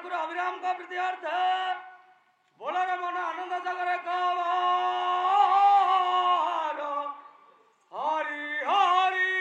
ठाकुर अभिराम का प्रीत्यर्थ बोलो रमन आनंद सागर गवारो हरि हरि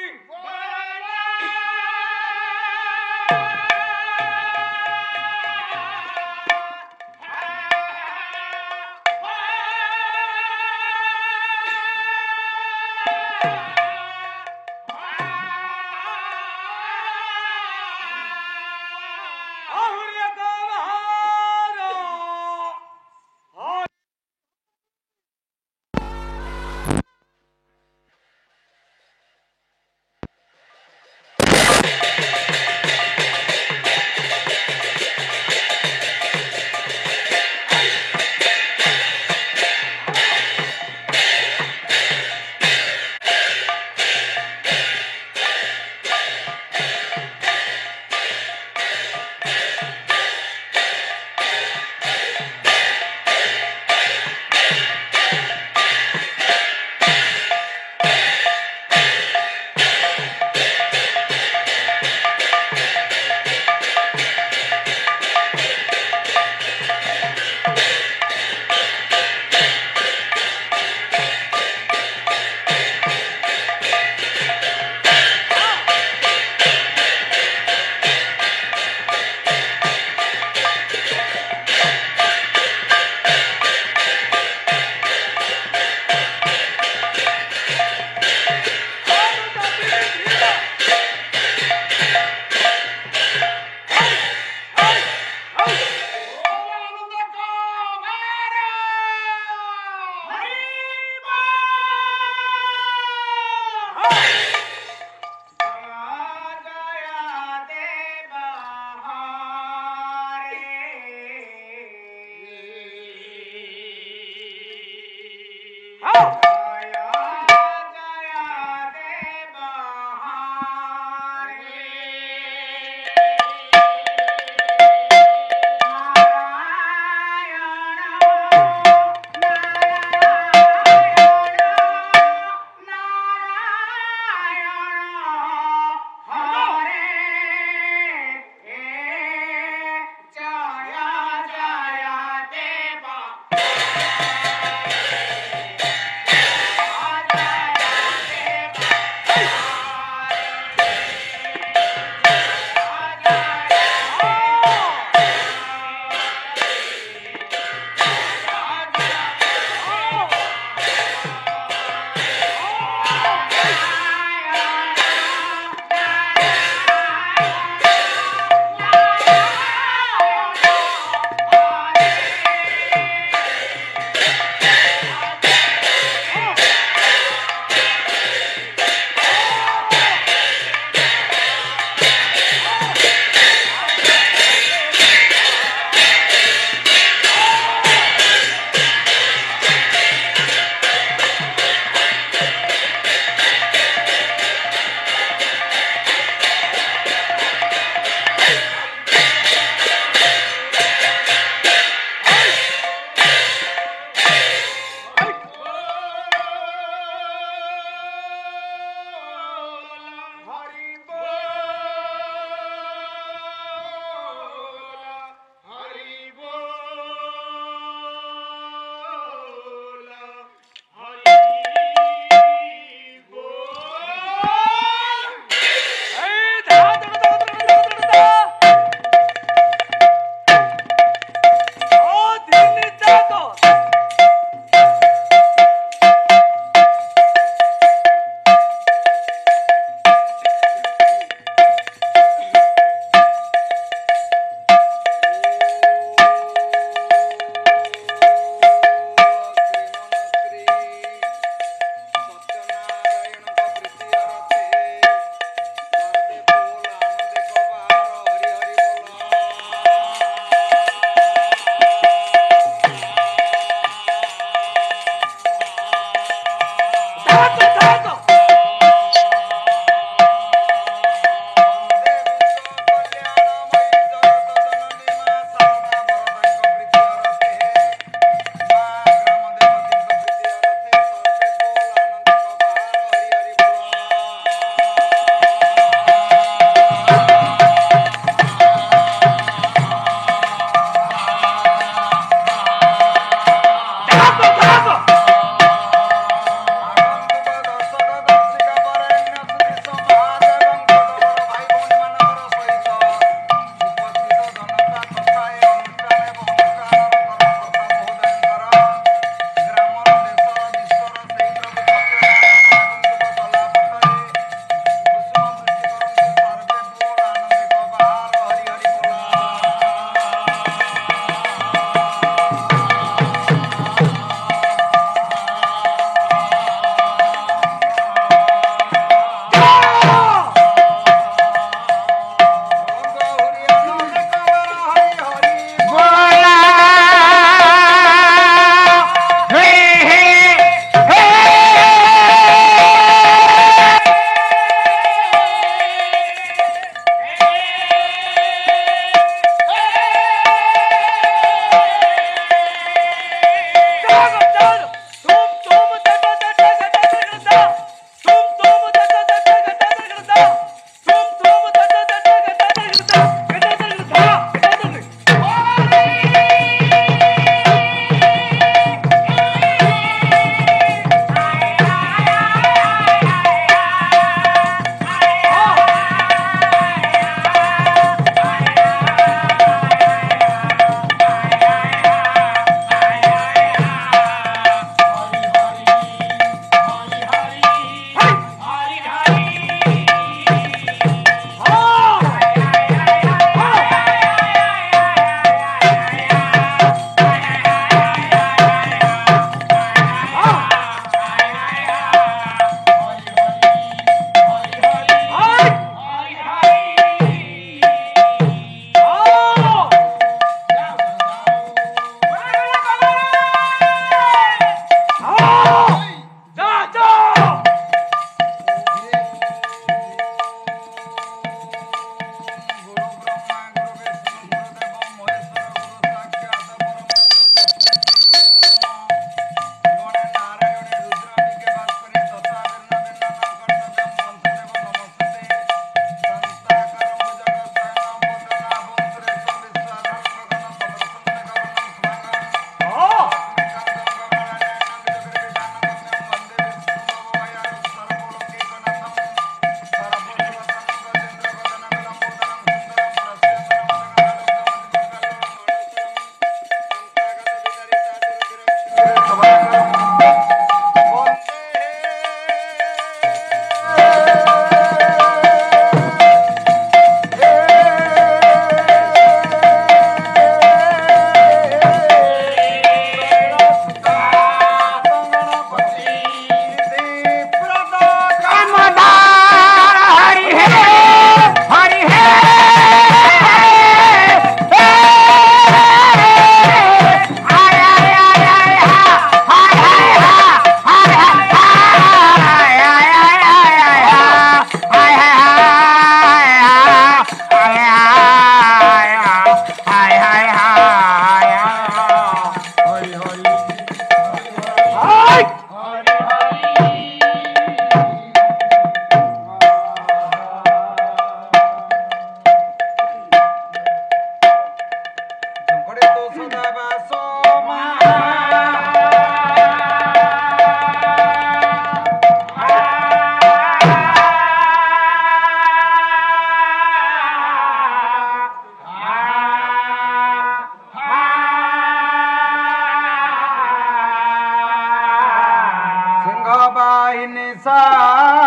निसारोळे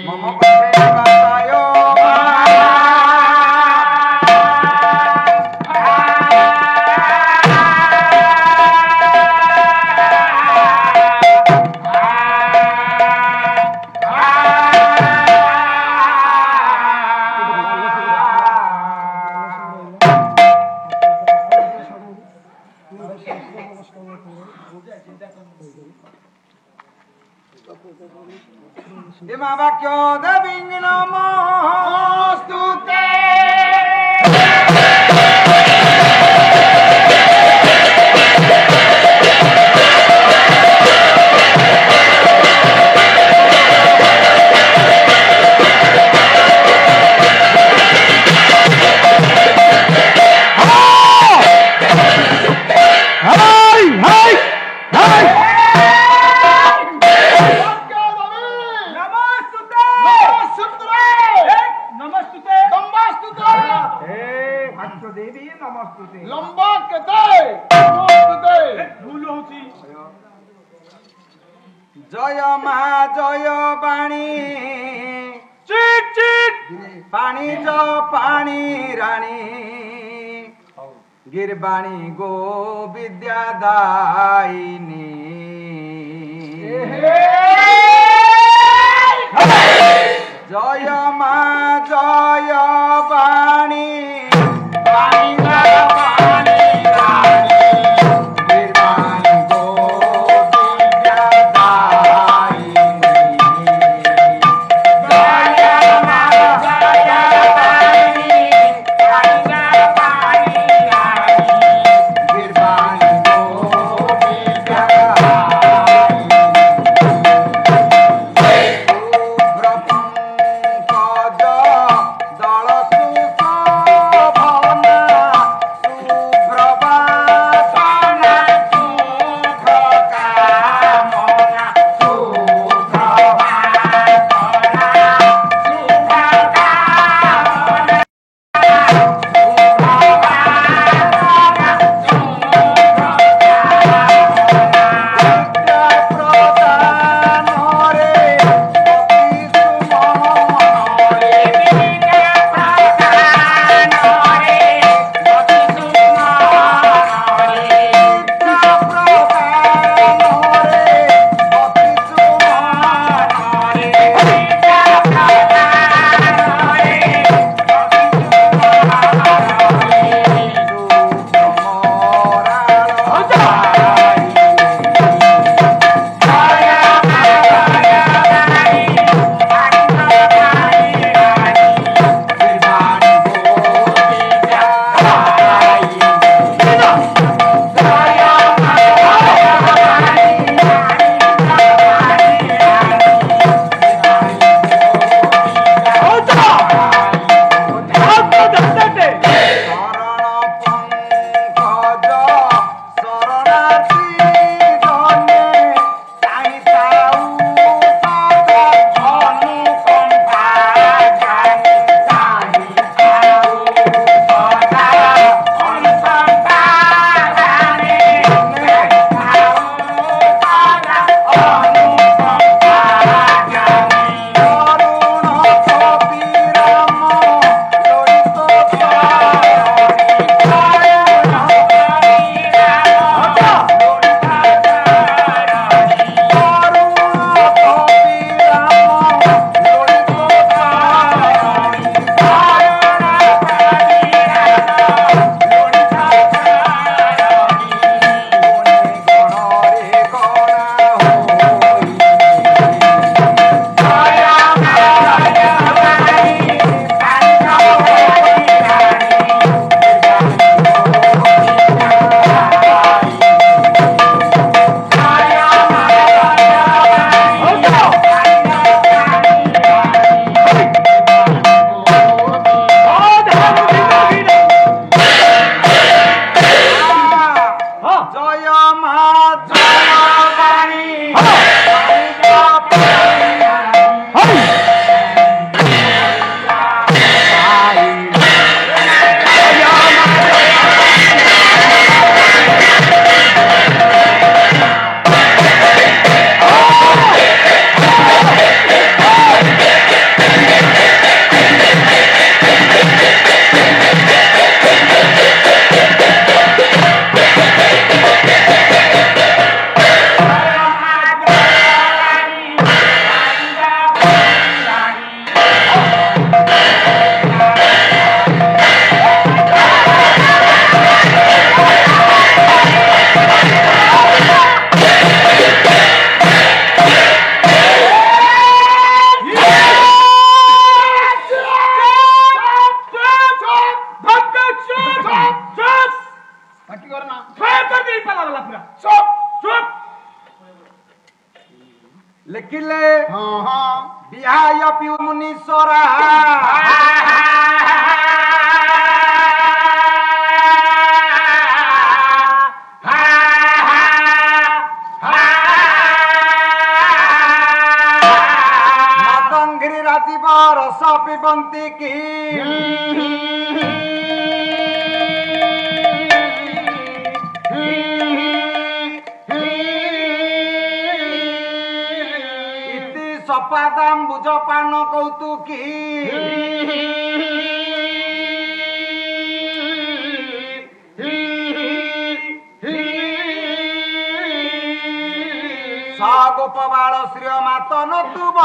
मम पत्रे गातायो Ima vakyo devingno mostute জয় মা জয় বাণী চিক চিক পানি জ পানি রানী গিরবাণী গো বিদ্যা দায়িনী জয় মা জয় বাণী পানি জ পানি রানী গিরবাণী গো দল সুশোভনা ଶିଖିଲେ ହଁ ହଁ ବିହାୟ ପିଉ ମୁନୀଶ୍ୱରା ମାତଙ୍ଗିରି ରାଜୀବ ରସ ପିବନ୍ତି କି ଇତି ସପାଦାମ୍ବୁଜ ପାନ କୌତୁକୀ सा ଗୋପବାଳ ଶ୍ରୀୟ ମାତନ ତୁବ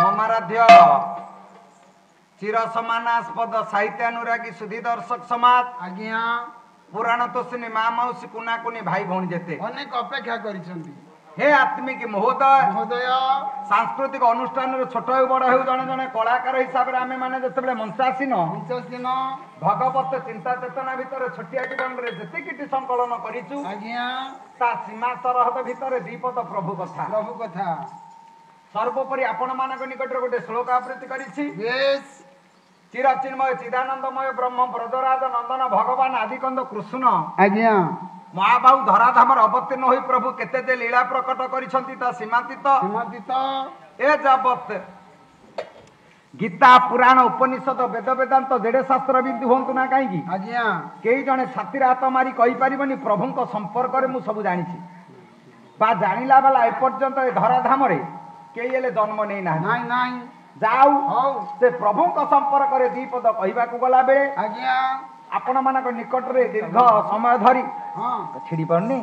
ମମାରାଧ୍ୟ ଚିର ସମାନାସ୍ପଦ ସାହିତ୍ୟାନୁରାଗୀ ସୁଧୀ ଦର୍ଶକ ସମାଜ ଆଜ୍ଞା ପୁରାଣ ତୋଷିନୀ ମା ମାଉସୀ କୁନା କୁନି ଭାଇ ଭଉଣୀ ଯେତେ ଅନେକ ଅପେକ୍ଷା କରିଛନ୍ତି ହେ ଆତ୍ମିକ ମହୋଦୟ ମହୋଦୟ ସାଂସ୍କୃତିକ ଅନୁଷ୍ଠାନରେ ଛୋଟ ହେଉ ବଡ଼ ହେଉ ଜଣେ ଜଣେ କଳାକାର ହିସାବରେ ଆମେ ମାନେ ଯେତେବେଳେ ମଞ୍ଚାସୀନ 50 ଦିନ ଭଗବତ ଚିନ୍ତା ଚେତନା ଭିତରେ ଛୋଟିଆ ଜୀବନରେ ଯେତିକିଟି ସଂକଳନ କରିଛୁ ଆଜ୍ଞା ତା ସୀମା ସରହଦ ଭିତରେ ଦ୍ୱିପଦ ପ୍ରଭୁ କଥା ପ୍ରଭୁ କଥା ସର୍ବୋପରି ଆପଣମାନଙ୍କ ନିକଟରେ ଗୋଟେ ଶ୍ଲୋକ ଆବୃତ୍ତି କରିଛି ବେଶ ଚିରଚିନ୍ମୟ ଚିଦାନନ୍ଦମୟ ବ୍ରହ୍ମ ବ୍ରଜରାଜ ନନ୍ଦନ ଭଗବାନ ଆଦିକନ୍ଦ କୃଷ୍ଣ ଆଜ୍ଞା ମହାବାହୁ ଧରାଧାମରେ ଅବତୀର୍ଣ୍ଣ ହୋଇ ପ୍ରଭୁ କେତେ ଯେ ଲୀଳା ପ୍ରକଟ କରିଛନ୍ତି ତା ସୀମାତୀତ ସୀମାତୀତ ଏ ଯାବତ ଗୀତା ପୁରାଣ ଉପନିଷଦ ବେଦ ବେଦାନ୍ତ ଯେଡ଼େ ଶାସ୍ତ୍ର ବିଦ୍ଧି ହୁଅନ୍ତୁ ନା କାହିଁକି ଆଜ୍ଞା କେହି ଜଣେ ଛାତିରେ ହାତ ମାରି କହିପାରିବନି ପ୍ରଭୁଙ୍କ ସମ୍ପର୍କରେ ମୁଁ ସବୁ ଜାଣିଛି ବା ଜାଣିଲା ବାଲା ଏପର୍ଯ୍ୟନ୍ତ ଏ ଧରାଧାମରେ କେହି ହେଲେ ଜନ୍ମ ନେଇନାହାନ୍ତି ନାଇଁ ନାଇଁ ଯାଉ ହଉ ସେ ପ୍ରଭୁଙ୍କ ସମ୍ପର୍କରେ ଦି ପଦ କହିବାକୁ ଗଲା ବେଳେ ଆଜ୍ଞା ଆପଣମାନଙ୍କ ନିକଟରେ ଦୀର୍ଘ ସମୟ ଧରି ହଁ ଛିଡ଼ି ପାରୁନି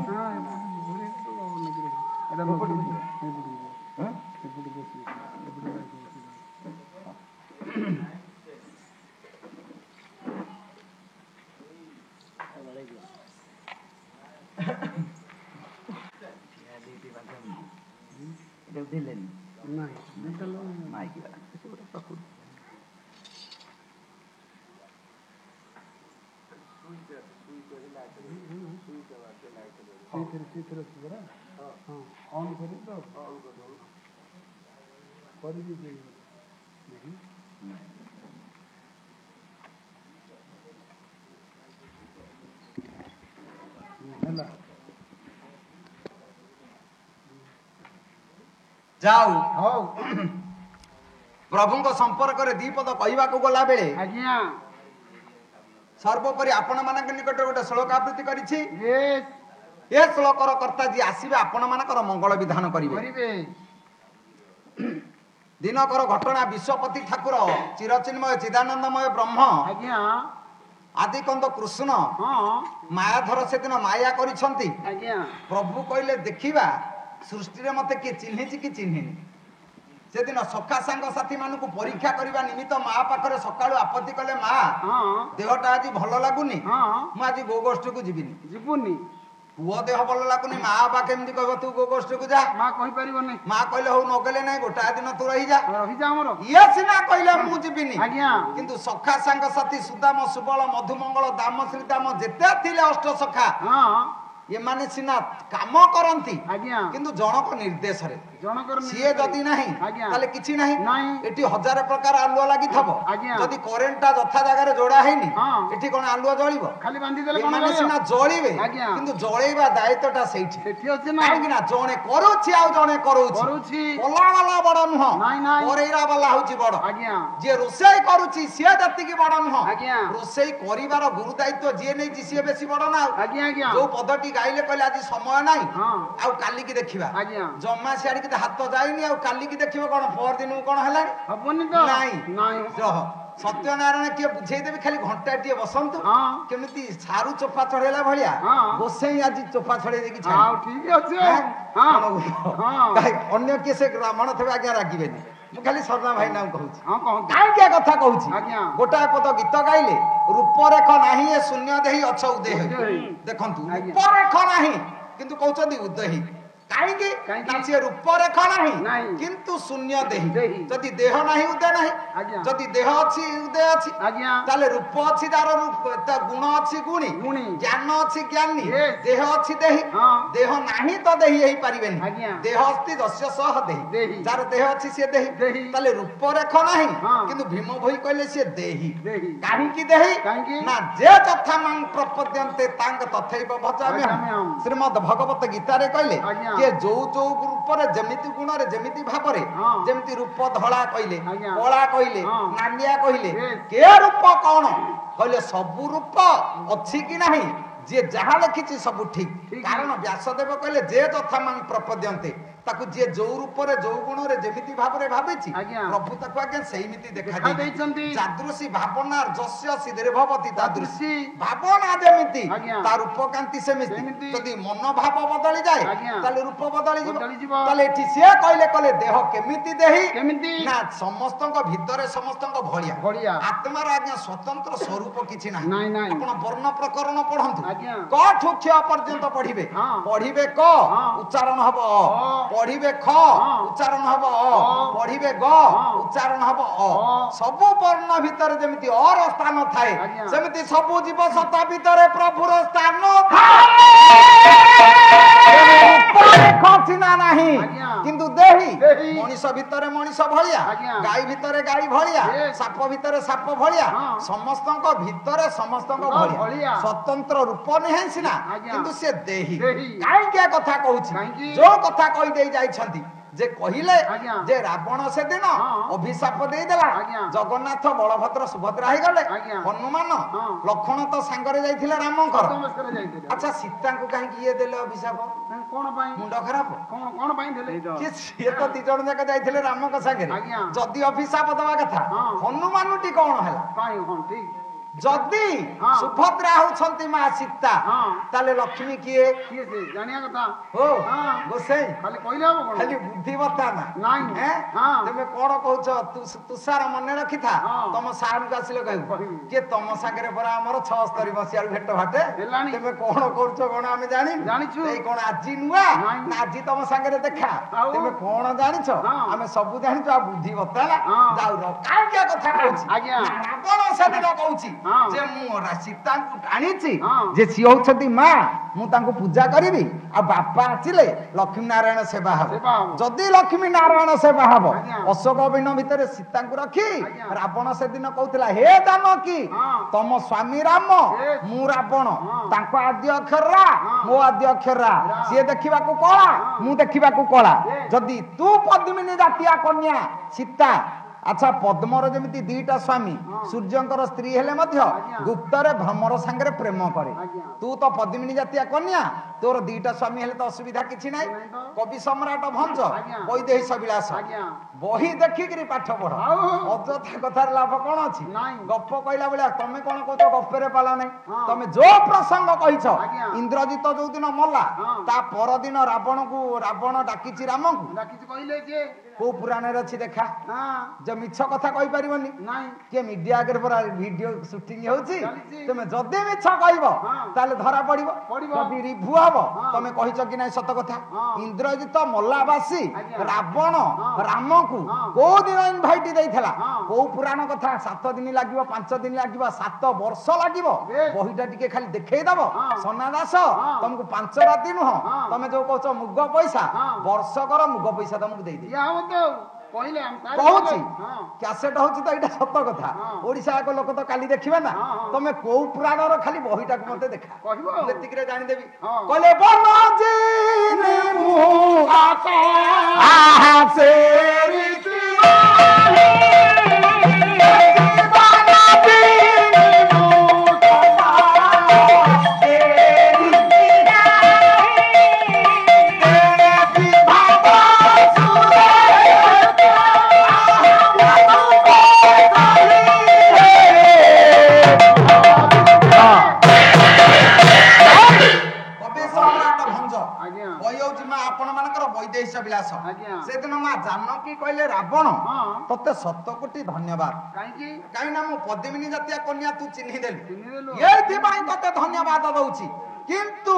ଅନ୍ କରି ତ କରିବି ହେଲା ଯାଉ ହଉ ପ୍ରଭୁଙ୍କ ସମ୍ପର୍କରେ ଦି ପଦ କହିବାକୁ ଗଲା ବେଳେ ଆଜ୍ଞା ସର୍ବୋପରି ଆପଣମାନଙ୍କ ନିକଟରେ ଗୋଟେ ଶ୍ଲୋକ ଆବୃତ୍ତି କରିଛି ବେଶ ଏ ଶ୍ଲୋକର କର୍ତ୍ତା ଯିଏ ଆସିବେ ଆପଣମାନଙ୍କର ମଙ୍ଗଳ ବିଧାନ କରିବେ କରିବେ ଦିନକର ଘଟଣା ବିଶ୍ୱପତି ଠାକୁର ଚିରଚିନ୍ମୟ ଚିଦାନନ୍ଦମୟ ବ୍ରହ୍ମ ଆଜ୍ଞା ଆଦିକନ୍ଦ କୃଷ୍ଣ ହଁ ମାୟାଧର ସେଦିନ ମାୟା କରିଛନ୍ତି ଆଜ୍ଞା ପ୍ରଭୁ କହିଲେ ଦେଖିବା ସୃଷ୍ଟିରେ ମତେ କିଏ ଚିହ୍ନିଛି କି ଚିହ୍ନିନି ସେଦିନ ସଖା ସାଙ୍ଗସାଥୀ ମାନଙ୍କୁ ପରୀକ୍ଷା କରିବା ନିମିତ୍ତ ମା ପାଖରେ ସକାଳୁ ଆପତ୍ତି କଲେ ମା ହଁ ଦେହଟା ଆଜି ଭଲ ଲାଗୁନି ହଁ ମୁଁ ଆଜି ଗୋଗୋଷ୍ଠୀକୁ ଯିବିନି ଯିବୁନି ପୁଅ ଦେହ ଭଲ ଲାଗୁନି ମା ବାପା କେମିତି କହିବ ତୁ ଗୋଗୋଷ୍ଠୀକୁ ଯା ମା କହିପାରିବନି ମା କହିଲେ ହଉ ନଗଲେ ନାଇଁ ଗୋଟାଏ ଦିନ ତୁ ରହିଯା ରହିଯା ଆମର ଇଏ ସିନା କହିଲେ ମୁଁ ଯିବିନି ଆଜ୍ଞା କିନ୍ତୁ ସଖା ସାଙ୍ଗସାଥୀ ସୁଦାମ ସୁବଳ ମଧୁମଙ୍ଗଳ ଦାମ ଶ୍ରୀଦାମ ଯେତେ ଥିଲେ ଅଷ୍ଟ ସଖା ହଁ ଏମାନେ ସିନା କାମ କରନ୍ତି ଆଜ୍ଞା କିନ୍ତୁ ଜଣକ ନିର୍ଦ୍ଦେଶରେ ଜଣକର ସିଏ ଯଦି ନାହିଁ ଆଜ୍ଞା ତାହେଲେ କିଛି ନାହିଁ ନାହିଁ ଏଠି ହଜାର ପ୍ରକାର ଆଲୁଅ ଲାଗିଥିବ ଆଜ୍ଞା ଯଦି କରେଣ୍ଟଟା ଯଥା ଜାଗାରେ ଯୋଡା ହେଇନି ହଁ ଏଠି କଣ ଆଲୁଅ ଜଳିବ ଖାଲି ବାନ୍ଧିଦେଲେ କଣ ଏମାନେ ଜଳିବ? ସିନା ଜଳିବେ ଆଜ୍ଞା କିନ୍ତୁ ଜଳେଇବା ଦାୟିତ୍ୱଟା ସେଇଠି ସେଠି ଅଛି ନା କାହିଁକି ନା ଜଣେ କରୁଛି ଆଉ ଜଣେ କରୁଛି କରୁଛି କଲା ବାଲା ବଡ ନୁହଁ ନାଇଁ ନାଇଁ କରେଇରା ବାଲା ହଉଛି ବଡ ଆଜ୍ଞା ଯିଏ ରୋଷେଇ କରୁଛି ସିଏ ଯେତିକି ବଡ ନୁହଁ ଆଜ୍ଞା ରୋଷେଇ କରିବାର ଗୁରୁ ଦାୟିତ୍ୱ ଯିଏ ନେଇଛି ସିଏ ବେଶୀ ବଡ ନା ଆଉ ଆଜ୍ଞା ଆଜ୍ଞା ଯୋଉ ପଦଟି ଗାଇଲେ କହିଲେ ଆଜି ସମୟ ନାହିଁ ହଁ ଆଉ କାଲିକି ଦେଖିବା ଆଜ୍ଞା ଜମା ସିଆଡିକି ହାତ ଯାଇନି ଆଉ କାଲିକି ଦେଖିବ କଣ ପର ଦିନକୁ କଣ ହେଲାଣି ହବନି ତ ନାଇଁ ନାଇଁ ରହ ସତ୍ୟନାରାୟଣ କିଏ ବୁଝେଇଦେବି ଖାଲି ଘଣ୍ଟାଟିଏ ବସନ୍ତୁ ହଁ କେମିତି ସାରୁ ଚୋପା ଛଡେଇଲା ଭଳିଆ ହଁ ଗୋସେଇ ଆଜି ଚୋପା ଛଡେଇ ଦେଇକି ଆଉ ଛାଡିବେ। ଠିକ ଅଛି ହଁ? ହଁ କଣ କହୁଛ? ହଁ କାହିଁକି ଅନ୍ୟ କିଏ ସେ ବ୍ରାହ୍ମଣ ଥିବେ ଆଜ୍ଞା ରାଗିବେନି ମୁଁ ଖାଲି ସର୍ଣ୍ଣା ଭାଇ ନାଁ କହୁଛି ହଁ କହନ୍ତୁ କାହିଁକି ଏ କଥା କହୁଛି ଆଜ୍ଞା ଗୋଟାଏ ପଦ ଗୀତ ଗାଇଲେ ରୂପରେଖ ନାହିଁ ଏ ଶୂନ୍ୟ ଦେହି ଅଛ ଉଦୟ ଉଦୟ ହେଇ। ଦେଖନ୍ତୁ ଆଜ୍ଞା। ରୂପରେଖ ନାହିଁ କିନ୍ତୁ କହୁଛନ୍ତି ଉଦୟୀ କାହିଁକି କାହିଁକି? ନା ସିଏ ରୂପରେଖ ନାହିଁ ନାହିଁ। କିନ୍ତୁ ଶୂନ୍ୟ ଦେହୀ ଦେହୀ। ଯଦି ଦେହ ନାହିଁ ଉଦୟ ନାହିଁ ଆଜ୍ଞା। ଯଦି ଦେହ ଅଛି ଉଦୟ ଅଛି ଆଜ୍ଞା ତାହେଲେ ରୂପ ଅଛି ତାର ତା ଗୁଣ ଅଛି ଗୁଣୀ ଗୁଣୀ। ଜ୍ଞାନ ଅଛି ଜ୍ଞାନୀ Yes. ଦେହ ଅଛି ଦେହୀ ହଁ। ଦେହ ନାହିଁ ତ ଦେହୀ ହେଇପାରିବେନି ଆଜ୍ଞା। ଦେହ ଅସ୍ତି ଦସ୍ୟ ସହ ଦେହୀ ଦେହୀ। ଯାହାର ଦେହ ଅଛି ସିଏ ଦେହୀ ଦେହୀ। ତାହେଲେ ରୂପରେଖ ନାହିଁ ହଁ। କିନ୍ତୁ ଭୀମ ଭୋଇ କହିଲେ ସିଏ ଦେହୀ ଦେହୀ। କାହିଁକି ଦେହୀ କାହିଁକି? ନା ଯେ ଯଥା ମାଂ ପ୍ରପଦ୍ୟନ୍ତେ ତାଙ୍କ ତଥୈବ ଭଜାମ୍ୟହମ୍ ଭଜାମ୍ୟହମ୍। ଶ୍ରୀମଦ୍ ଭଗବତ ଗୀତାରେ କହିଲେ ଆଜ୍ଞା। କିଏ ଯୋଉ ଯୋଉ ରୂପରେ ଯେମିତି ଗୁଣରେ ଯେମିତି ଭାବରେ ହଁ। ଯେମିତି ରୂପ ଧଳା କହିଲେ ଆଜ୍ଞା। କଳା କହିଲେ ହଁ। ନାଲିଆ କହିଲେ Yes. କେ ରୂପ କଣ କହିଲେ ସବୁ ରୂପ ଅଛି କି ନାହିଁ ଯିଏ ଯାହା ଲେଖିଛି ସବୁ ଠିକ ଠିକ। କାରଣ ବ୍ୟାସଦେବ କହିଲେ ଯେ ଯଥା ମାଂ ପ୍ରପଦ୍ୟନ୍ତେ ତାକୁ ଯିଏ ଯୋଉ ରୂପରେ ଯୋଉ ଗୁଣରେ ଯେମିତି ଭାବରେ ଭାବିଛି ଆଜ୍ଞା। ପ୍ରଭୁ ତାକୁ ଆଜ୍ଞା ସେଇମିତି ଦେଖା ଦେଖା ଦେଇଛନ୍ତି ଦେଇଛନ୍ତି। ଯାଦୃଶୀ ଭାବନା ଯସ୍ୟ ସିଦ୍ଧିର୍ଭବତି ତାଦୃଶୀ ତାଦୃଶୀ। ଭାବନା ଯେମିତି ଆଜ୍ଞା। ତା ରୂପକାନ୍ତି ସେମିତି ସେମିତି। ଯଦି ମନୋଭାବ ବଦଳି ଯାଏ ଆଜ୍ଞା। ତାହେଲେ ରୂପ ବଦଳିଯିବ ବଦଳିଯିବ। ତାହେଲେ ଏଠି ସିଏ କହିଲେ ଦେହ କେମିତି ଦେହି କେମିତି? ନା ସମସ୍ତଙ୍କ ଭିତରେ ସମସ୍ତଙ୍କ ଭଳିଆ ଭଳିଆ। ଆତ୍ମାର ଆଜ୍ଞା ସ୍ୱତନ୍ତ୍ର ସ୍ୱରୂପ କିଛି ନାହିଁ ନାଇଁ, ନାଇଁ। ଆପଣ ବର୍ଣ୍ଣ ପ୍ରକରଣ ପଢନ୍ତୁ ଆଜ୍ଞା। କ ଠୁ କ୍ଷ ପର୍ଯ୍ୟନ୍ତ ପଢିବେ ହଁ। ପଢିବେ କ ହଁ। ଉଚ୍ଚାରଣ ହବ ଅ ପଢିବେ ଖ ହଁ। ଉଚ୍ଚାରଣ ହବ ଅ ପଢିବେ ଗ ହଁ। ଉଚ୍ଚାରଣ ହବ ଅ ଅ। ସବୁ ବର୍ଣ୍ଣ ଭିତରେ ଯେମିତି ଅର ସ୍ଥାନ ଥାଏ ଆଜ୍ଞା। ସେମିତି ସବୁ ଜୀବ ସତ୍ତା ଭିତରେ ପ୍ରଭୁର ସ୍ଥାନ ଚିହ୍ନା ନାହିଁ ଆଜ୍ଞା। କିନ୍ତୁ ଦେହି ଦେହୀ। ମଣିଷ ଭିତରେ ମଣିଷ ଭଳିଆ ଆଜ୍ଞା। ଗାଈ ଭିତରେ ଗାଈ ଭଳିଆ Yes. ସାପ ଭିତରେ ସାପ ଭଳିଆ ହଁ। ସମସ୍ତଙ୍କ ଭିତରେ ସମସ୍ତଙ୍କ ଭଳିଆ ଭଳିଆ। ସ୍ୱତନ୍ତ୍ର ରୂପ ନୁହେଁ ସିନା ଆଜ୍ଞା। କିନ୍ତୁ ସେ ଦେହୀ ଦେହୀ। କାହିଁକି ଏ କଥା କହୁଛି କାହିଁକି? ଯୋଉ କଥା କହିଦେଇ ଯାଇଛନ୍ତି ଯେ କହିଲେ ଆଜ୍ଞା। ଯେ ରାବଣ ସେଦିନ ହଁ। ଅଭିଶାପ ଦେଇଦେଲା ଆଜ୍ଞା। ଜଗନ୍ନାଥ ବଳଭଦ୍ର ସୁଭଦ୍ରା ହେଇଗଲେ ଆଜ୍ଞା। ହନୁମାନ ହଁ। ଲକ୍ଷ୍ମଣ ତ ସାଙ୍ଗରେ ଯାଇଥିଲେ ରାମଙ୍କର ସମସ୍ତେ ଯାଇଥିଲେ। ଆଚ୍ଛା ସୀତାଙ୍କୁ କାହିଁକି ଇଏ ଦେଲେ ଅଭିଶାପ କଣ ପାଇଁ? ମୁଣ୍ଡ ଖରାପ କଣ ପାଇଁ ଦେଲେ? କି ସିଏ ତ ଦି ଜଣ ଯାକ ଯାଇଥିଲେ ରାମଙ୍କ ସାଙ୍ଗରେ ଆଜ୍ଞା। ଯଦି ଅଭିଶାପ ଦବା କଥା ହଁ। ହନୁମାନଟି କଣ ହେଲା କାଇଁ ହଁ ଠିକ। ଯଦି ହଁ। ସୁଭଦ୍ରା ହଉଛନ୍ତି ମା ସୀତା ହଁ। ତାହେଲେ ଲକ୍ଷ୍ମୀ କିଏ କିଏ ସେ ଜାଣିବା କଥା। ଓ ହଁ। ଗୋସେଇ ଖାଲି କହିଲେ ହବ କଣ? ଖାଲି ବୁଦ୍ଧିମତା ନା ନାଇଁ। ଏଁ? ହଁ। ତମେ କଣ କହୁଛ ତୁଷାର ମନେ ରଖିଥା ହଁ। ତମ ସାରଙ୍କୁ ଆସିଲେ କହିବୁ କହିବି। କିଏ ତମ ସାଙ୍ଗରେ ପରା ଆମର 76 ମସିହାରୁ ଭେଟ ଭାଟେ ହେଲାଣି। ତମେ କଣ କରୁଛ କଣ ଆମେ ଜାଣିନୁ ଜାଣିଛୁ। ଏଇ କଣ ଆଜି ନୂଆ ନାଇଁ। ନା ଆଜି ତମ ସାଙ୍ଗରେ ଦେଖା ଆଉ? ତମେ କଣ ଜାଣିଛ ହଁ। ଆମେ ସବୁ ଜାଣିଛୁ ଆଉ ବୁଦ୍ଧିମତା ନା ହଁ। ଯାଉ କାହିଁକି ଏ କଥା କହୁଛି ଆଜ୍ଞା। ନା ରାବଣ ସେଦିନ କହୁଛି ହଁ। ଯେ ମୁଁ ସୀତାଙ୍କୁ ଆଣିଛି ହଁ। ଯେ ସିଏ ହଉଛନ୍ତି ମା ମୁଁ ତାଙ୍କୁ ପୂଜା କରିବି ଆଉ ବାପା ଆସିଲେ ଲକ୍ଷ୍ମୀ ନାରାୟଣ ସେବା ହବ ସେବା ହବ। ଯଦି ଲକ୍ଷ୍ମୀ ନାରାୟଣ ସେବା ହବ ଆଜ୍ଞା। ଅଶୋକ ବୀଣ ଭିତରେ ସୀତାଙ୍କୁ ରଖି ଆଜ୍ଞା। ରାବଣ ସେଦିନ କହୁଥିଲା ହେ ଜାନକୀ ହଁ। ତମ ସ୍ୱାମୀ ରାମ Yes. ମୁଁ ରାବଣ ହଁ। ତାଙ୍କ ଆଦ୍ୟ ଅକ୍ଷର ରା ହଁ। ମୋ ଆଦ୍ୟ ଅକ୍ଷର ରା ରା। ସିଏ ଦେଖିବାକୁ କଳା ହଁ। ମୁଁ ଦେଖିବାକୁ କଳା Yes. ଯଦି ତୁ ପଦ୍ମିନୀ ଜାତୀୟ କନ୍ୟା ସୀତା ଆଚ୍ଛା ପଦ୍ମର ଯେମିତି ଦିଟା ସ୍ୱାମୀ ହଁ। ସୂର୍ଯ୍ୟଙ୍କର ସ୍ତ୍ରୀ ହେଲେ ମଧ୍ୟ ଆଜ୍ଞା। ଗୁପ୍ତରେ ଭ୍ରମର ସାଙ୍ଗରେ ପ୍ରେମ କରେ ଆଜ୍ଞା। ତୁ ତ ପଦ୍ମିନୀ ଜାତୀୟ କନ୍ୟା ତୋର ଦିଟା ସ୍ୱାମୀ ହେଲେ ତ ଅସୁବିଧା କିଛି ନାହିଁ ନାହିଁ ତ। କବି ସମ୍ରାଟ ଭଞ୍ଜ ଆଜ୍ଞା। ବୈଦେହୀଶ ବିଳାସ ଆଜ୍ଞା। ବହି ଦେଖିକିରି ପାଠ ପଢ ଆଉ? ଅଯଥା କଥାରେ ଲାଭ କଣ ଅଛି ନାଇଁ। ଗପ କହିଲା ଭଳିଆ ତମେ କଣ କହୁଛ ଗପରେ ପାଲା ନାହିଁ ହଁ। ତମେ ଯୋଉ ପ୍ରସଙ୍ଗ କହିଛ ଆଜ୍ଞା। ଇନ୍ଦ୍ରଜିତ ଯୋଉଦିନ ମଲା ହଁ। ତା ପରଦିନ ରାବଣ ଡାକିଛି ରାମଙ୍କୁ ଡାକିଛି କହିଲେ ଯେ କୋଉ ପୁରାଣରେ ଅଛି ଦେଖା ହଁ। ଯେ ମିଛ କଥା କହିପାରିବନି ନାଇଁ। କିଏ ମିଡିଆ ଆଗରେ ପରା ଭିଡିଓ ସୁଟିଂ ହଉଛି ଚାଲିଛି। ତମେ ଯଦି ମିଛ କହିବ ହଁ। ତାହେଲେ ଧରା ପଡିବ ପଡିବ। ଯଦି ରିଭୁ ହବ ହଁ। ତମେ କହିଛ କି ନାଇଁ ସତ କଥା ହଁ। ଇନ୍ଦ୍ରଜିତ ମଲାବାସୀ ଆଜ୍ଞା। ରାବଣ ହଁ। ରାମକୁ ହଁ। କୋଉ ଦିନ ଇନଭାଇଟ ଦେଇଥିଲା ହଁ। କୋଉ ପୁରାଣ କଥା 7 ଦିନ ଲାଗିବ 5 ଦିନ ଲାଗିବ 7 ବର୍ଷ ଲାଗିବ ବେଶ। ବହିଟା ଟିକେ ଖାଲି ଦେଖେଇଦବ ହଁ। ସନା ଦାସ ହଁ। ତମକୁ 5 ରାତି ନୁହଁ ହଁ। ତମେ ଯୋଉ କହୁଛ ମୁଗ ପଇସା ହଁ। ବର୍ଷକର ମୁଗ ପଇସା ତମକୁ ଦେଇଦେବି ଇଏ ହବ ତ କହିଲେ ଆମେ ତାର କହୁଛି ହଁ। କ୍ୟାସେଟ ହଉଛି ତ ଏଇଟା ସତ କଥା ହଁ। ଓଡିଶା ଏକ ଲୋକ ତ କାଲି ଦେଖିବେ ନା ହଁ, ହଁ। ତମେ କୋଉ ପୁରାଣର ଖାଲି ବହିଟାକୁ ମତେ ଦେଖା କହିବ ଆଉ। ମୁଁ ଏତିକିରେ ଜାଣିଦେବି ହଁ। କହିଲେ ବନଜିନି ମୁଁ ଆକାଶେରି ଆଜ୍ଞା। ବହି ହଉଛି ମା ଆପଣ ମାନଙ୍କର ବୈଦେହୀଶ ବିଳାସ ଆଜ୍ଞା। ସେଦିନ ମା ଜାନକୀ କହିଲେ ରାବଣ ହଁ। ତତେ 7 କୋଟି ଧନ୍ୟବାଦ କାହିଁକି? କାହିଁକି ନା ମୁଁ ପଦ୍ମିନୀ ଜାତୀୟ କନ୍ୟା ତୁ ଚିହ୍ନିଦେଲୁ ଚିହ୍ନିଦେଲୁ। ଏଇଥିପାଇଁ ତତେ ଧନ୍ୟବାଦ ଦଉଛି କିନ୍ତୁ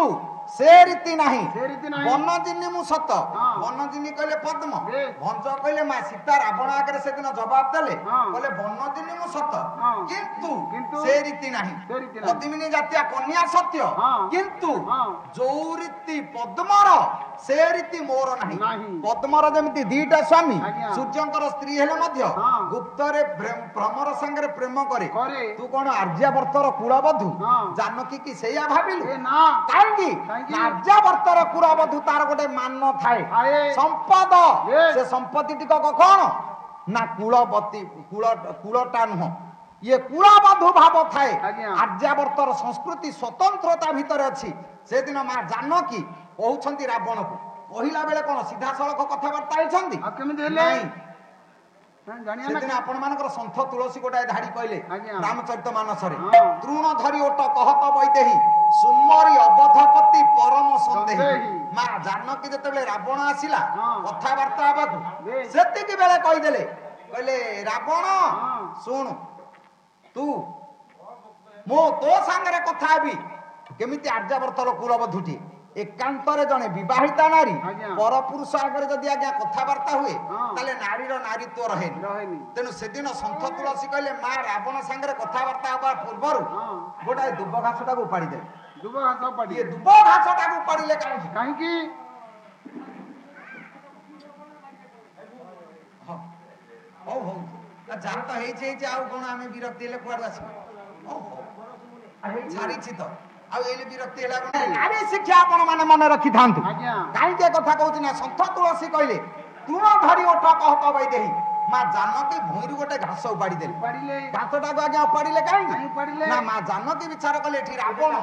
ସେ ରୀତି ନାହିଁ ସେ ରୀତି ନାହିଁ। ବନଜିନି ମୁଁ ସତ ହଁ। ବନଜିନି କହିଲେ ପଦ୍ମ ବେଶ। ଭଞ୍ଜ କହିଲେ ମା ସୀତା ରାବଣ ଆଗରେ ସେଦିନ ଜବାବ ଦେଲେ ହଁ। କହିଲେ ବନଜିନି ମୁଁ ସତ ହଁ। କିନ୍ତୁ କିନ୍ତୁ ସେ ରୀତି ନାହିଁ ସେ ରୀତି ନାହିଁ। ପଦ୍ମିନୀ ଜାତୀୟ କନ୍ୟା ସତ୍ୟ ହଁ। କିନ୍ତୁ ହଁ। ଯୋଉ ରୀତି ପଦ୍ମର ସେ ରୀତି ମୋର ନାହିଁ ନାହିଁ। ପଦ୍ମର ଯେମିତି ଦିଟା ସ୍ୱାମୀ ଆଜ୍ଞା। ସୂର୍ଯ୍ୟଙ୍କର ସ୍ତ୍ରୀ ହେଲେ ମଧ୍ୟ ହଁ। ଗୁପ୍ତରେ ଭ୍ରମର ସାଙ୍ଗରେ ପ୍ରେମ କରେ କରେ। ତୁ କଣ ଆର୍ଯ୍ୟାବର୍ତ୍ତର କୁଳବଧୁ ହଁ। ଜାନକୀ କି ସେଇଆ ଭାବିଲୁ ଏ ନା କାହିଁକି କାହିଁକି? ଆର୍ଯ୍ୟାବର୍ତ୍ତର କୁଳବଧୁ ତାର ଗୋଟେ ମାନ ଥାଏ ଥାଏ। ସମ୍ପଦ Yes. ସେ ସମ୍ପତ୍ତି ଟିକକ କଣ ନା କୁଳବତୀ କୁଳଟା ନୁହଁ ଇଏ କୁଳବଧୁ ଭାବ ଥାଏ ଆଜ୍ଞା। ଆର୍ଯ୍ୟାବର୍ତ୍ତର ସଂସ୍କୃତି ସ୍ୱତନ୍ତ୍ରତା ଭିତରେ ଅଛି ସେଦିନ ମା ଜାନକୀ କହୁଛନ୍ତି ରାବଣକୁ କହିଲା ବେଳେ କଣ ସିଧାସଳଖ କଥାବାର୍ତ୍ତା ହେଇଛନ୍ତି ଆଉ କେମିତି ହେଲେ? ନାଇଁ ଜାଣିବା ନା ସେଦିନ ଆପଣ ମାନଙ୍କର ସନ୍ଥ ତୁଳସୀ ଗୋଟାଏ ଧାଡି କହିଲେ ଆଜ୍ଞା। ରାମଚରିତ ମାନସରେ ହଁ। ତୃଣ ଧରି ଓଟ କହତ ବୈଦେହୀ ସୁମରି ଅବଧପତି ପରମ ସନ୍ଦେହୀ ସନ୍ଦେହୀ। ମା ଜାନକୀ ଯେତେବେଳେ ରାବଣ ଆସିଲା ହଁ। କଥାବାର୍ତ୍ତା ହେବାକୁ ବେଶ। ସେତିକି ବେଳେ କହିଦେଲେ କହିଲେ ରାବଣ ହଁ। ଶୁଣୁ ତୁ ମୁଁ ତୋ ସାଙ୍ଗରେ କଥା ହେବି କେମିତି ଆର୍ଯ୍ୟାବର୍ତ୍ତର କୁଳବଧୂଟି ଏକାନ୍ତରେ ଜଣେ ବିବାହିତା ନାରୀ ଆଜ୍ଞା। ପରପୁରୁଷ ଆଗରେ ଯଦି ଆଜ୍ଞା କଥାବାର୍ତ୍ତା ହୁଏ ହଁ। ତାହେଲେ ନାରୀର ନାରୀତ୍ୱ ରହେନି ରହେନି। ତେଣୁ ସେଦିନ ସନ୍ଥ ତୁଳସୀ କହିଲେ ମା ରାବଣ ସାଙ୍ଗରେ କଥାବାର୍ତ୍ତା ହେବା ପୂର୍ବରୁ ହଁ। ଗୋଟାଏ ଦୁବ ଘାସଟାକୁ ଉପାଡ଼ି ଦେଲେ ଦୁବ ଘାସ ପାଟି ଇଏ ଦୁବ ଘାସଟାକୁ ଉପାଡ଼ିଲେ କାହିଁକି କାହିଁକି? ହଉ ହଉ ଯାହା ତ ହେଇଛି ହେଇଛି ଆଉ କଣ ଆମେ ବିରକ୍ତି ହେଲେ କୁଆଡୁ ଆସିବୁ ହଉ ହଉ ଛାଡିଛି ତ ଆଉ ଏଇଲେ ବିରକ୍ତି ହେଲା ନାରୀ ଶିକ୍ଷା ଆପଣ ମାନେ ମନେ ରଖିଥାନ୍ତୁ ଆଜ୍ଞା। କାହିଁକି ଏ କଥା କହୁଛି ନା ସନ୍ଥ ତୁଳସୀ କହିଲେ ତୃଣ ଧରି ଓଠ କହତ ବୈଦେହୀ ମା ଜାନକୀ ଭୂଇଁରୁ ଗୋଟେ ଘାସ ଉପାଡ଼ି ଦେଲେ ଉପାଡ଼ିଲେ। ଘାସଟାକୁ ଆଜ୍ଞା ଉପାଡ଼ିଲେ କାହିଁକି କାହିଁ ଉପାଡ଼ିଲେ? ନା ମା ଜାନକୀ ବିଚାର କଲେ ଏଠି ରାବଣ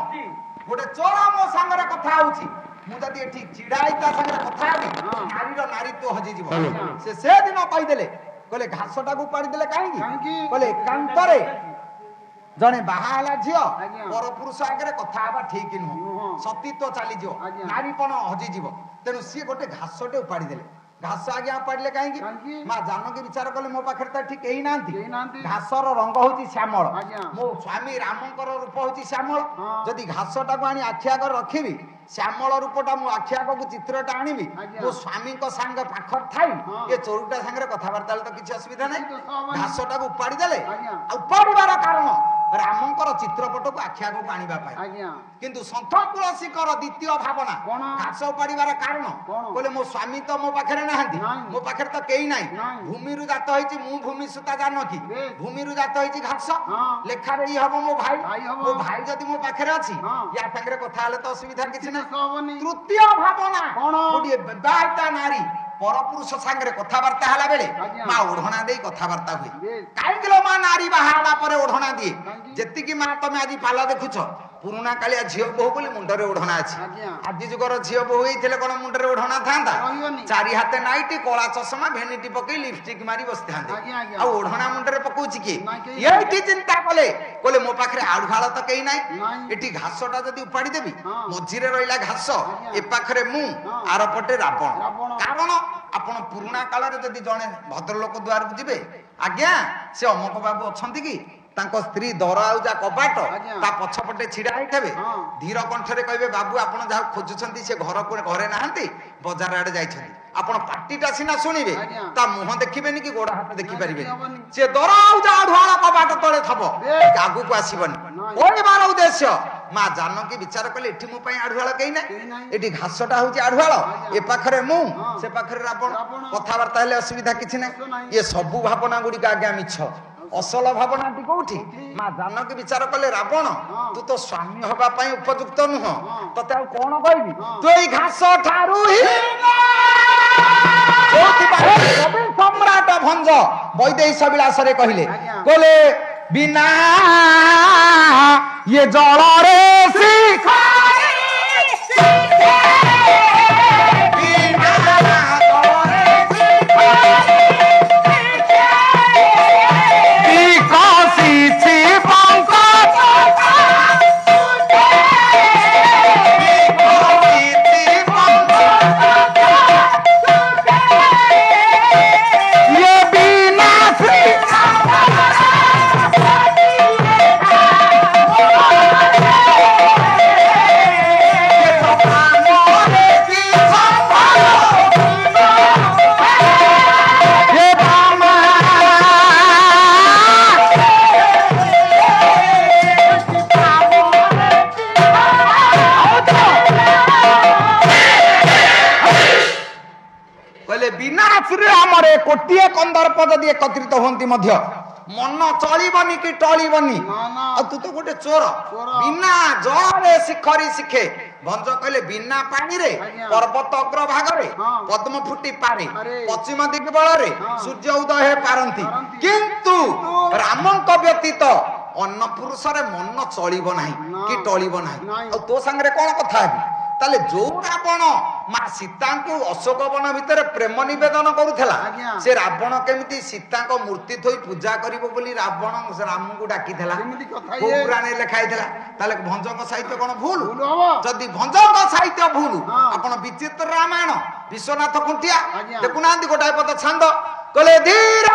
ଗୋଟେ ଚୋର ମୋ ସାଙ୍ଗରେ କଥା ହଉଛି ମୁଁ ଯଦି ଏଠି ଛିଡା ହେଇ ତା ସାଙ୍ଗରେ କଥା ହେବି ହଁ। ନାରୀର ନାରୀତ୍ୱ ହଜିଯିବ ଆଜ୍ଞା। ସେ ସେଦିନ କହିଦେଲେ କହିଲେ ଘାସଟାକୁ ଉପାଡ଼ି ଦେଲେ କାହିଁକି କାହିଁକି? କହିଲେ ଏକାନ୍ତରେ ଜଣେ ବାହା ହେଲା ଝିଅ ଆଜ୍ଞା। ପରପୁରୁଷ ଆଗରେ କଥା ହେବା ଠିକ ନୁହଁ ନୁହଁ। ସତୀତ୍ୱ ଚାଲିଯିବ ଆଜ୍ଞା। ନାରୀପଣ ହଜିଯିବ ତେଣୁ ସିଏ ଗୋଟେ ଘାସଟେ ଉପାଡ଼ି ଦେଲେ ଘାସ ଆଜ୍ଞା ଉପାଡ଼ିଲେ କାହିଁକି କାହିଁକି? ମା ଜାନକୀ ବିଚାର କଲେ ମୋ ପାଖରେ ତ ଏଠି କେହି ନାହାନ୍ତି କେହି ନାହାନ୍ତି। ଘାସର ରଙ୍ଗ ହଉଛି ଶ୍ୟାମଳ ଆଜ୍ଞା। ମୋ ସ୍ୱାମୀ ରାମଙ୍କର ରୂପ ହଉଛି ଶ୍ୟାମଳ ହଁ। ଯଦି ଘାସଟାକୁ ଆଣି ଆଖି ଆଗରେ ରଖିବି ଶ୍ୟାମଳ ରୂପଟା ମୁଁ ଆଖି ଆଗକୁ ଚିତ୍ରଟା ଆଣିବି ଆଜ୍ଞା। ମୋ ସ୍ୱାମୀଙ୍କ ସାଙ୍ଗ ପାଖରେ ଥାଇ ହଁ। ଏ ଚୋରୁଟା ସାଙ୍ଗରେ କଥାବାର୍ତ୍ତା ହେଲେ ତ କିଛି ଅସୁବିଧା ନାହିଁ କିଛି ଦୋଷ ହବନି। ଘାସଟାକୁ ଉପାଡ଼ି ଦେଲେ ଆଜ୍ଞା। ଆଉ ଉପାଡ଼ିବାର କାରଣ ରାମଙ୍କର ଚିତ୍ରପଟକୁ ଆଖି ଆଗକୁ ଆଣିବା ପାଇଁ ଆଜ୍ଞା। କିନ୍ତୁ ସନ୍ଥ ତୁଳସୀଙ୍କର ଦ୍ୱିତୀୟ ଭାବନା କଣ? ଘାସ ଉପାଡ଼ିବାର କାରଣ କଣ? କହିଲେ ମୋ ସ୍ୱାମୀ ତ ମୋ ପାଖରେ ନାହାନ୍ତି ନାହିଁ। ମୋ ପାଖରେ ତ କେହି ନାହିଁ ନାହିଁ। ଭୂମିରୁ ଜାତ ହେଇଛି ମୁଁ ଭୂମି ସୁତା ଜାନକୀ ବେଶ। ଭୂମିରୁ ଜାତ ହେଇଛି ଘାସ ହଁ। ଲେଖାରେ ଇଏ ହବ ମୋ ଭାଇ ଭାଇ ହବ। ମୋ ଭାଇ ଯଦି ମୋ ପାଖରେ ଅଛି ହଁ। ୟା ସାଙ୍ଗରେ କଥା ହେଲେ ତ ଅସୁବିଧା କିଛି ନାହିଁ ଦୋଷ ହବନି। ତୃତୀୟ ଭାବନା କଣ? ଗୋଟିଏ ବିବାହିତା ନାରୀ ପରପୁରୁଷ ସାଙ୍ଗରେ କଥାବାର୍ତ୍ତା ହେଲା ବେଳେ ଆଜ୍ଞା। ମା ଓଢଣା ଦେଇ କଥାବାର୍ତ୍ତା ହୁଏ ବେଶ। କାହିଁକି ଲୋ ମା ନାରୀ ବାହା ହେଲା ପରେ ଓଢଣା ଦିଏ କାହିଁକି? ଯେତିକି ମା ତମେ ଆଜି ପାଲ ଦେଖୁଛ ପୁରୁଣା କାଳିଆ ଝିଅ ବୋହୁ ବୋଲି ମୁଣ୍ଡରେ ଓଢଣା ଅଛି ଆଜ୍ଞା। ଆଜି ଯୁଗର ଝିଅ ବୋହୁ ହେଇଥିଲେ କଣ ମୁଣ୍ଡରେ ଓଢଣା ଥାନ୍ତା ରହିବନି। ଚାରି ହାତେ ନାଇଟି କଳା ଚଷମା ଭେନିଟି ପକେଇ ଲିପଷ୍ଟିକ ମାରି ବସିଥାନ୍ତେ ଆଜ୍ଞା, ଆଜ୍ଞା। ଆଉ ଓଢଣା ମୁଣ୍ଡରେ ପକଉଛି କିଏ ନାଇଁ, କେହି ଏଇଠି ଚିନ୍ତା କଲେ କହିଲେ ମୋ ପାଖରେ ଆଳୁହାଳ ତ କେହି ନାହିଁ ନାଇଁ। ଏଠି ଘାସଟା ଯଦି ଉପାଡ଼ି ଦେବି ହଁ। ମଝିରେ ରହିଲା ଘାସ ଆଜ୍ଞା। ଏ ପାଖରେ ମୁଁ ହଁ। ଆର ପଟେ ରାବଣ ରାବଣ। କାରଣ ଆପଣ ପୁରୁଣା କାଳରେ ଯଦି ଜଣେ ଭଦ୍ରଲୋକ ଦୁଆରକୁ ଯିବେ ଆଜ୍ଞା ସେ ଅମକ ବାବୁ ଅଛନ୍ତି କି ତାଙ୍କ ସ୍ତ୍ରୀ ଦର ଆଉ ଯା କବାଟ ଆଜ୍ଞା। ତା ପଛପଟେ ଛିଡା ହେଇଥିବେ ହଁ। ଧୀର କଣ୍ଠରେ କହିବେ ବାବୁ ଆପଣ ଯାହାକୁ ଖୋଜୁଛନ୍ତି ସେ ଘରେ ନାହାନ୍ତି ବଜାର ଆଡେ ଯାଇଛନ୍ତି ଆପଣ ପାଟିଟା ସିନା ଶୁଣିବେ ଆଜ୍ଞା। ତା ମୁହଁ ଦେଖିବେନି କି ଗୋଡ ହାତ ଦେଖିପାରିବେନି ହବନି। ସେ ଦର ଆଉ ଯା ଆଢୁଆଳ କବାଟ ତଳେ ଥବ ବେଶ। ଆଗକୁ ଆସିବନି ନାଇଁ। କହିବାର ଉଦ୍ଦେଶ୍ୟ ମା ଜାନକୀ ବିଚାର କଲେ ଏଠି ମୋ ପାଇଁ ଆଢୁଆଳ କେହି ନାହିଁ କେହି ନାହିଁ। ଏଠି ଘାସଟା ହଉଛି ଆଢୁଆଳ ଆଜ୍ଞା। ଏ ପାଖରେ ମୁଁ ହଁ। ସେ ପାଖରେ ରାବଣ ରାବଣ। କଥାବାର୍ତ୍ତା ହେଲେ ଅସୁବିଧା କିଛି ନାହିଁ ଦୋଷ ନାହିଁ। ଇଏ ସବୁ ଭାବନା ଗୁଡିକ ଆଜ୍ଞା ମିଛ ଅସଲ ଭାବନାଟି କୋଉଠି ମା ଜାନକୀ ବିଚାର କଲେ ରାବଣ ହଁ। ତୁ ତ ସ୍ୱାମୀ ହବା ପାଇଁ ଉପଯୁକ୍ତ ନୁହଁ ହଁ। ତତେ ଆଉ କଣ କହିବି ହଁ। ତୁ ଏଇ ଘାସ ଠାରୁ ଯୋଉଥିପାଇଁ କବି ସମ୍ରାଟ ଭଞ୍ଜ ବୈଦେହୀଶ ବିଳାସରେ କହିଲେ ଆଜ୍ଞା। କହିଲେ ବିନା ଇଏ ଜଳରେ ଶିଖାଇ ବିନା ଜଳରେ ବିକଶିଛି ପଙ୍କ ବିକଶିଛି ପଙ୍କ ये बिना ये କୋଟିଏ କନ୍ଦର୍ପ ଯଦି ଏକତ୍ରିତ ହୁଅନ୍ତି ମଧ୍ୟ ମନ ଚଳିବନି କି ଟଳିବନି। ଆଉ ତୁ ତ ଗୋଟେ ଚୋର, ବିନା ଜଳରେ ଶିଖରି ଶିଖେ। ଭଞ୍ଜ କହିଲେ ବିନା ପାଣିରେ ପର୍ବତ ଅଗ୍ରଭାଗରେ ପଦ୍ମ ଫୁଟି ପାରେ, ପଶ୍ଚିମ ଦିଗବଳରେ ସୂର୍ଯ୍ୟ ଉଦୟ ହେ ପାରନ୍ତି, କିନ୍ତୁ ରାମଙ୍କ ବ୍ୟତୀତ ଅନ୍ୟ ପୁରୁଷରେ ମନ ଚଳିବ ନାହିଁ କି ଟଳିବ ନାହିଁ। ଆଉ ତୋ ସାଙ୍ଗରେ କଣ କଥା ହେବି? ତାହେଲେ ଯୋଉ ରାବଣ ମା ସୀତାଙ୍କୁ ଅଶୋକ ବନ ଭିତରେ ପ୍ରେମ ନିବେଦନ କରୁଥିଲା, ସେ ରାବଣ କେମିତି ସୀତାଙ୍କ ମୂର୍ତ୍ତି ଥୋଇ ପୂଜା କରିବ ବୋଲି ରାବଣ ରାମଙ୍କୁ ଡାକିଥିଲା, ପୁରାଣରେ ଲେଖା ହେଇଥିଲା। ତାହେଲେ ଭଞ୍ଜଙ୍କ ସାହିତ୍ୟ କଣ ଭୁଲ? ଯଦି ଭଞ୍ଜଙ୍କ ସାହିତ୍ୟ ଭୁଲ, ଆପଣ ବିଚିତ୍ର ରାମାୟଣ ବିଶ୍ୱନାଥ ଖୁଣ୍ଟିଆ ଦେଖୁନାହାନ୍ତି ଗୋଟାଏ ପଦ ଛାନ୍ଦ କହିଲେ ଧୀର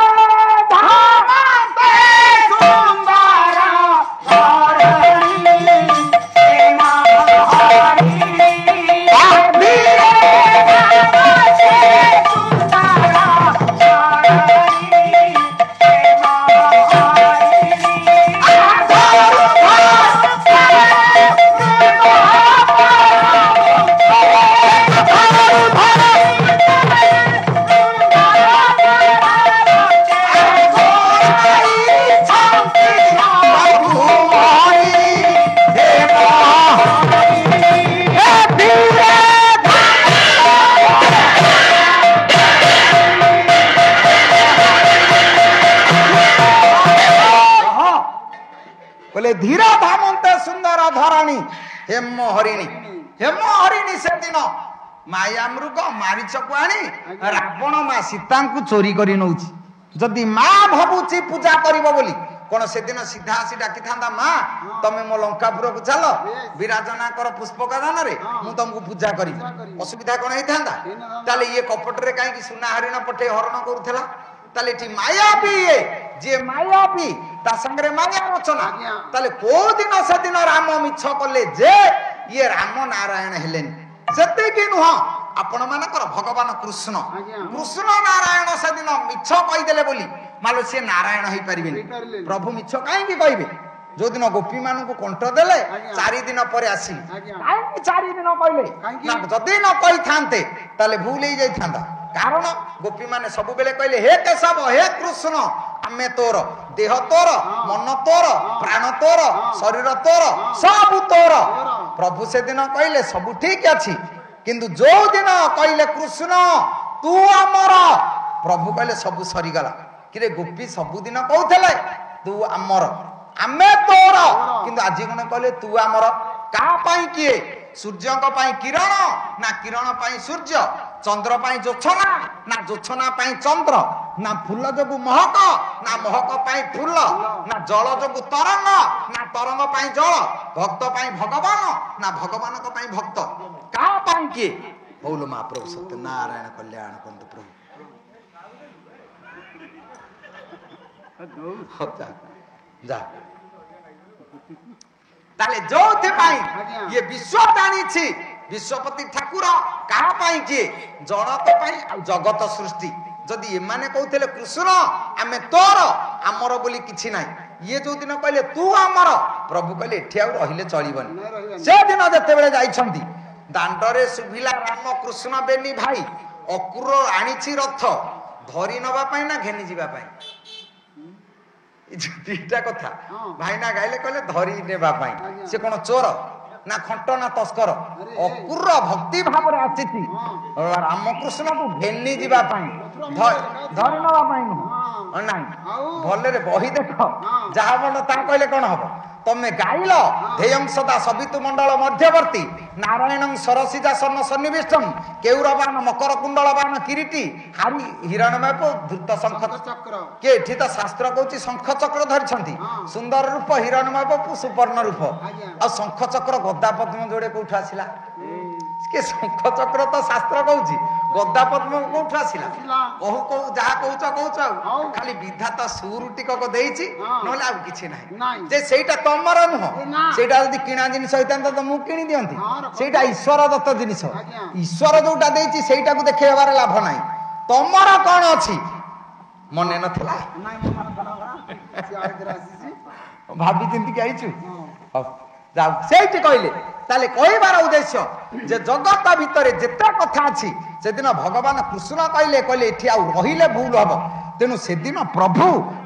ଧୀର ଧାମନ୍ତେ ସୁନ୍ଦର ଧରଣୀ ହେମ ହରିଣୀ। ହେମ ହରିଣୀ ସେଦିନ ମାୟା ମୃଗ ମାରିଚକୁ ଆଣି ରାବଣ ମା ସୀତାଙ୍କୁ ଚୋରି କରି ନଉଛି। ଯଦି ମା ଭାବୁଛି ପୂଜା କରିବ ବୋଲି, କଣ ସେଦିନ ସିଧା ଆସି ଡାକିଥାନ୍ତା ମା ତମେ ମୋ ଲଙ୍କାପୁରକୁ ଚାଲ, ବିରାଜନା କର ପୁଷ୍ପକ ଦାନରେ, ମୁଁ ତମକୁ ପୂଜା କରିବି? ଅସୁବିଧା କଣ ହେଇଥାନ୍ତା? ତାହେଲେ ଇଏ କପଟରେ କାହିଁକି ସୁନା ହରିଣ ପଠେଇ ହରଣ କରୁଥିଲା? ତାହେଲେ ଏଠି ମାୟାବୀ, ଯିଏ ମାୟାବୀ ତା ସାଙ୍ଗରେ ମାୟା ରଚନା। ତାହେଲେ କୋଉ ଦିନ ସେଦିନ ରାମ ମିଛ କଲେ ଯେ ଇଏ ରାମ ନାରାୟଣ ହେଲେନି? ସେତିକି ନୁହଁ, ଆପଣ ମାନଙ୍କର ଭଗବାନ କୃଷ୍ଣ ନାରାୟଣ ସେଦିନ ମିଛ କହିଦେଲେ ବୋଲି ମାଲୋ ସିଏ ନାରାୟଣ ହେଇପାରିବେନି। ପ୍ରଭୁ ମିଛ କାହିଁକି କହିବେ? ଯୋଉଦିନ ଗୋପୀ ମାନଙ୍କୁ କଣ୍ଠ ଦେଲେ 4 ଦିନ ପରେ ଆସିଲି, କାହିଁକି 4 ଦିନ କହିଲେ? ଯଦି ନ କହିଥାନ୍ତେ ତାହେଲେ ଭୁଲ ହେଇଯାଇଥାନ୍ତା। କାରଣ ଗୋପୀ ମାନେ ସବୁବେଳେ କହିଲେ ହେ କେଶବ, ହେ କୃଷ୍ଣ, ଆମେ ତୋର, ଦେହ ତୋର, ମନ ତୋର, ପ୍ରାଣ ତୋର, ଶରୀର ତୋର, ସବୁ ତୋର। ପ୍ରଭୁ ସେଦିନ କହିଲେ ସବୁ ଠିକ ଅଛି, କିନ୍ତୁ ଯୋଉ ଦିନ କହିଲେ କୃଷ୍ଣ ତୁ ଆମର, ପ୍ରଭୁ କହିଲେ ସବୁ ସରିଗଲା। କିରେ ଗୋପୀ ସବୁଦିନ କହୁଥିଲେ ତୁ ଆମର, ଆମେ ତୋର, କିନ୍ତୁ ଆଜି କଣ କହିଲେ ତୁ ଆମର? କାହା ପାଇଁ କିଏ? ସୂର୍ଯ୍ୟଙ୍କ ପାଇଁ କିରଣ, ନା କିରଣ ପାଇଁ ସୂର୍ଯ୍ୟ? ଚନ୍ଦ୍ର ପାଇଁ ଜୋଛନା, ନା ଜୋଛନା ପାଇଁ ଚନ୍ଦ୍ର? ନା ଫୁଲ ଯୋଗୁ ମହକ, ନା ମହକ ପାଇଁ ଫୁଲ? ନା ଜଳ ଯୋଗୁ ତରଙ୍ଗ, ନା ତରଙ୍ଗ ପାଇଁ ଜଳ? ଭକ୍ତ ପାଇଁ ଭଗବାନ, ନା ଭଗବାନଙ୍କ ପାଇଁ ଭକ୍ତ? କାହା ପାଇଁ କିଏ? ବୋଲ ମହାପ୍ରଭୁ ସତ୍ୟ ନାରାୟଣ କଲ୍ୟାଣ କରନ୍ତୁ ପ୍ରଭୁ। ଯା ତାହେଲେ ଯୋଉଥିପାଇଁ ଇଏ ବିଶ୍ୱ ଜାଣିଛି ବିଶ୍ୱପତି ଠାକୁର କାହା ପାଇଁ କିଏ? ଜଗତ ପାଇଁ ଆଉ ଜଗତ ସୃଷ୍ଟି। ଯଦି ଏମାନେ କହୁଥିଲେ କୃଷ୍ଣ ଆମେ ତୋର, ଆମର ବୋଲି କିଛି ନାହିଁ, ଇଏ ଯୋଉଦିନ କହିଲେ ତୁ ଆମର, ପ୍ରଭୁ କହିଲେ ଏଠି ଆଉ ରହିଲେ ଚଳିବନି। ସେଦିନ ଯେତେବେଳେ ଯାଇଛନ୍ତି ଦାଣ୍ଡରେ ଶୁଭିଲା ରାମ କୃଷ୍ଣ ବେନି ଭାଇ, ଅକ୍ରୁର ଆଣିଛି ରଥ, ଧରି ନବା ପାଇଁ ନା ଘେନି ଯିବା ପାଇଁ? ଦିଟା କଥା ଭାଇନା ଗାଇଲେ, କହିଲେ ଧରି ନେବା ପାଇଁ। ସେ କଣ ଚୋର ନା ଖଣ୍ଟ ନା ତସ୍କର? ଅକ୍ରୁର ଭକ୍ତି ଭାବରେ ଆସିଛି ରାମକୃଷ୍ଣକୁ ଘେନି ଯିବା ପାଇଁ, ଧରି ନେବା ପାଇଁ ନୁହଁ। ନାଇଁ, ଭଲରେ ବହି ଦେଖ, ଯାହା ମନ ତାହା କହିଲେ କଣ ହବ? ତମେ ଗାଇଲ ଧେୟଂ ସଦା ସବିତୁ ମଣ୍ଡଳ ମଧ୍ୟବର୍ତ୍ତୀ ନାରାୟଣଂ ସରସିଜାସନ ସନ୍ନିବିଷ୍ଟଂ କେଉରବାନ ମକର କୁଣ୍ଡଳବାନ କିରୀଟି ହାରି ହିରଣ୍ୟମୟ ଧୃତ ଶଙ୍ଖ ଚକ୍ର। କି ଏଠି ତ ଶାସ୍ତ୍ର କହୁଛି ଶଙ୍ଖ ଚକ୍ର ଧରିଛନ୍ତି, ସୁନ୍ଦର ରୂପ ହିରଣ୍ୟମୟ ସୁପର୍ଣ୍ଣ ରୂପ। ଆଉ ଶଙ୍ଖ ଚକ୍ର ଗଦା ପଦ୍ମ ଯୋଡେ କୋଉଠୁ ଆସିଲା? କି ଶଙ୍ଖ ଚକ୍ର ତ ଶାସ୍ତ୍ର କହୁଛି, ଗଦା ପଦ୍ମ କୋଉଠୁ ଆସିଲା? କହୁ କହୁ ଯାହା କହୁଛ କହୁଛ, ଆଉ ଖାଲି ବିଧାତା ସୁରୁ ଟିକକ ଦେଇଛି, ନହେଲେ ଆଉ କିଛି ନାହିଁ। ଯେ ସେଇଟା ତମର ନୁହଁ, ସେଇଟା ଯଦି କିଣା ଜିନିଷ ହେଇଥାନ୍ତା ତ ମୁଁ କିଣି ଦିଅନ୍ତି। ସେଇଟା ଈଶ୍ୱର ଦତ୍ତ ଜିନିଷ, ଈଶ୍ୱର ଯୋଉଟା ଦେଇଛି ସେଇଟାକୁ ଦେଖେଇବାର ଲାଭ ନାହିଁ। ତମର କଣ ଅଛି? ମନେ ନଥିଲା, ଭାବି ଚିନ୍ତିକି ଆଇଛୁ। ହଉ যাও ସେଇଠି କହିଲେ ତାହେଲେ କହିବାର ଉଦ୍ଦେଶ୍ୟ ଯେ ଜଗତ ଭିତରେ ଯେତେ କଥା ଅଛି ସେଦିନ ଭଗବାନ କୃଷ୍ଣ କହିଲେ ଏଠି ଆଉ ରହିଲେ ଭୁଲ ହବ ତେଣୁ ସେଦିନ ପ୍ରଭୁ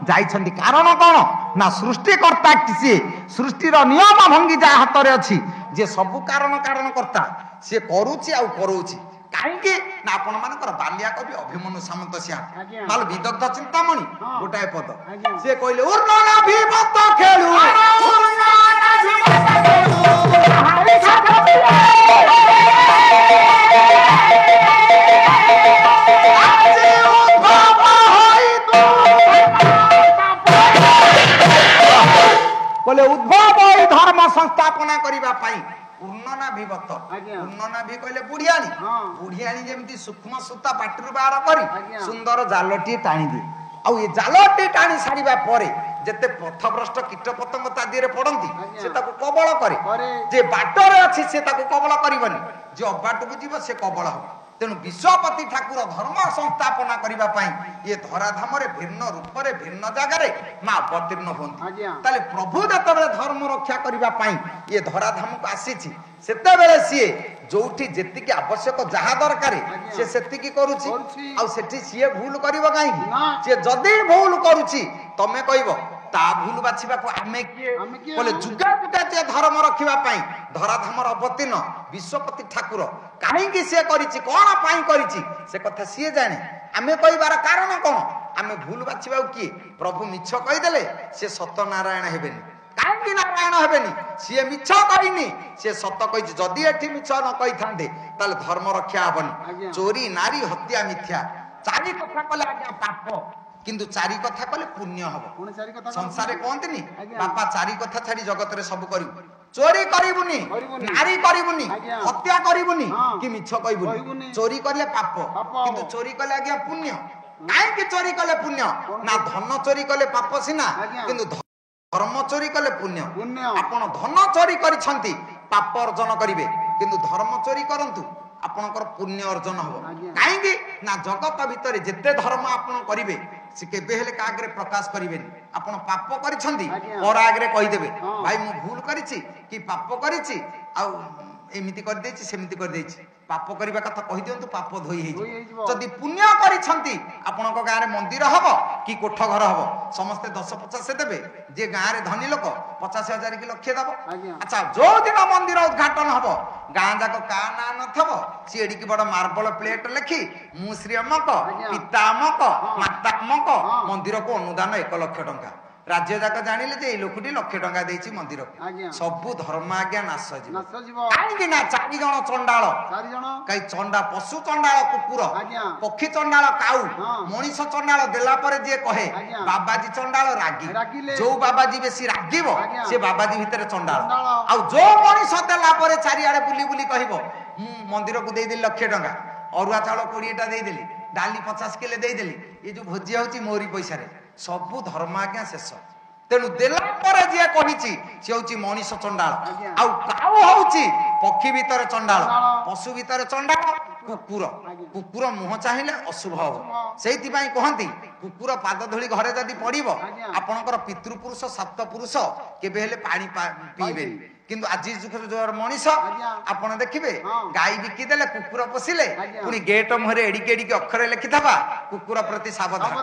ଯାଇଛନ୍ତି କାରଣ କଣ ନା ସୃଷ୍ଟିକର୍ତ୍ତା ସିଏ ସୃଷ୍ଟିର ନିୟମ ଭଙ୍ଗି ଯାହା ହାତରେ ଅଛି ଯେ ସବୁ କାରଣ କର୍ତ୍ତା ସିଏ କରୁଛି ଆଉ କରଉଛି କାହିଁକି ନା ଆପଣ ମାନଙ୍କର ବାଲିଆ କବି ଅଭିମନ୍ୟୁ ସାମନ୍ତ ସିଆ ନହେଲେ ବିଦଗ୍ଧ ଚିନ୍ତାମଣି ଗୋଟାଏ ପଦ ସିଏ କହିଲେ ଉର୍ଣ୍ଣନାଭିମତ ଖେଳୁ କହିଲେ ଉଦ୍ଭବ ଏଇ ଧର୍ମ ସଂସ୍ଥାପନା କରିବା ପାଇଁ ଉର୍ଣ୍ଣନାଭିବତ ଉର୍ଣ୍ଣନାଭି କହିଲେ ବୁଢିଆଣୀ ବୁଢିଆଣୀ ଯେମିତି ସୂକ୍ଷ୍ମ ସୂତା ପାଟିରୁ ବାହାର କରି ସୁନ୍ଦର ଜାଲଟିଏ ଟାଣିଦିଏ ଆଉ ଏ ଜାଲଟି ଟାଣି ସାରିବା ପରେ ଯେତେ ପଥଭ୍ରଷ୍ଟ କୀଟ ପତଙ୍ଗ ତା ଦେହରେ ପଡନ୍ତି ସେ ତାକୁ କବଳ କରେ ଯେ ବାଟରେ ଅଛି ସେ ତାକୁ କବଳ କରିବନି ଯେ ଅବାଟକୁ ଯିବ ସେ କବଳ ହବ ତେଣୁ ବିଶ୍ୱପତି ଠାକୁର ଧର୍ମ ସଂସ୍ଥାପନା କରିବା ପାଇଁ ଇଏ ଧରାଧାମରେ ଭିନ୍ନ ରୂପରେ ଭିନ୍ନ ଜାଗାରେ ମା ଅବତୀର୍ଣ୍ଣ ହୁଅନ୍ତି ତାହେଲେ ପ୍ରଭୁ ଯେତେବେଳେ ଧର୍ମ ରକ୍ଷା କରିବା ପାଇଁ ଇଏ ଧରାଧାମକୁ ଆସିଛି ସେତେବେଳେ ସିଏ ଯୋଉଠି ଯେତିକି ଆବଶ୍ୟକ ଯାହା ଦରକାର ସେ ସେତିକି କରୁଛି ଆଉ ସେଠି ସିଏ ଭୁଲ କରିବ କାହିଁକି ସିଏ ଯଦି ଭୁଲ କରୁଛି ତମେ କହିବ ତା ଭୁଲ ବାଛିବାକୁ ଆମେ କିଏ କହିଲେ ଯୁଗା ଯୁଗା ଯେ ଧର୍ମ ରଖିବା ପାଇଁ ଧରାଧାମର ଅବତୀର୍ଣ୍ଣ ବିଶ୍ୱପତି ଠାକୁର କାହିଁକି ସିଏ କରିଛି କଣ ପାଇଁ କରିଛି ସେ କଥା ସିଏ ଜାଣେ ଆମେ କହିବାର କାରଣ କଣ ଆମେ ଭୁଲ ବାଛିବାକୁ କିଏ ପ୍ରଭୁ ମିଛ କହିଦେଲେ ସେ ସତ୍ୟନାରାୟଣ ହେବେନି କାହିଁକି ନାରାୟଣ ହେବେନି ସିଏ ମିଛ କହିନି ସିଏ ସତ କହିଛି ଯଦି ଏଠି ମିଛ ନ କହିଥାନ୍ତେ ତାହେଲେ ଧର୍ମ ରକ୍ଷା ହବନି ଚୋରି ନାରୀ ହତ୍ୟା ମିଥ୍ୟା ଚାରି କଥା କଲେ ଆଜ୍ଞା ପାପ କିନ୍ତୁ ଚାରି କଥା କଲେ ପୁଣ୍ୟ ହବ ସଂସାରରେ କହନ୍ତିନି ବାପା ଚାରି କଥା ଛାଡି ଜଗତରେ ସବୁ କରିବୁ ଚୋରି କରିବୁନି ନାରୀ କରିବୁନି ହତ୍ୟା କରିବୁନି କି ମିଛ କହିବୁନି ଚୋରି କଲେ ପାପ କିନ୍ତୁ ଚୋରି କଲେ ଆଜ୍ଞା ପୁଣ୍ୟ କାହିଁକି ଚୋରି କଲେ ପୁଣ୍ୟ ନା ଧନ ଚୋରି କଲେ ପାପ ସିନା କିନ୍ତୁ ଧର୍ମ ଚୋରି କଲେ ପୁଣ୍ୟ ଆପଣ ଧନ ଚୋରି କରିଛନ୍ତି ପାପ ଅର୍ଜନ କରିବେ କିନ୍ତୁ ଧର୍ମ ଚୋରି କରନ୍ତୁ ଆପଣଙ୍କର ପୁଣ୍ୟ ଅର୍ଜନ ହବ କାହିଁକି ନା ଜଗତ ଭିତରେ ଯେତେ ଧର୍ମ ଆପଣ କରିବେ ସେ କେବେ ହେଲେ କାହା ଆଗରେ ପ୍ରକାଶ କରିବେନି ଆପଣ ପାପ କରିଛନ୍ତି ପର ଆଗରେ କହିଦେବେ ଭାଇ ମୁଁ ଭୁଲ କରିଛି କି ପାପ କରିଛି ଆଉ ଏମିତି କରିଦେଇଛି ସେମିତି କରିଦେଇଛି ପାପ କରିବା କଥା କହିଦିଅନ୍ତୁ ପାପ ଧୋଇ ହେଇଯିବ ଯଦି ପୁଣ୍ୟ କରିଛନ୍ତି ଆପଣଙ୍କ ଗାଁରେ ମନ୍ଦିର ହବ କି କୋଠ ଘର ହବ ସମସ୍ତେ 10-50 ଦେବେ ଯିଏ ଗାଁରେ ଧନୀ ଲୋକ 50,000 କି ଲକ୍ଷେ ଦବ ଆଚ୍ଛା ଯୋଉ ଦିନ ମନ୍ଦିର ଉଦ୍ଘାଟନ ହବ ଗାଁ ଯାକ କା ନାଁ ନଥିବ ସିଏ ଏଡିକି ବଡ ମାର୍ବଲ ପ୍ଲେଟ ଲେଖି ମୁଁ ଶ୍ରୀ ଅମକ ପିତା ଅମକ ମାତା ଅମକ ମନ୍ଦିରକୁ ଅନୁଦାନ 1 ଲକ୍ଷ ଟଙ୍କା राज्य जाक जानिले जे ए लोकटी लाख टका देछि मंदिर सबु धर्म आज्ञा नाश जीव काई ना 4 जण चंडाल 4 जण काई चंडा पशु चंडाल कुकुर पक्षी चंडाल काऊ मनीष चंडाल देला परे जे कहे बाबाजी चंडाल रागी जो बाबाजी बेसी रागिबो से बाबाजी भीतर चंडाल आ जो मनीष देला परे चारियाडे बुली बुली कहबो मंदिर को दे दे लाख टका अरुआ चाउल 20 टा दे देली डाली 50 किलो दे देली ये जो भोजी होची मोरी पैसा रे सबु धर्म आज्ञा शेष तेणु देला परे जे कहिची से होची मनीष चंडाल आउ काऊ होची पक्षी भीतर चंडाल पशु भीतर चंडाल कुकुर कुकुर मुह चाहिए अशुभ हो सेति पई कहंती कुकुर पाद धोली घरे जदी पड़िबो आपनकर पितृपुरुष सप्तपुरुष केबे हेले पानी पीबेनी किंतु आज जो मनीष आपण देखिबे गाय बिकी देले कुकुर पोसिले पुनी गेट मुहरे एडिके एडिके अक्षर लिखि थाबा कुकुर प्रति सावधान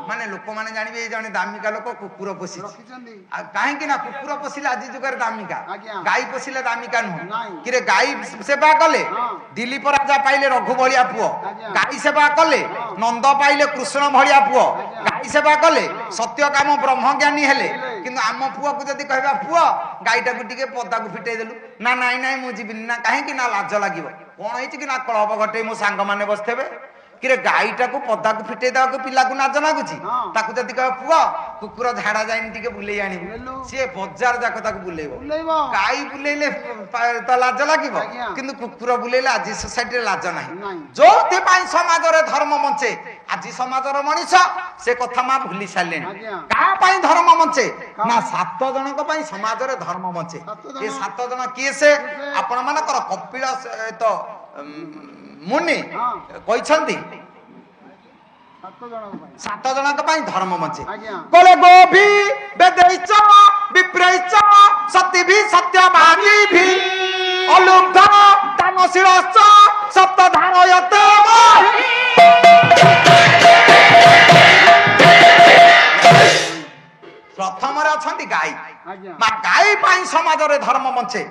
माने लोक माने जानिबे जने दामिका लोक कुकुर पोसि काहे कि ना कुकुर पोसिले आज जुगर दामिका गाय पोसिले दामिका नु किरे गाय सेवा कले दिलीप राजा पाइले रघु भलिया पुओ गाय सेवा कले नंद पाइले कृष्ण भलिया पुओ गाय सेवा कले सत्यकाम ब्रह्मज्ञानी हेले किंतु आम पुओ को जदी कहबा पुओ गायटा को टिके पदा को फिटे देलु ना नाई नाई मु जीविनी ना काहे कि ना लाज लागिवो कोन हेछि कि ना कलहब घटे मो सांग माने बसथेबे किरे गाईटा को पदा को फिटे देवा को पिला को नाज लागुची ताकू जदी कह पुआ कुकुर झाड़ा जाइनी टिके बुलेई आनी से बाजार जाक ताकू बुलेइबो गाई बुलेइले त लाज लागिबो किंतु कुकुर बुलेइले आज सोसाइटी रे लाज नाही जोथि पई समाज रे धर्म मंचे आज समाज रो मनीष से कथा मा भूली सालेनी का पई धर्म मंचे ना 7 जन को पई समाज रे धर्म मंचे ए 7 जन किए से आपण मानकर कपिल तो मुनि कहछंती 7 जन धर्म मंचे कले गोभी बेदैच विप्र ବିପ୍ରେଇଚ ସତୀ ସତ୍ୟବାଦୀ ଭି অলুব্ধ দানশীলশ্চ সপ্ত ধারয়তে প্রথমরে অছন্তি গাই মা গাই পাই সমাজরে ধর্ম বঞ্চে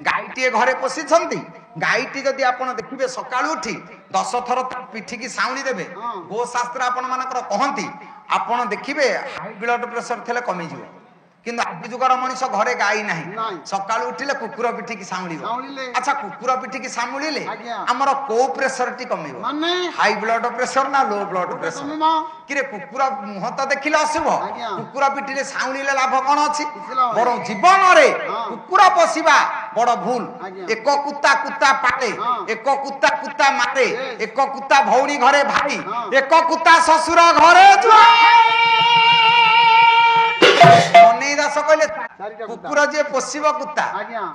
গাইটিয়ে ঘরে পশিছন্তি গাইটি যদি আপন দেখিবে সকালু উঠি 10 থর তা পিঠিকি সাউনি দেবে গো শাস্ত্র আপন মানকৰ কহନ୍ତି আপন দেখিবে হাই ব্লড প্রেশর থলে কমিଯିବ কিন্তু আদি যুগর মনিষ ঘরে গাই নাই সকাল উঠিলে কুকুর পিঠিকি সামুলিব আচ্ছা কুকুর পিঠিকি সামুলিলে আমার কো প্রেশর টি কমিব হাই ব্লড প্রেশর না লো ব্লড প্রেশর কিরে কুকুর মুহ তো দেখিলে অশুভ কুকুর পিঠিলে সামুলিলে লাভ কোন আছে বরং জীবনরে কুকুর পশিবা বড় ভুল এক কুত্তা কুত্তা পালে এক কুত্তা কুত্তা মারে এক কুত্তা ভৌণী ঘরে ভাই এক কুত্তা শ্বশুর ঘরে মনে দাস কইলে কুকুর যে পোষিব কুত্তা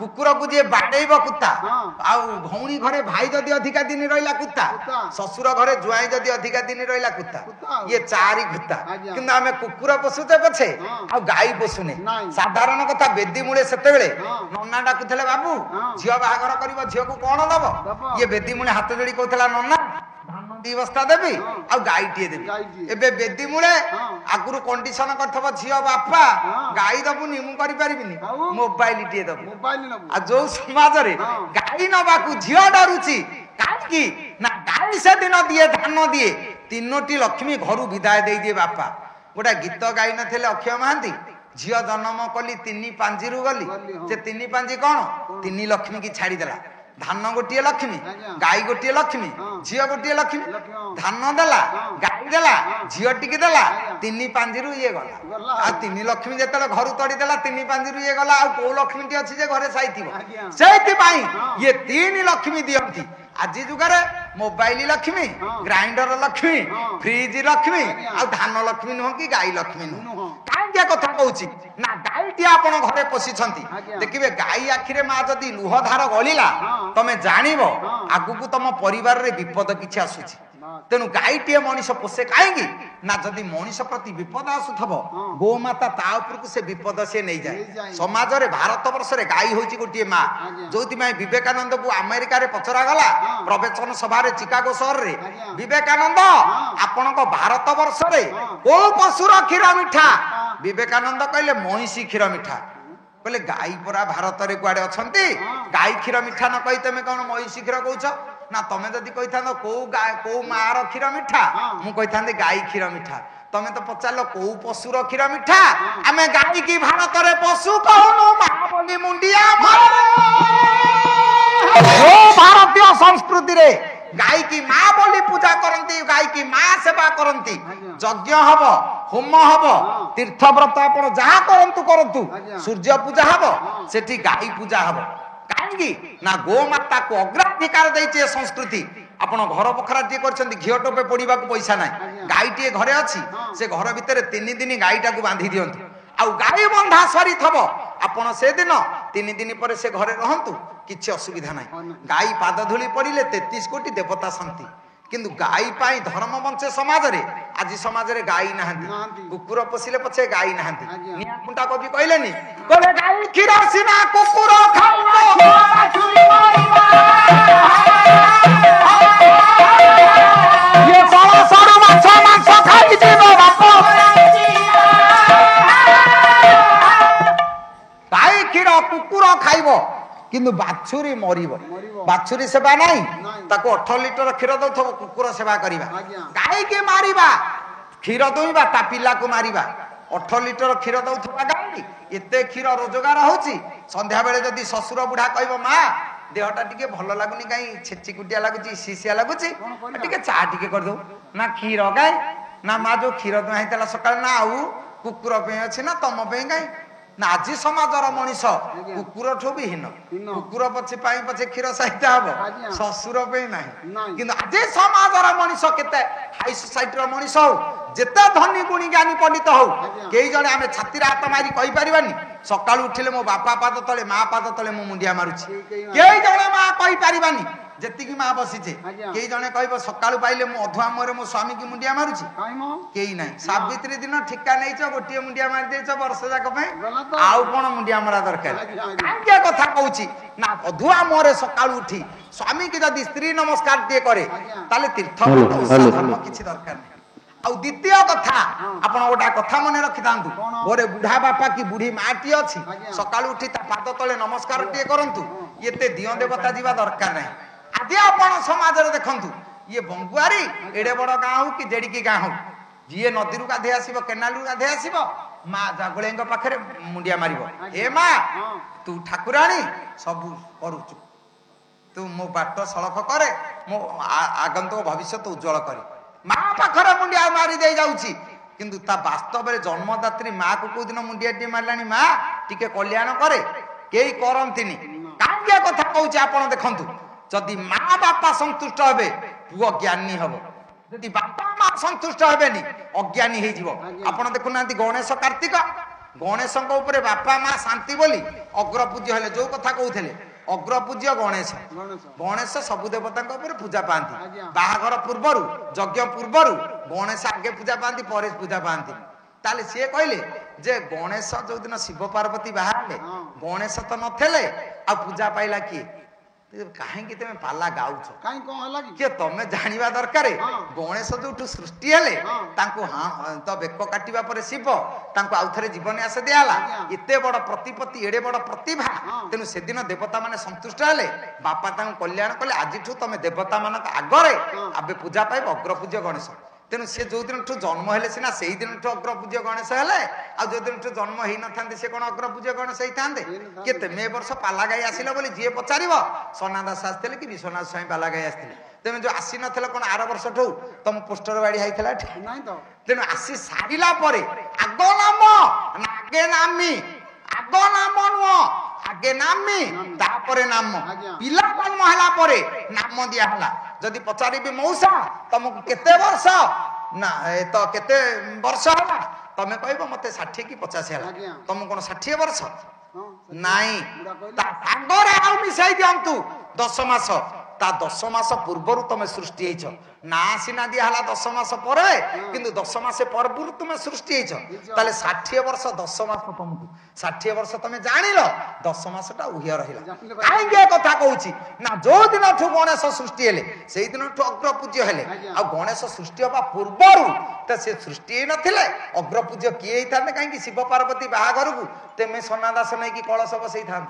কুকুরକୁ যে বাড়েইব কুত্তা আউ ভৌণী ঘরে ভাই যদি অধিকা দিন রইলা কুত্তা শ্বশুর ঘরে জুয়াই যদি অধিকা দিন রইলা কুত্তা ইয়ে চারি কুত্তা কিন্তু আমি কুকুর পোষুতে পছে আউ গাই পোষুনে সাধারণ কথা বেদি মূলে সেতেবেলে নন্না ডাকুଥିଲେ বাবু ঝিও বাহাঘর করিব ঝিওକୁ কোন দব ইয়ে বেদি মূলে হাত যোড়ি কହୁଥିଲା নন্না दी बस्ता देवी आ गाईटिए देवी एबे बेदी मुळे आगुरु कंडीशन करथबो झियो बापा गाई दबु नि मु करि परिबिनी मोबाइल टिए दबु आ जो समाज रे गाई नबाकू झियो डरुची काकी ना गाई से दिन दिए धान दिए तीनोटी लक्ष्मी घरु विदाय देई दिए बापा गोटा गीत गाई नथिले अक्षय महांती झियो जन्म कली तीनी पांजीरु गली से तीनी पांजी कोन तीनी लक्ष्मी की छाड़ी देला धान गोटे लक्ष्मी गाई गोटे लक्ष्मी झील गोटे लक्ष्मी धान देला गाई देला झील टिकी देला तीन पांजी ये गला आ तीन लक्ष्मी जो घर तड़ी देला तीन पांजी ये गला आ कौ लक्ष्मी टी अच्छी घरे साइथिबो सेइथिपाई ये तीन लक्ष्मी दियंती आज जुगारे mobile Lakshmi grinder Lakshmi fridge Lakshmi आ धान लक्ष्मी नुह कि गाई लक्ष्मी नुह काहे कथा कहूची ना गाईटी आपण घरे पोषिछंती देखिबे गाई आखिरे मा जदी लुह धार गलिला तमे जानिबो आगुकू तम परिवार रे विपद किछि आसुची तेनु गाईटी मनीष पोषे काहेकी ना जदी मनीष प्रति विपद आसुथबो गोमाता ता ऊपर से विपद से नहीं जाए समाज रे भारत वर्ष रे गाई होची गोटिए मा जोति में विवेकानंद को अमेरिका रे पचरा गला प्रवचन सभा रे चिकागो शहर रे विवेकानंद आपण को भारत वर्ष रे को पशुर क्षीर मिठा विवेकानंद कहले महिषी क्षीर मिठा कहले गाई परा भारत रे कुआडे अछंती गाई क्षीर मिठा न कहि तमे कोन महिषी क्षीर कहउछ ना तमे जदी कहिथानो को गाय को मार क्षीर मिठा मु कहिथांदी गाई क्षीर मिठा तमे तो पचारलो को पशुर क्षीर मिठा आमे गाई की भारत रे पशु कहनो मा बोली मुंडिया ओ भारतीय संस्कृति रे गाई की मां बोली पूजा करंती गाई की मां सेवा करंती यज्ञ हबो होम हबो तीर्थ व्रत आपण जहा करंतु करंतु सूर्य पूजा हबो सेठी गाई पूजा हबो काहेकी ना गोमाता को अग्राधिकार दैछे संस्कृति आपण घर पोखरा टी करछंती घियो टोपे पड़ीबा को पैसा नाही गाई टी घरे अछि से घर भीतर 3 दिन गाईटा को बांधी दियंतु आ गाई बंधा सरी थबो आपण से दिन 3 दिन पर से घरे रहंतु किछि असुविधा नाही गाई पाद धूली पड़िले 33 कोटी देवता शांति किंतु गाई पाई धर्म वंशे समाज रे आज समाज रे गाई नाहंती कुकुर पोसिले पछे गाई नाहंती निया कुंटा कवि कहलेनी कहले गाई क्षीर सिना कुकुर खाइबो छुरी मारिबा ये सारा सारा माछ खाइ दिबो बापो गाई क्षीर कुकुर खाइबो किंतु बाछुरी मरिबो बाछुरी सेवा नाही ताको 8 लिटर क्षीर दउथबो कुकुर सेवा करिबा गाई के मारिबा क्षीर दुइबा ता पिला को मारिबा 8 लिटर क्षीर दउथबा गाई एते क्षीर रोजगार होची संध्या बेले जदी ससुर बुढा कहबो मा देहटा टिके भलो लागुनी काई छेची कुटिया लागुची सीसिया लागुची टिके चा टिके कर दो ना क्षीर गाई ना मा जो क्षीर दुहाइतला सकाळ ना आउ कुकुर पे अछि ना तम पे गाई ना आज समाजर मनीष कुकुर ठो भी हीन कुकुर पछे पाई पछे क्षीर साहित्य हबो ससुर पे नाही किंतु आज समाजर मनीष केते हाई सोसाइटी रो मनीष हो जेते धनी गुणी ज्ञानी पंडित हो केई जने आमे छातीर हाथ मारी कहि परिबानी सकाळ उठिले मो बापा पाद तले मां पाद तले मो मुंडिया मारुची केई जने मां कहि परिबानी ଯେତିକି ମା ବସିଛେ ଆଜ୍ଞା। କେହି ଜଣେ କହିବ ସକାଳୁ ପାଇଲେ ମୁଁ ଅଧୁଆ ମୁହଁରେ ମୋ ସ୍ୱାମୀ କି ମୁଣ୍ଡିଆ ମାରୁଛି କାଇଁ ମ କେହି ନାହିଁ। ସାବିତ୍ରୀ ଦିନ ଠିକା ନେଇଛ ଗୋଟିଏ ମୁଣ୍ଡିଆ ମାରି ଦେଇଛ ବର୍ଷ ଯାକ ପାଇଁ ଗଲା ତ। ଆଉ କଣ ମୁଣ୍ଡିଆ ମରା ଦରକାର? ଆଜ୍ଞା, ଆଜ୍ଞା। କାହିଁକି କଥା କହୁଛି ନା ଅଧୁଆ ମୁହଁରେ ସକାଳୁ ଉଠି ସ୍ୱାମୀ କି ଯଦି ସ୍ତ୍ରୀ ନମସ୍କାର ଟିଏ କରେ ଆଜ୍ଞା। ତାହେଲେ ତୀର୍ଥ ଧର୍ମ କିଛି ଦରକାର ନାହିଁ। ଆଉ ଦ୍ୱିତୀୟ କଥା ଆପଣ ଗୋଟେ କଥା ମନେ ରଖିଥାନ୍ତୁ କଣ? ଘରେ ବୁଢା ବାପା କି ବୁଢୀ ମାଟିଏ ଅଛି ଆଜ୍ଞା। ସକାଳୁ ଉଠି ତା ପାଦ ତଳେ ନମସ୍କାର ଟିଏ କରନ୍ତୁ। ଏତେ ଦିଅଁ ଦେବତା ଯିବା ଦରକାର ନାହିଁ। ଆଜି ଆପଣ ସମାଜରେ ଦେଖନ୍ତୁ ଇଏ ବଙ୍ଗୁଆରୀ ଏଡେ ବଡ ଗାଁ ହଉ କି ଯେଡିକି ଗାଁ ହଉ ଯିଏ ନଦୀରୁ ଗାଧେଇ ଆସିବ କେନାଲରୁ ଗାଧେଇ ଆସିବ ମା ଜାଗୁଳେଙ୍କ ପାଖରେ ମୁଣ୍ଡିଆ ମାରିବ ଏ ମା ତୁ ଠାକୁରାଣୀ ସବୁ କରୁଛୁ ତୁ ମୋ ବାଟ ସଳଖ କରେ ମୋ ଆଗନ୍ତୁକ ଭବିଷ୍ୟତ ଉଜ୍ଜଳ କରେ ମା ପାଖରେ ମୁଣ୍ଡିଆ ମାରି ଦେଇ ଯାଉଛି କିନ୍ତୁ ତା ବାସ୍ତବରେ ଜନ୍ମଦାତ୍ରୀ ମା କୁ କୋଉ ଦିନ ମୁଣ୍ଡିଆଟିଏ ମାରିଲାଣି ମା ଟିକେ କଲ୍ୟାଣ କରେ କେହି କରନ୍ତିନି। କାହିଁକି କଥା କହୁଛି ଆପଣ ଦେଖନ୍ତୁ ଯଦି ମା ବାପା ସନ୍ତୁଷ୍ଟ ହେବେ ପୁଅ ଜ୍ଞାନୀ ହବ ଯଦି ବାପା ମା ସନ୍ତୁଷ୍ଟ ହେବେନି ଅଜ୍ଞାନୀ ହେଇଯିବ। ଆପଣ ଦେଖୁନାହାନ୍ତି ଗଣେଶ କାର୍ତ୍ତିକ ଗଣେଶଙ୍କ ଉପରେ ବାପା ମା ଶାନ୍ତି ବୋଲି ଅଗ୍ରପୂଜ୍ୟ ହେଲେ ଯୋଉ କଥା କହୁଥିଲେ ଅଗ୍ରପୂଜ୍ୟ ଗଣେଶ ଗଣେଶ ସବୁ ଦେବତାଙ୍କ ଉପରେ ପୂଜା ପାଆନ୍ତି। ବାହାଘର ପୂର୍ବରୁ ଯଜ୍ଞ ପୂର୍ବରୁ ଗଣେଶ ଆଗେ ପୂଜା ପାଆନ୍ତି ପରେ ପୂଜା ପାଆନ୍ତି। ତାହେଲେ ସିଏ କହିଲେ ଯେ ଗଣେଶ ଯୋଉଦିନ ଶିବ ପାର୍ବତୀ ବାହା ହେଲେ ଗଣେଶ ତ ନଥିଲେ ଆଉ ପୂଜା ପାଇଲା କିଏ? କାହିଁକି ତମେ ପାଲା ଗାଉଛ କାଇଁ କଣ ହେଲା କି କିଏ ତମେ ଜାଣିବା ଦରକାର ଗଣେଶ ଯୋଉଠୁ ସୃଷ୍ଟି ହେଲେ ତାଙ୍କୁ ତ ବେକ କାଟିବା ପରେ ଶିବ ତାଙ୍କୁ ଆଉ ଥରେ ଜୀବନ ଆସ ଦିଆହେଲା। ଏତେ ବଡ ପ୍ରତିପତ୍ତି ଏଡେ ବଡ ପ୍ରତିଭା ତେଣୁ ସେଦିନ ଦେବତା ମାନେ ସନ୍ତୁଷ୍ଟ ହେଲେ ବାପା ତାଙ୍କୁ କଲ୍ୟାଣ କଲେ ଆଜିଠୁ ତମେ ଦେବତା ମାନଙ୍କ ଆଗରେ ଆବେ ପୂଜା ପାଇବ ଅଗ୍ରପୂଜ୍ୟ ଗଣେଶ। ତେଣୁ ସେ ଯୋଉ ଦିନଠୁ ଜନ୍ମ ହେଲେ ସିନା ସେଇ ଦିନଠୁ ଅଗ୍ରପୂଜ୍ୟ ଗଣେଶ ହେଲେ ଆଉ ଯୋଉ ଦିନଠୁ ଜନ୍ମ ହେଇନଥାନ୍ତେ ସେ କଣ ଅଗ୍ରପୂଜ୍ୟ ଗଣେଶ ହେଇଥାନ୍ତେ? କିଏ ତେମେ ଏ ବର୍ଷ ପାଲା ଗାଇ ଆସିଲ ବୋଲି ଯିଏ ପଚାରିବ ସନା ଦାସ ଆସିଥିଲେ କି ବିଶ୍ୱନାଥ ସ୍ୱାଇଁ ପାଲା ଗାଇ ଆସିଥିଲେ ତେମେ ଯୋଉ ଆସିନଥିଲ କଣ ଆର ବର୍ଷଠୁ ତମ ପୋଷ୍ଟର ବାଡି ହେଇଥିଲା ଏଠି ନାଇଁ ତ ତେଣୁ ଆସି ସାରିଲା ପରେ ଆଗ ନାମ ଆଗେ ନାମୀ ଆଗ ନାମ ନୁହଁ ଆଗେ ନାମୀ ତାପରେ ନାମ ପିଲା ଜନ୍ମ ହେଲା ପରେ ନାମ ଦିଆ ହେଲା। ଯଦି ପଚାରିବି ମଉସା ତମକୁ କେତେ ବର୍ଷ ନା ଏ ତ କେତେ ବର୍ଷ ହେଲା ତମେ କହିବ ମତେ 60 କି 50 ହେଲା ତମକୁ କଣ 60 ବର୍ଷ ନାଇଁ ତା ସାଙ୍ଗରେ ଆଉ ମିଶାଇ ଦିଅନ୍ତୁ 10 ମାସ ତା 10 ମାସ ପୂର୍ବରୁ ତମେ ସୃଷ୍ଟି ହେଇଛ ନା ସିନା ଦିଆ ହେଲା 10 ମାସ ପରେ କିନ୍ତୁ 10 ମାସ ପୂର୍ବରୁ ତମେ ସୃଷ୍ଟି ହେଇଛ ତାହେଲେ 60 ବର୍ଷ 10 ମାସ ତମକୁ 60 ବର୍ଷ ତମେ ଜାଣିଲ 10 ମାସଟା ଉହିଆ ରହିଲା। କାହିଁକି ଏ କଥା କହୁଛି ନା ଯୋଉ ଦିନଠୁ ଗଣେଶ ସୃଷ୍ଟି ହେଲେ ସେଇ ଦିନଠୁ ଅଗ୍ରପୂଜ୍ୟ ହେଲେ ଆଉ ଗଣେଶ ସୃଷ୍ଟି ହବା ପୂର୍ବରୁ ତ ସେ ସୃଷ୍ଟି ହେଇ ନଥିଲେ ଅଗ୍ରପୂଜ୍ୟ କିଏ ହେଇଥାନ୍ତେ? କାହିଁକି ଶିବ ପାର୍ବତୀ ବାହାଘରକୁ ତେମେ ସନା ଦାସ ନେଇକି କଳସ ବସେଇଥାନ୍ତ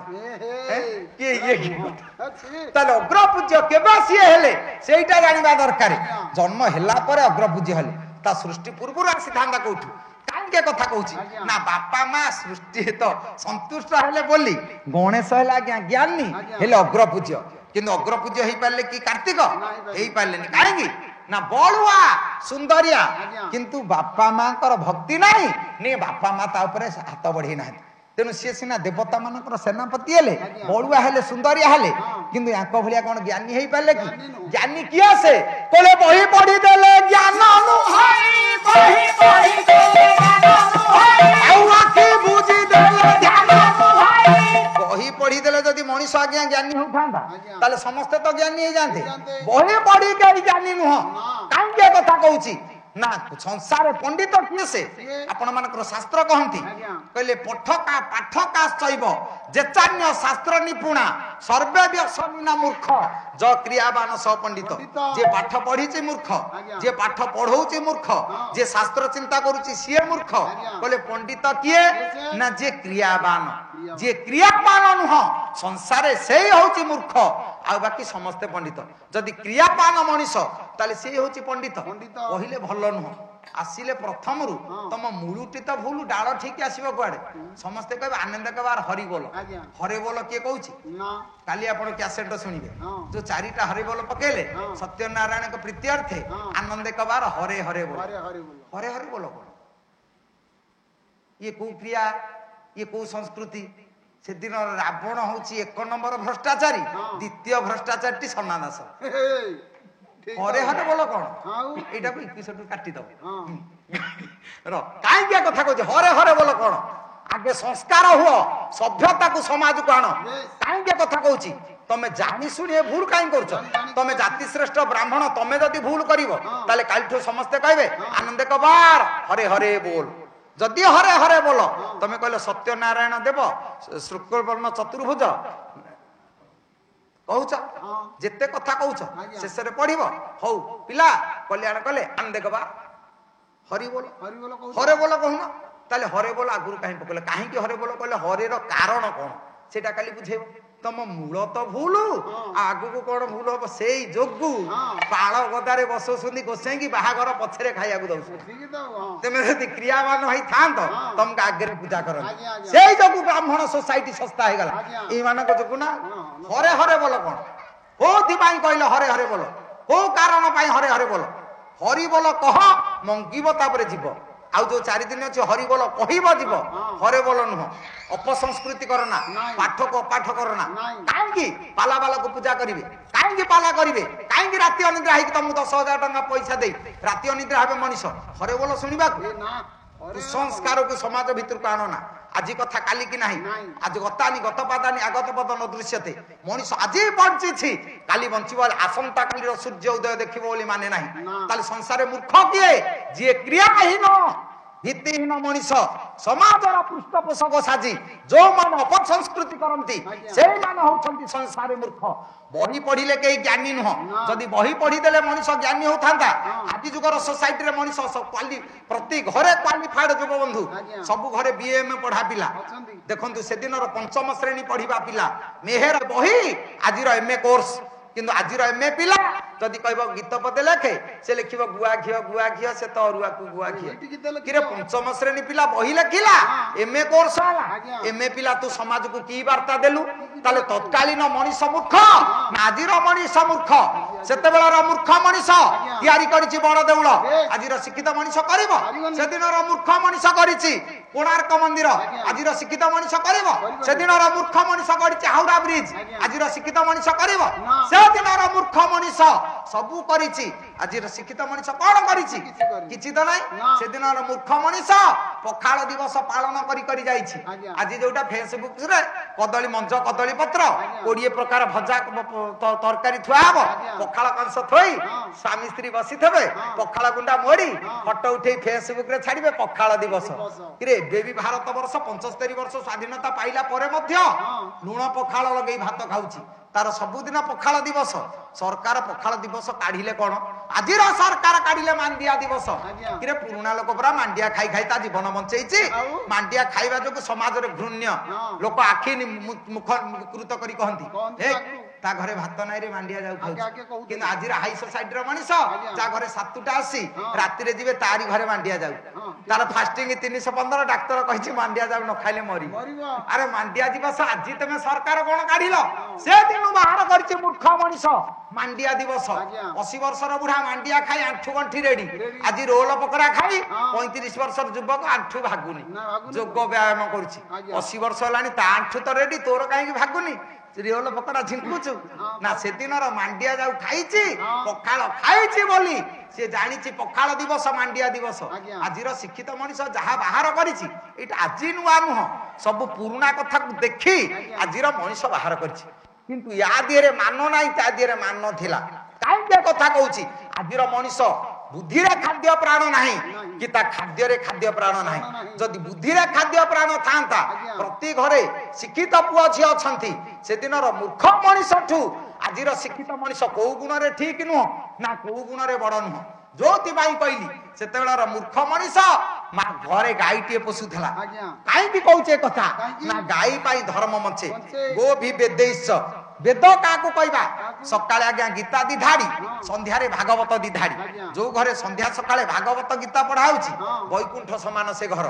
କିଏ ଇଏ ତାହେଲେ ଅଗ୍ରପୂଜ୍ୟ କେବେ ସିଏ ହେଲେ ସେଇଟା ଜାଣିବା ଦରକାର। ଜନ୍ମ ହେଲା ପରେ ଅଗ୍ରପୂଜ୍ୟ ହେଲେ ତା ସୃଷ୍ଟି ପୂର୍ବରୁ ଆସିଥାନ୍ତା କୋଉଠୁ? କାହିଁକି କଥା କହୁଛି ନା ବାପା ମା ସୃଷ୍ଟି ତ ସନ୍ତୁଷ୍ଟ ହେଲେ ବୋଲି ଗଣେଶ ହେଲା ଆଜ୍ଞା ଜ୍ଞାନୀ ହେଲେ ଅଗ୍ରପୂଜ୍ୟ କିନ୍ତୁ ଅଗ୍ରପୂଜ୍ୟ ହେଇପାରିଲେ କି କାର୍ତ୍ତିକ ହେଇପାରିଲେନି କାହିଁକି ନା ବଳୁଆ ସୁନ୍ଦରିଆ କିନ୍ତୁ ବାପା ମାଙ୍କର ଭକ୍ତି ନାହିଁ ନେ ବାପା ମା ତା ଉପରେ ହାତ ବଢେଇ ନାହାନ୍ତି। ତେଣୁ ସିଏ ସିନା ଦେବତା ମାନଙ୍କର ସେନାପତି ହେଲେ ବଳୁଆ ହେଲେ ସୁନ୍ଦରିଆ ହେଲେ କିନ୍ତୁ ୟାଙ୍କ ଭଳିଆ କଣ ଜ୍ଞାନୀ ହେଇପାରିଲେ କି? ଜ୍ଞାନୀ କିଏ ସେ କହିଲେ ବହି ପଢିଦେଲେ ଜ୍ଞାନ ବହି ପଢିଦେଲେ ଯଦି ମଣିଷ ଆଜ୍ଞା ଜ୍ଞାନୀ ହଉଥାନ୍ତା ତାହେଲେ ସମସ୍ତେ ତ ଜ୍ଞାନୀ ହେଇଯାଆନ୍ତେ। ବହି ପଢି କେହି ଜ୍ଞାନୀ ନୁହଁ। କାହିଁକି କଥା କହୁଛି ନା ସଂସାର ପଣ୍ଡିତ କିଏ ସେ ଆପଣ ମାନଙ୍କର ଶାସ୍ତ୍ର କହନ୍ତି କହିଲେ ପଠକା ପାଠକା ଶୈବ ଯେଚାନ୍ୟ ଶାସ୍ତ୍ର ନିପୁଣା ସର୍ବେ ବ୍ୟସନିନା ମୂର୍ଖ ଜ କ୍ରିୟାବାନ ସ ପଣ୍ଡିତ ଯିଏ ପାଠ ପଢିଛି ମୂର୍ଖ ଯିଏ ପାଠ ପଢଉଛି ମୂର୍ଖ ଯିଏ ଶାସ୍ତ୍ର ଚିନ୍ତା କରୁଛି ସିଏ ମୂର୍ଖ। କହିଲେ ପଣ୍ଡିତ କିଏ ନା ଯିଏ କ୍ରିୟାବାନ ଯିଏ କ୍ରିୟାବାନ ନୁହଁ ସଂସାରେ ସେଇ ହଉଛି ମୂର୍ଖ ଆଉ ବାକି ସମସ୍ତେ ପଣ୍ଡିତ। ଯଦି କ୍ରିୟାବାନ ମଣିଷ ତାହେଲେ ସିଏ ହଉଛି ପଣ୍ଡିତ। କହିଲେ ଭଲ ନୁହଁ ଆସିଲେ ପ୍ରଥମରୁ ତମ ମୂଳୁଟି ତ ଭୁଲ ଡାଳ ଠିକ ଆସିବ କୁଆଡେ? ସମସ୍ତେ କହିବେ ଆନନ୍ଦ କବାର ହରିବୋଲ ହରିବୋଲ କିଏ କହୁଛି? କାଲି ଆପଣ କ୍ୟାସେଟ ଶୁଣିବେ ଯୋଉ 4ଟା ହରିବୋଲ ପକେଇଲେ ସତ୍ୟନାରାୟଣଙ୍କ ପ୍ରୀତ୍ୟର୍ଥେ ଆନନ୍ଦ କବାର ହରେ ହରେ ବୋଲ ହରେ ହରେ ବୋଲ କଣ? ଇଏ କୋଉ କ୍ରିୟା ଇଏ କୋଉ ସଂସ୍କୃତି? ସେଦିନ ରାବଣ ହଉଛି 1 ନମ୍ବର ଭ୍ରଷ୍ଟାଚାରୀ ଦ୍ୱିତୀୟ ଭ୍ରଷ୍ଟାଚାରୀଟି ସନା ଦାସ। ହରେ ହରେ ବୋଲ କଣ? ଏଇଟାକୁ 21 କାଟିଦବ କାହିଁକି କଥା କହୁଛି ହରେ ହରେ ବୋଲ କଣ? ଆଗେ ସଂସ୍କାର ହୁଅ ସଭ୍ୟତାକୁ ସମାଜକୁ ଆଣ। କାହିଁକି କଥା କହୁଛି तमे जानी शुणी भूल कहीं कर तमे जाति श्रेष्ठ ब्राह्मण तमे जदि भूल कर ताले कालठू समस्ते कहबे आनंद कबार हरे हरे बोल जदि हरे हरे बोल तमे कहले सत्यनारायण देव शुक्लवर्ण चतुर्भुज कहूच जेते कथा कहूच शेष रे पढ़िब हौ पिला कल्याण कले आनंद कबार हरि बोल हरे बोल कहूना ताले हरे बोल आगुरु कहीं पकले कहीं हरे बोल कहले हरे रो कारण कौन सेटा काली बुझेब तम मूल तो भूल आगु को कौन भूल हम से जोगु पाल गदारे बसौसुंदी गोसाई की बाहागर पछरे खाइया को दउस तमे यदि क्रियावान होई थांत तुमके आगे पूजा कर से जोगु ब्राह्मण सोसाइटी सस्ता हे गला ए मानक जोगु ना हरे हरे बोल कौन कोथि पाई कहले हरे हरे बोल को कारण पाई हरे हरे बोल हरि बोल कह मंगिब तापरे जीव आउ जो 4 दिन अच्छे हरि बोल कहब जीव हरे बोल नुह अपसंस्कृति करना पाठ को अपाठ करना कहीं पाला बाला को पूजा करेंगे कहीं पाला करेंगे कहीं राति अनिद्रा है तुमको 10,000 टंका पैसा दे राति अनिद्रा हे मनीष हरे बोल शुणा संस्कार को समाज भितर को आणना आज कथा काली की नहीं आज गतानी गतपादानी आगत पद न दृश्यते मनीष आज बंची काली बंचब आसंता काली सूर्य उदय देखिब बोली माने नहीं ताले संसार मूर्ख किए जी क्रियाहीन भित्तिहीन मनीष समाजर पृष्ठपोषक साजी जो मान अपसंस्कृति करती से मान होउछंती संसार मूर्ख बही पढ़िले कई ज्ञानी नुह जदि बही पढ़ीदेले मनीष ज्ञानी होता आज जुगर सोसाइटी रे मनीष क्वाली प्रति घरे क्वालिफाइड जुग बंधु सब घरे बीएम पढ़ा पिला देखंतु से दिन पंचम श्रेणी पढ़िबा पिला मेहर बही आज एमए कोर्स किंतु आज एमए पिला जदि कहब गीत पदे लेखे से लिखिब गुआ घियो से तो अरुआ को गुआ घियो कि रे पंचम श्रेणी पिला बही लिखिला एमए कोर्स वाला एमए पिला तू समाज को की वार्ता देलु ताले तत्कालीन मनीष मूर्ख आजिर मनीष मूर्ख सेते बेलर मूर्ख मनीष तयारी करिछि बड़ देउळ आजिर शिक्षित मनीष करिवो से दिनर मूर्ख मनीष करिछि कोणार्क मंदिर आजिर शिक्षित मनीष करिवो से दिनर मूर्ख मनीष करिछि हावड़ा ब्रिज आजिर शिक्षित मनीष करिवो से दिनर मूर्ख मनीष सबू करिछि आजिर शिक्षित मनीष कोन करिछि किछि त नै से दिनर मूर्ख मनीष पखाल दिवस पालन करि जाइछि आज जोटा फेसबुक रे कदली मंज कदली पत्र 20 प्रकार भजा तरकारी थुआ हबो पखाल कंस थोई स्वामी स्त्री बसी थबे पखाल गुंडा मोड़ी फोटो उठे फेसबुक रे छाड़िबे पखाल दिवस रे बेबी भारत वर्ष 75 वर्ष स्वाधीनता पाइला परे मध्य लुण पखाल लगेई भात खाउछि तार सबुदिन पखाल दिवस सरकार पखाल दिवस काढ़िले कौन आज सरकार काढ़िले मांडिया दिवस कि पुराना लोक पूरा मांडिया खाई खाई ता जीवन बंचेछि मांडिया खाइबा जो समाज रे घृण्य लोक आखि मुख कृत करी कहंती हे ता घरे भात नाई रे मांडिया जाउ खाउ किंतु आज हाई सोसाइटी रे मनीष जा घरे 7टा आसी राति रे जिवे तारी घरे मांडिया जाउ तार फास्टिंग 315 डाक्टर कहिछि मांडिया जाउ न खाइले मरी अरे मांडिया दिवस आज तमे सरकार कोन काढिलो से दिन बाहर करछि मूर्ख मनीष मांडिया दिवस 80 वर्षर बुढ़ा मांडिया खाई आंठू गंठी रेडी आज रोल पकड़ा खाई 35 वर्षर युवक आंठू भागुनी जोग व्यायाम करुछि 80 वर्ष हलानी ता आंठू तो रेडी तोर काहे भागुनी रियल पकड़ा झिंकुचु ना से दिन मांडिया जाऊ खाइछि पखाल खाइछि बोली से जानिछि पखाल दिवस मांडिया दिवस आजिर शिक्षित मनीष जहा बाहर करिछि एटा आजि नुआ नुह सब पुराना कथा को देखि आजिर मनीष बाहर करिछि किंतु या दिरे मान नाही ता दिरे मान थिला काहे कथा कहूछि आजिर मनीष बुद्धि रे खाद्य प्राण नाही कि ता खाद्य रे खाद्य प्राण नाही जदि बुद्धि रे खाद्य प्राण थांता प्रति घरे शिक्षित पुआ झी अछंती से दिनर मूर्ख मनीषठू आजिर शिक्षित मनीष को गुण रे ठीक नुह ना को गुण रे बड़ नुह जोति बाई कहली सेते बेलर मूर्ख मनीष मा घरे गाईटे पोसुथला काई भी कहूचे कथा ना गाई पाई धर्म मचे गो भी वेदेश वेद काकू कहबा सकाळे आज्ञा गीता दी धाड़ी संध्या रे भागवत दी धाड़ी जो घरे संध्या सकाळे भागवत गीता पढ़ा होची वैकुंठ समान से घर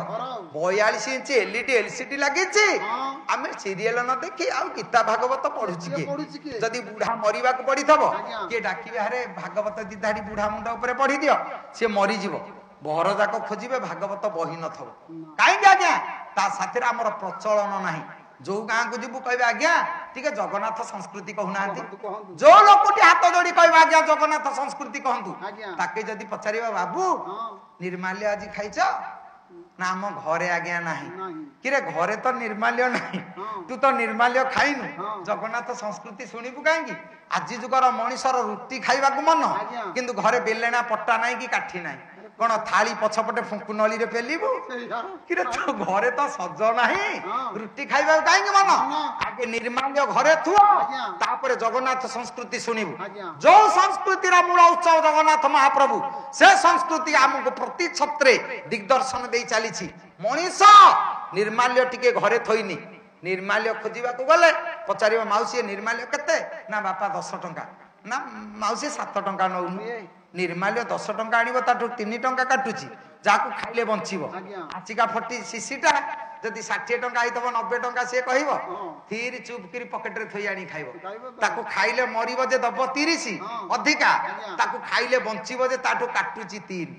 42 इंच एलईडी एलसीडी लागिची आमे सीरियल न देखी आ गीता भागवत पढुची के जदी बुढ़ा मरिबा को पड़ी थबो के डाकी हारे भागवत दी धाड़ी बुढ़ा मुंडा ऊपर पढ़ी दियो से मरी जीवो बहर जाक खोजिबे भागवत बही न थबो काई आज्ञा ता साथरे हमर प्रचलन नाही जो गाँ को जीवु कह आज्ञा ठीक है जगन्नाथ संस्कृति कहूना जो लोक हाथ जोड़ी कह आज्ञा जगन्नाथ संस्कृति कहतु ताके जदि पचार बाबू निर्माल्य आज खाइच ନା ଆମ ଘରେ ଆଜ୍ଞା ନାହିଁ। ନାହିଁ। କିରେ ଘରେ ତ ନିର୍ମାଲ୍ୟ ନାହିଁ, ତୁ ତ ନିର୍ମାଲ୍ୟ ଖାଇନୁ, ଜଗନ୍ନାଥ ସଂସ୍କୃତି ଶୁଣିବୁ କାହିଁକି? ଆଜି ଯୁଗର ମଣିଷର ରୁଟି ଖାଇବାକୁ ମନ, ଆଜ୍ଞା। କିନ୍ତୁ ଘରେ ବେଲେଣା ପଟା ନାହିଁ କି କାଠି ନାହିଁ। କଣ ଥାଳି ପଛପଟେ ଫୁଙ୍କୁ ନଳୀରେ ପେଲିବୁ? କିରେ ତୋ ଘରେ ତ ସଜ ନାହିଁ, ରୁଟି ଖାଇବାକୁ କାହିଁକି ମନ? ଆଗେ ନିର୍ମାଲ୍ୟ ଘରେ ଥୁଅ, ତାପରେ ଜଗନ୍ନାଥ ସଂସ୍କୃତି ଶୁଣିବୁ। ଯୋଉ ସଂସ୍କୃତିର ମୂଳ ଉତ୍ସବ ଜଗନ୍ନାଥ ମହାପ୍ରଭୁ, ସେ ସଂସ୍କୃତି ଆମକୁ ପ୍ରତି ଛତ୍ରେ ଦିଗ୍ଦର୍ଶନ ଦେଇ ଚାଲିଛି। ମଣିଷ ନିର୍ମାଲ୍ୟ ଟିକେ ଘରେ ଥୋଇନି, ନିର୍ମାଲ୍ୟ ଖୋଜିବାକୁ ଗଲେ ପଚାରିବ ମାଉସୀ ନିର୍ମାଲ୍ୟ କେତେ? ନା ବାପା 10 ଟଙ୍କା। ନା ମାଉସୀ 7 ଟଙ୍କା ନଉନି। ନିର୍ମାଲ୍ୟ 10 ଟଙ୍କା ଆଣିବ, ତାଠୁ 3 ଟଙ୍କା କାଟୁଛି, ଯାହାକୁ ଖାଇଲେ ବଞ୍ଚିବ। ଆଚିକା ଫଟି ଶିଶିଟା ଯଦି 60 ଟଙ୍କା ହେଇଥିବ 90 ଟଙ୍କା ସିଏ କହିବ, ଥିରି ଚୁପ୍ କିରି ପକେଟରେ ଥୋଇ ଆଣି ଖାଇବ। ତାକୁ ଖାଇଲେ ମରିବ ଯେ ଦବ 30 ଅଧିକା, ତାକୁ ଖାଇଲେ ବଞ୍ଚିବ ଯେ ତାଠୁ କାଟୁଛି 3।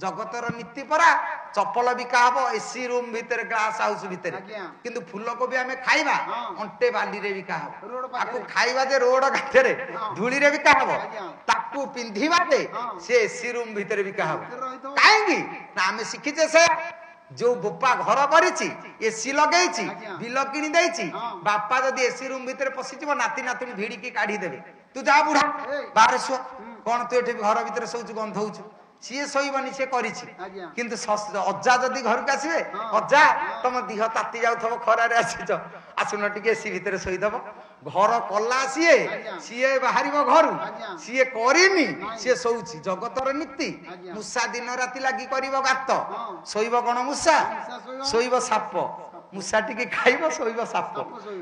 ଜଗତର ନୀତି ପରା। ଚପଲ ବିକା ହବ ଏସି ରୁମ୍ ଭିତରେ, ଗ୍ଲାସ ହାଉସ ଭିତରେ, କିନ୍ତୁ ଫୁଲକୋବି ଆମେ ଖାଇବା ଅଣ୍ଟେ ବାଲିରେ ବିକା ହବ। ତାକୁ ଖାଇବା ଯେ ରୋଡ ଘାଟରେ ଧୂଳିରେ ବିକା ହବ, ତାକୁ ପିନ୍ଧିବା ଯେ ସେ ଏସି ରୁମ୍ ଭିତରେ ବିକା ହବ। କାହିଁକି ନା ଆମେ ଶିଖିଛେ ସେ ଯୋଉ ବୋପା ଘର କରିଛି, ଏସି ଲଗେଇଛି, ବିଲ କିଣି ଦେଇଛି, ବାପା ଯଦି ଏସି ରୁମ୍ ଭିତରେ ପଶିଯିବ ନାତି ନାତୁଣୀ ଭିଡିକି କାଢିଦେବେ। ତୁ ଯା ବୁଢା ବାହାରେ ଶୁଅ, କଣ ତୁ ଏଠି ଘର ଭିତରେ ଶୋଉଛୁ, ଗନ୍ଧଉଛୁ? ସିଏ ଶୋଇବନି, ସିଏ କରିଛି। କିନ୍ତୁ ଅଜା ଯଦି ଘରକୁ ଆସିବେ, ଅଜା ତମ ଦିହ ତାତି ଯାଉଥିବ, ଖରାରେ ଆସିଛ, ଆସୁନ ଟିକେ ଏସି ଭିତରେ ଶୋଇଦବ। ଘର କଲା ସିଏ, ସିଏ ବାହାରିବ ଘରୁ, ସିଏ କରିନି, ସିଏ ଶୋଉଛି। ଜଗତର ନୀତି। ମୂଷା ଦିନ ରାତି ଲାଗି କରିବ ଗାତ, ଶୋଇବ କଣ ମୂଷା? ଶୋଇବ ସାପ। ମୂଷା ଟିକେ ଖାଇବ, ଶୋଇବ ସାପ।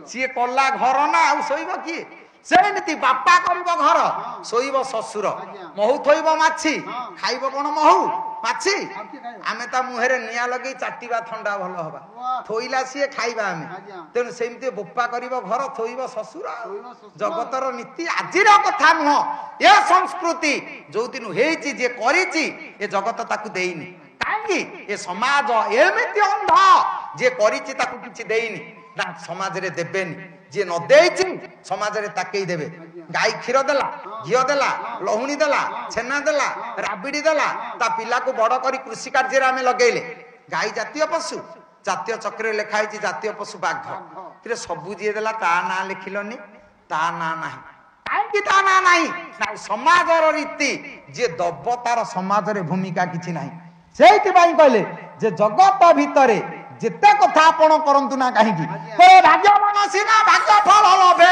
ସିଏ କଲା ଘର ନା, ଆଉ ଶୋଇବ କିଏ? ସେମିତି ବାପା କରିବ ଘର, ଶୋଇବ ଶ୍ୱଶୁର। ମହୁ ଥୋଇବ ମାଛି, ଖାଇବ କଣ ମହୁ ମାଛି? ଆମେ ତା ମୁହଁରେ ନିଆଁ ଲଗେଇ ଚାଟିବା, ଥଣ୍ଡା ଭଲ ହବା। ଥୋଇଲା ସିଏ, ଖାଇବା ଆମେ। ତେଣୁ ସେମିତି ବୋପା କରିବ ଘର, ଥୋଇବ ଶ୍ୱଶୁର। ଜଗତର ନୀତି ଆଜିର କଥା ନୁହଁ, ଏ ସଂସ୍କୃତି ଯୋଉଦିନୁ ହେଇଛି, ଯିଏ କରିଛି ଏ ଜଗତ ତାକୁ ଦେଇନି। କାହିଁକି? ଏ ସମାଜ ଏମିତି ଅନ୍ଧ, ଯିଏ କରିଛି ତାକୁ କିଛି ଦେଇନି ନା ସମାଜରେ ଦେବେନି। ଯିଏ ନ ଦେଇଛି ସମାଜରେ ତାକେଇ ଦେବେ। ଗାଈ କ୍ଷୀର ଦେଲା, ଘିଅ ଦେଲା, ଲହୁଣୀ ଦେଲା, ଛେନା ଦେଲା, ରାବିଡି ଦେଲା, ତା ପିଲାକୁ ବଡ କରି କୃଷି କାର୍ଯ୍ୟରେ ଆମେ ଲଗେଇଲେ। ଗାଈ ଜାତୀୟ ପଶୁ, ଜାତୀୟ ଚକ୍ରରେ ଲେଖା ହେଇଛି ଜାତୀୟ ପଶୁ ବାଘ। ସବୁ ଯିଏ ଦେଲା ତା ନାଁ ଲେଖିଲନି, ତା ନାଁ ନାହିଁ। କାହିଁକି ତା ନାଁ ନାହିଁ? ନା ସମାଜର ରୀତି, ଯିଏ ଦବ ତାର ସମାଜରେ ଭୂମିକା କିଛି ନାହିଁ। ସେଇଥିପାଇଁ କହିଲେ ଯେ ଜଗତ ଭିତରେ ଯେତେ କଥା ଆପଣ କରନ୍ତୁ ନା କାହିଁକି, ଭାଗ୍ୟବାନ ସିନା ଭାଗ୍ୟ ଫଳ ଲଭେ,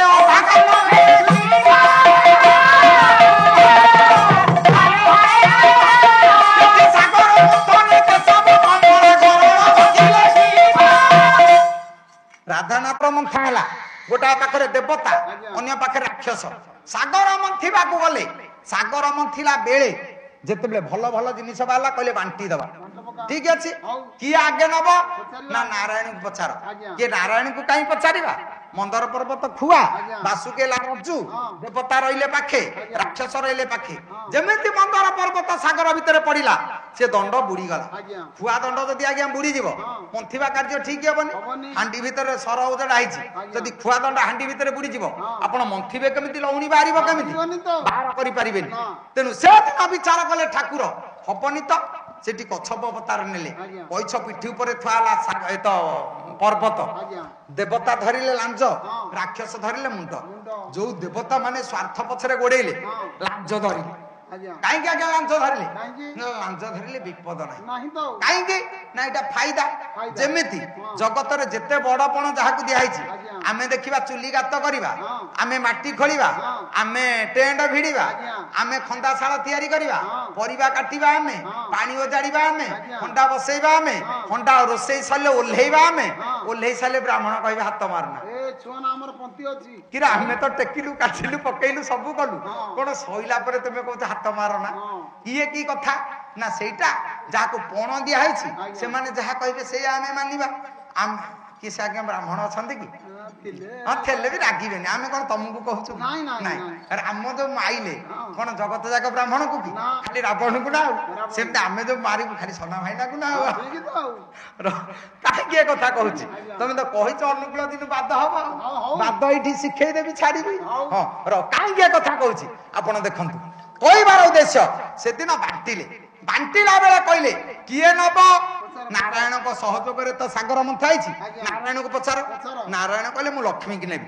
ରାଧାନାଥ ମନ୍ଥା ହେଲା, ଗୋଟାଏ ପାଖରେ ଦେବତା, ଅନ୍ୟ ପାଖରେ ରାକ୍ଷସ। ସାଗର ମନ୍ଥିବାକୁ ଗଲେ, ସାଗର ମନ୍ଥିଲା ବେଳେ ଯେତେବେଳେ ଭଲ ଭଲ ଜିନିଷ ବାହାରିଲା, କହିଲେ ବାଣ୍ଟି ଦବା। ଠିକ ଅଛି, କିଏ ଆଗେ ନବ? ନା ନାରାୟଣଙ୍କୁ ପଚାର। କିଏ ନାରାୟଣଙ୍କୁ କାହିଁ ପଚାରିବା? ମନ୍ଦର ପର୍ବତ ଖୁଆ, ବାସୁକି ହେଲା ରଜୁ, ଦେବତା ରହିଲେ ପାଖେ, ରାକ୍ଷସ ରହିଲେ ପାଖେ। ଯେମିତି ମନ୍ଦର ପର୍ବତ ସାଗର ଭିତରେ ପଡିଲା, ସେ ଦଣ୍ଡ ବୁଡିଗଲା। ଖୁଆ ଦଣ୍ଡ ଯଦି ଆଜ୍ଞା ବୁଡିଯିବ, ପନ୍ଥିବା କାର୍ଯ୍ୟ ଠିକ ହେବନି। ହାଣ୍ଡି ଭିତରେ ସର ଉଜଡା ହେଇଛି, ଯଦି ଖୁଆ ଦଣ୍ଡ ହାଣ୍ଡି ଭିତରେ ବୁଡିଯିବ, ଆପଣ ମନ୍ଥିବେ କେମିତି? ଲହୁଣୀ ବାହାରିବ କେମିତି? ବାହାର କରିପାରିବେନି। ତେଣୁ ସେଦିନ ବିଚାର କଲେ ଠାକୁର, ହବନି ତ। ସେଠି କଛପ ଅବତାର ନେଲେ, କଇଛ ପିଠି ଉପରେ ଥୁଆ ହେଲା ପର୍ବତ। ଦେବତା ଧରିଲେ ଲାଞ୍ଜ, ରାକ୍ଷସ ଧରିଲେ ମୁଣ୍ଡ। ଯୋଉ ଦେବତା ମାନେ ସ୍ୱାର୍ଥ ପଛରେ ଗୋଡେଇଲେ, ଲାଞ୍ଜ ଧରିଲେ। କାହିଁକି ଆଜ୍ଞା ଲାଞ୍ଜ ଧରିଲେ? ଲାଞ୍ଜ ଧରିଲେ ବିପଦ ନାହିଁ। କାହିଁକି ନା ଏଇଟା ଫାଇଦା। ଯେମିତି ଜଗତରେ ଯେତେ ବଡପଣ ଯାହାକୁ ଦିଆହେଇଛି, ଆମେ ଦେଖିବା ଚୁଲି ଗାତ କରିବା, ଆମେ ମାଟି ଖୋଳିବା, ଆମେ ଟେଣ୍ଡ ଭିଡିବା, ଆମେ ଖନ୍ଦାଶାଳ ତିଆରି କରିବା, ପରିବା କାଟିବା, ଆମେ ପାଣି ଓଜାଡିବା, ଆମେ ଖଣ୍ଡା ବସେଇବା, ଆମେ ଖଣ୍ଡା ରୋଷେଇ ସରିଲେ ଓହ୍ଲେଇବା, ଆମେ ଓହ୍ଲେଇ ସାରିଲେ ବ୍ରାହ୍ମଣ କହିବେ ହାତ ମାରନା। କିରେ ଆମେ ତ ଟେକିଲୁ, କାଟିଲୁ, ପକେଇଲୁ, ସବୁ କଲୁ, କଣ ସଇଲା ପରେ ତୁମେ କହୁଛ ହାତ ମାରନା? ଇଏ କି କଥା? ନା ସେଇଟା ଯାହାକୁ ପଣ ଦିଆ ହେଇଛି, ସେମାନେ ଯାହା କହିବେ ସେଇଆ ଆମେ ମାନିବା। କି ସେ ଆଜ୍ଞା ବ୍ରାହ୍ମଣ ଅଛନ୍ତି କି? ହଁ, ଥିଲେ ବି ରାଗିବେନି। ଆମେ କଣ ତମକୁ କହୁଛୁ? ନାଇଁ, ରାମ ଯୋଉ ମାଇଲେ କଣ ଜଗତ ଯାକ ବ୍ରାହ୍ମଣକୁ କି? ଖାଲି ରାବଣକୁ ନା? ଆଉ ସେମିତି ଆମେ ଯୋଉ ମାରିବୁ ଖାଲି ସନା ଭାଇନାକୁ ନା? କାହିଁକି ଏ କଥା କହୁଛି? ତମେ ତ କହିଛ ଅନୁକୂଳ ଦିନ ବାଦ ହବ, ବାଦ ଏଇଠି ଶିଖେଇଦେବି, ଛାଡିବି। ହଁ, କାହିଁକି ଏ କଥା କହୁଛି ଆପଣ ଦେଖନ୍ତୁ। କହିବାର ଉଦ୍ଦେଶ୍ୟ, ସେଦିନ ବାଣ୍ଟିଲେ, ବାଣ୍ଟିଲା ବେଳେ କହିଲେ କିଏ ନବ? ନାରାୟଣଙ୍କ ସହଯୋଗରେ ତ ସାଗର ମନ୍ଥା ହେଇଛି। ଆଜ୍ଞା। ନାରାୟଣକୁ ପଚାର। ପଚାର। ନାରାୟଣ କହିଲେ ମୁଁ ଲକ୍ଷ୍ମୀ କି ନେବି।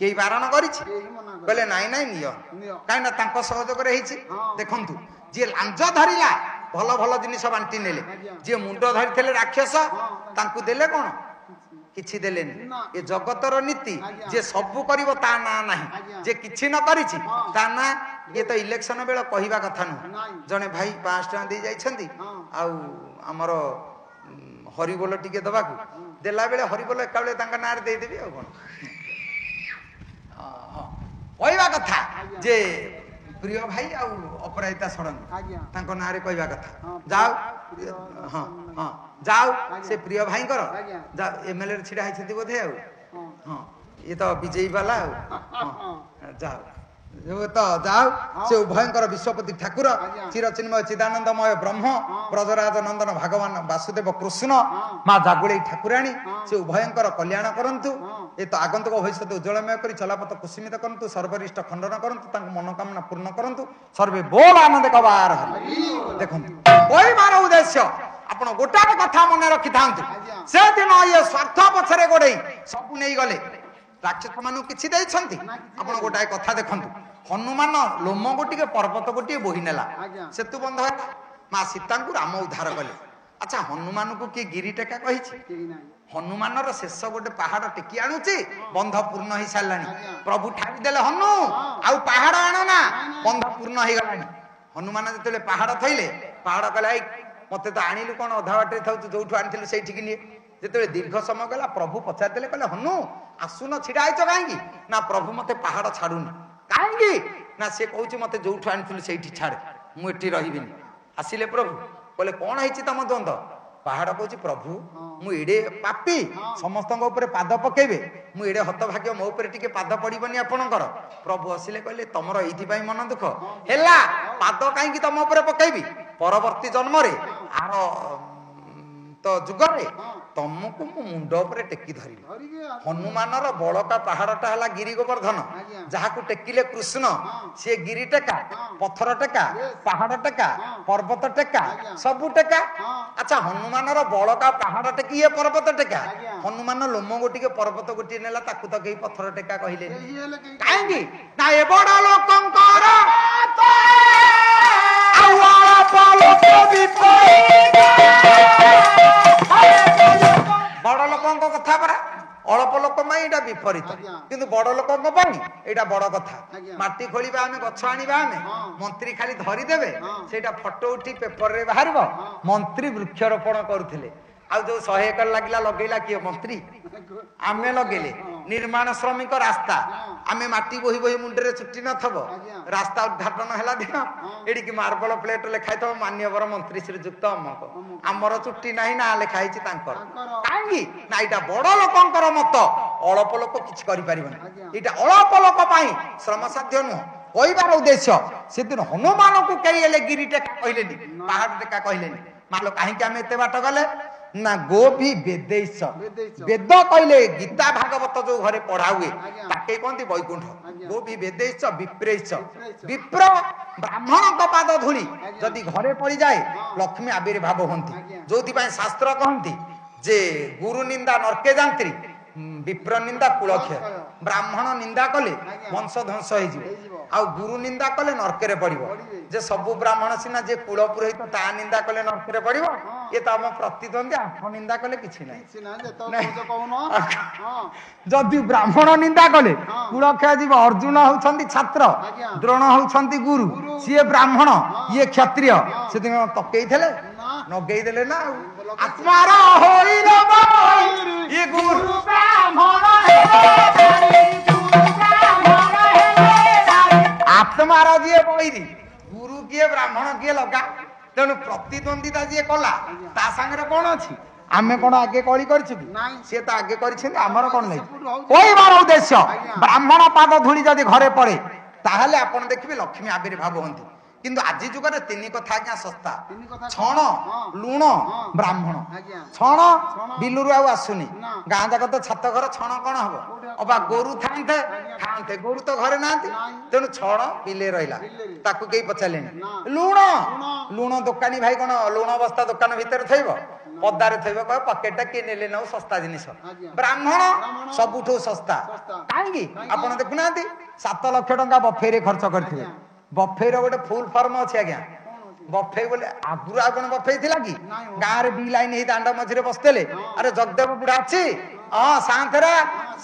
କେହି ବାରଣ କରିଛି? କେହି ମନା କରେ। କହିଲେ ନାଇଁ ନାଇଁ ନିଅ। ନିଅ। କାହିଁକି ନା ତାଙ୍କ ସହଯୋଗରେ ହେଇଛି। ହଁ। ଦେଖନ୍ତୁ ଯିଏ ଲାଞ୍ଜ ଧରିଲା ଭଲ ଭଲ ଜିନିଷ ବାଣ୍ଟି ନେଲେ। ଆଜ୍ଞା। ଯିଏ ମୁଣ୍ଡ ଧରିଥିଲେ ରାକ୍ଷସ ତାଙ୍କୁ ଦେଲେ କଣ? କିଛି ଦେଲେନି। ନା। ଏ ଜଗତର ନୀତି ଆଜ୍ଞା। ଯିଏ ସବୁ କରିବ ତା ନାଁ ନାହିଁ। ଆଜ୍ଞା। ଯିଏ କିଛି ନ କରିଛି ହଁ। ତା ନାଁ ଇଏ ତ ଇଲେକ୍ସନ ବେଳେ କହିବା କଥା ନୁହଁ। ନାଇଁ। ଜଣେ ଭାଇ 500 ଟଙ୍କା ଦେଇ ଯାଇଛନ୍ତି ହଁ। ଆଉ ଆମର ହରିବୋଲ ଟିକେ ଦବାକୁ ଦେଲା ବେଳେ ହରିବୋଲ ଏକା ବେଳେ ତାଙ୍କ ନାଁରେ ଦେଇଦେବି ଆଉ କଣ। କହିବା କଥା ଆଜ୍ଞା। ଯେ ପ୍ରିୟ ଭାଇ ଆଉ ଅପରାଜିତା ଷଡ଼ଙ୍ଗୀ ଆଜ୍ଞା। ତାଙ୍କ ନାଁରେ କହିବା କଥା। ହଁ, ଯାଉ ପ୍ରିୟ ହଁ ହଁ ଯାଉ ଆଜ୍ଞା। ସେ ପ୍ରିୟ ଭାଇଙ୍କର ଆଜ୍ଞା। ଯାଉ MLA ରେ ଛିଡା ହେଇଛନ୍ତି ବୋଧେ ଆଉ ହଁ। ହଁ ଇଏ ତ ବିଜେପି ବାଲା ଆଉ ହଁ। ଯାଉ ତ ଯାଉ ସେ ଉଭୟଙ୍କର ବିଶ୍ୱପତି ଠାକୁର ଆଜ୍ଞା। ଚିରଚିନ୍ମୟ ଚିଦାନନ୍ଦମୟ ବ୍ରହ୍ମ ବ୍ରଜରାଜ ନନ୍ଦନ ଭଗବାନ ବାସୁଦେବ କୃଷ୍ଣ ମା ଜାଗୁଳେଇ ଠାକୁରାଣୀ ସେ ଉଭୟଙ୍କର କଲ୍ୟାଣ କରନ୍ତୁ। ଏ ତ ଆଗନ୍ତୁକ ଭବିଷ୍ୟତ ଉଜ୍ଜଳମୟ କରି ଚଲାପଥ କୁସୁମିତ କରନ୍ତୁ। ସର୍ବରିଷ୍ଟ ଖଣ୍ଡନ କରନ୍ତୁ। ତାଙ୍କ ମନୋକାମନା ପୂର୍ଣ୍ଣ କରନ୍ତୁ। ସର୍ବେ ବୋଲ ଆନନ୍ଦ କବାର। ଦେଖନ୍ତୁ କହିବାର ଉଦ୍ଦେଶ୍ୟ ଆପଣ ଗୋଟାଏ କଥା ମନେ ରଖିଥାନ୍ତୁ। ସେଦିନ ଇଏ ସ୍ୱାର୍ଥ ପଛରେ ଗୋଡେଇ ସବୁ ନେଇଗଲେ। ରାକ୍ଷସ ମାନଙ୍କୁ କିଛି ଦେଇଛନ୍ତି? ଆପଣ ଗୋଟାଏ କଥା ଦେଖନ୍ତୁ। ହନୁମାନ ଲୋମ ଗୋଟିଏ ପର୍ବତ ଗୋଟିଏ ବୋହି ନେଲା। ଆଜ୍ଞା। ସେତୁ ବନ୍ଧ ହେଲା। ମା ସୀତାଙ୍କୁ ରାମ ଉଦ୍ଧାର କଲେ। ଆଚ୍ଛା ହନୁମାନଙ୍କୁ କିଏ ଗିରି ଟେକା କହିଛି? କେହି ନାହିଁ। ହନୁମାନର ଶେଷ ଗୋଟେ ପାହାଡ ଟେକି ଆଣୁଛି। ବନ୍ଧ ପୂର୍ଣ୍ଣ ହେଇସାରିଲାଣି। ଆଜ୍ଞା। ପ୍ରଭୁ ଠାରିଦେଲେ ହନୁ ଆଉ ପାହାଡ ଆଣ ନା ବନ୍ଧ ପୂର୍ଣ୍ଣ ହେଇଗଲାଣି। ହନୁମାନ ଯେତେବେଳେ ପାହାଡ ଥଇଲେ ପାହାଡ କହିଲା ଏଇ ମତେ ତ ଆଣିଲୁ କଣ ଅଧା ବାଟରେ ଥାଉଛୁ ଯୋଉଠୁ ଆଣିଥିଲୁ ସେଇଠିକି ନିଏ। ଯେତେବେଳେ ଦୀର୍ଘ ସମୟ ଗଲା ପ୍ରଭୁ ପଚାରିଦେଲେ କହିଲେ ହନୁ ଆସୁନ ଛିଡା ହେଇଛ କାହିଁକି? ନା ପ୍ରଭୁ ମତେ ପାହାଡ ଛାଡୁନି। କାହିଁକି? ନା ସେ କହୁଛି ମତେ ଯୋଉଠୁ ଆଣିଥିଲୁ ସେଇଠି ଛାଡେ ମୁଁ ଏଠି ରହିବିନି। ଆସିଲେ ପ୍ରଭୁ କହିଲେ କଣ ହେଇଛି ତମ ଦ୍ୱନ୍ଦ? ପାହାଡ କହୁଛି ପ୍ରଭୁ ମୁଁ ଏଡେ ପାପି ସମସ୍ତଙ୍କ ଉପରେ ପାଦ ପକେଇବେ ମୁଁ ଏଡେ ହତଭାଗ୍ୟ ମୋ ଉପରେ ଟିକେ ପାଦ ପଡିବନି ଆପଣଙ୍କର? ପ୍ରଭୁ ଆସିଲେ କହିଲେ ତମର ଏଇଥିପାଇଁ ମନ ଦୁଃଖ ହେଲା ପାଦ କାହିଁକି ତମ ଉପରେ ପକେଇବି? ପରବର୍ତ୍ତୀ ଜନ୍ମରେ ଆର ତ ଯୁଗରେ ତମକୁ ମୁଁ ମୁଣ୍ଡ ଉପରେ ଟେକି ଧରିବି। ଧରିକି ହନୁମାନର ବଳକା ପାହାଡଟା ହେଲା ଗିରି ଗୋବର୍ଦ୍ଧନ। ଆଜ୍ଞା। ଯାହାକୁ ଟେକିଲେ କୃଷ୍ଣ ସିଏ ଗିରି ଟେକା ପଥର ଟେକା ପାହାଡ ଟେକା ପର୍ବତ ଟେକା ସବୁ ଟେକା। ଆଚ୍ଛା ହନୁମାନର ବଳକା ପାହାଡ ଟେକି ଇଏ ପର୍ବତ ଟେକା। ଆଜ୍ଞା। ହନୁମାନ ଲୋମ ଗୋଟିକେ ପର୍ବତ ଗୋଟିଏ ନେଲା ତାକୁ ତ କେହି ପଥର ଟେକା କହିଲେନି। କେହି ହେଲେ କେହି କାହିଁକି? ନା ଏ ବଡ ଲୋକଙ୍କର ଆଉ ଅଳପ ଲୋକ ବିପରୀତ। ବଡ ଲୋକଙ୍କ କଥା ପରା ଅଳ୍ପ ଲୋକ ପାଇଁ ଏଇଟା ବିପରୀତ ଆଜ୍ଞା। କିନ୍ତୁ ବଡ ଲୋକଙ୍କ ପାଇଁ ଏଇଟା ବଡ କଥା। ଆଜ୍ଞା। ମାଟି ଖୋଳିବା ଆମେ ଗଛ ଆଣିବା ଆମେ ମନ୍ତ୍ରୀ ଖାଲି ଧରିଦେବେ ସେଇଟା ଫଟୋ ଉଠି ପେପରରେ ବାହାରିବ ମନ୍ତ୍ରୀ ବୃକ୍ଷରୋପଣ କରୁଥିଲେ। ଆଉ ଯୋଉ 100 ଏକର ଲାଗିଲା ଲଗେଇଲା କିଏ? ମନ୍ତ୍ରୀ। ଆମେ ଲଗେଇଲେ ନିର୍ମାଣ ଶ୍ରମିକ ରାସ୍ତା ଆମେ ମାଟି ବୋହି ବୋହି ମୁଣ୍ଡରେ ଚୁଟି ନଥବ ରାସ୍ତା ଉଦ୍ଘାଟନ ହେଲା ଦିନ ଏଠିକି ମାର୍ବଲ ପ୍ଲେଟ ଲେଖା ହେଇଥିବ ମାନ୍ୟବର ମନ୍ତ୍ରୀ ଶ୍ରୀଯୁକ୍ତ ଅମକ। ଆମର ଚୁଟି ନାହିଁ ନା ଲେଖା ହେଇଛି ତାଙ୍କର। କାହିଁକି? ନା ଏଇଟା ବଡ ଲୋକଙ୍କର ମତ ଅଳ୍ପ ଲୋକ କିଛି କରିପାରିବନି। ଏଇଟା ଅଳ୍ପ ଲୋକ ପାଇଁ ଶ୍ରମ ସାଧ୍ୟ ନୁହଁ। କହିବାର ଉଦ୍ଦେଶ୍ୟ ସେଦିନ ହନୁମାନଙ୍କୁ କେହି ହେଲେ ଗିରି ଟେକା କହିଲେନି ପାହାଡ ଟେକା କହିଲେନି। ମାଲୋ କାହିଁକି ଆମେ ଏତେ ବାଟ ଗଲେ? ନା ଗୋଭି ବେଦେଇଶ ବେଦ କହିଲେ ଗୀତା ଭାଗବତ ଯୋଉ ଘରେ ପଢା ହୁଏ ତାକେ କହନ୍ତି ବୈକୁଣ୍ଠ। ଗୋଭି ବେଦେଇଶ ବିପ୍ରେଇଶ ବିପ୍ର ବ୍ରାହ୍ମଣଙ୍କ ପାଦ ଧୂଳି ଯଦି ଘରେ ପଡିଯାଏ ଲକ୍ଷ୍ମୀ ଆବିର୍ଭାବ ହୁଅନ୍ତି। ଯୋଉଥିପାଇଁ ଶାସ୍ତ୍ର କହନ୍ତି ଯେ ଗୁରୁ ନିନ୍ଦା ନର୍କେ ଯାନ୍ତ୍ରୀ ବିପ୍ର ନିନ୍ଦା କୁଳକ୍ଷୟ। ବ୍ରାହ୍ମଣ ନିନ୍ଦା କଲେ ବଂଶ ଧ୍ୱଂସ ହେଇଯିବ ଆଉ ଗୁରୁ ନିନ୍ଦା କଲେ ନର୍କରେ ପଡିବ। ଯେ ସବୁ ବ୍ରାହ୍ମଣ ସିନା ଯେ କୁଳ ପୁରୋହିତ ତା ନିନ୍ଦା କଲେ ନର୍କରେ ପଡିବ ଇଏ ତ ଆମ ପ୍ରତିଦ୍ୱନ୍ଦ୍ୱୀ ଆଠ ନିନ୍ଦା କଲେ କିଛି ନାହିଁ। ଯଦି ବ୍ରାହ୍ମଣ ନିନ୍ଦା କଲେ କୁଳକ୍ଷୟ ଯିବ। ଅର୍ଜୁନ ହଉଛନ୍ତି ଛାତ୍ର ଦ୍ରୋଣ ହଉଛନ୍ତି ଗୁରୁ ସିଏ ବ୍ରାହ୍ମଣ ଇଏ କ୍ଷତ୍ରିୟ ସେଥିପାଇଁ ତକେଇଥିଲେ ନଗେଇଦେଲେ ନା ଆଉ। ଆତ୍ମାର ହୋଇଲ ଇଏ ଗୁରୁ ବ୍ରାହ୍ମଣ ଆତ୍ମାର ଯିଏ ବୈରୀ ଗୁରୁ କିଏ ବ୍ରାହ୍ମଣ କିଏ ଲଗା। ତେଣୁ ପ୍ରତିଦ୍ୱନ୍ଦିତା ଯିଏ କଲା ତା ସାଙ୍ଗରେ କଣ ଅଛି? ଆମେ କଣ ଆଗେ କଳି କରିଛୁ କି? ସିଏ ତ ଆଗେ କରିଛନ୍ତି ଆମର କଣ ନାହିଁ। କହିବାର ଉଦ୍ଦେଶ୍ୟ ବ୍ରାହ୍ମଣ ପାଦ ଧୂଳି ଯଦି ଘରେ ପଡେ ତାହେଲେ ଆପଣ ଦେଖିବେ ଲକ୍ଷ୍ମୀ ଆବିର୍ଭାବ ହୁଅନ୍ତି। କିନ୍ତୁ ଆଜି ଯୁଗରେ ତିନି କଥା ଆଜ୍ଞା ଶସ୍ତା ତିନି କଥା ଛଣ ହଁ। ଲୁଣ ହଁ। ବ୍ରାହ୍ମଣ ଆଜ୍ଞା ଛଣ ଛଣ। ବିଲୁରୁ ଆଉ ଆସୁନି ନା। ଗାଁ ଯାକ ତ ଛାତ ଘର ଛଣ କଣ ହବ କୋଉଠି ଆଉ ଅବା କଣ? ଗୋରୁ ଥାନ୍ତେ ଆଜ୍ଞା। ଖାଆନ୍ତେ ଗୋରୁ ତ ଘରେ ନାହାନ୍ତି ନାଇଁ। ତେଣୁ ଛଣ ବିଲେ ରହିଲା ବିଲେରେ। ତାକୁ କେହି ପଚାରିଲେନି ନା। ଲୁଣ ଲୁଣ। ଲୁଣ ଦୋକାନୀ ଭାଇ କଣ ଲୁଣ ବସ୍ତା ଦୋକାନ ଭିତରେ ଥୋଇବ ପଦାରେ ଥୋଇବ କହିବ ପକେଟଟା କିଏ ନେଲେ ନଉ ଶସ୍ତା ଜିନିଷ ଆଜ୍ଞା। ବ୍ରାହ୍ମଣ ବ୍ରାହ୍ମଣ ସବୁଠୁ ଶସ୍ତା ଶସ୍ତା। କାହିଁକି କାହିଁକି? ଆପଣ ଦେଖୁନାହାନ୍ତି 7 ଲକ୍ଷ ଟଙ୍କା ବଫେରେ ଖର୍ଚ୍ଚ କରିଥିବେ ଆଜ୍ଞା। ବଫେର ଗୋଟେ ଫୁଲ ଫର୍ମ ଅଛି ଆଜ୍ଞା କଣ ଅଛି? ବଫେ ବୋଲେ ଆଗରୁ ଆଉ କଣ ବଫେ ଥିଲା କି ନାଇଁ ହୋ। ଗାଁରେ ଦି ଲାଇନ ହେଇ ଦାଣ୍ଡ ମଝିରେ ବସିଥିଲେ ହଁ। ଆରେ ଜଗଦେବ ବୁଢା ଅଛି ହଁ ସାନ୍ଥରା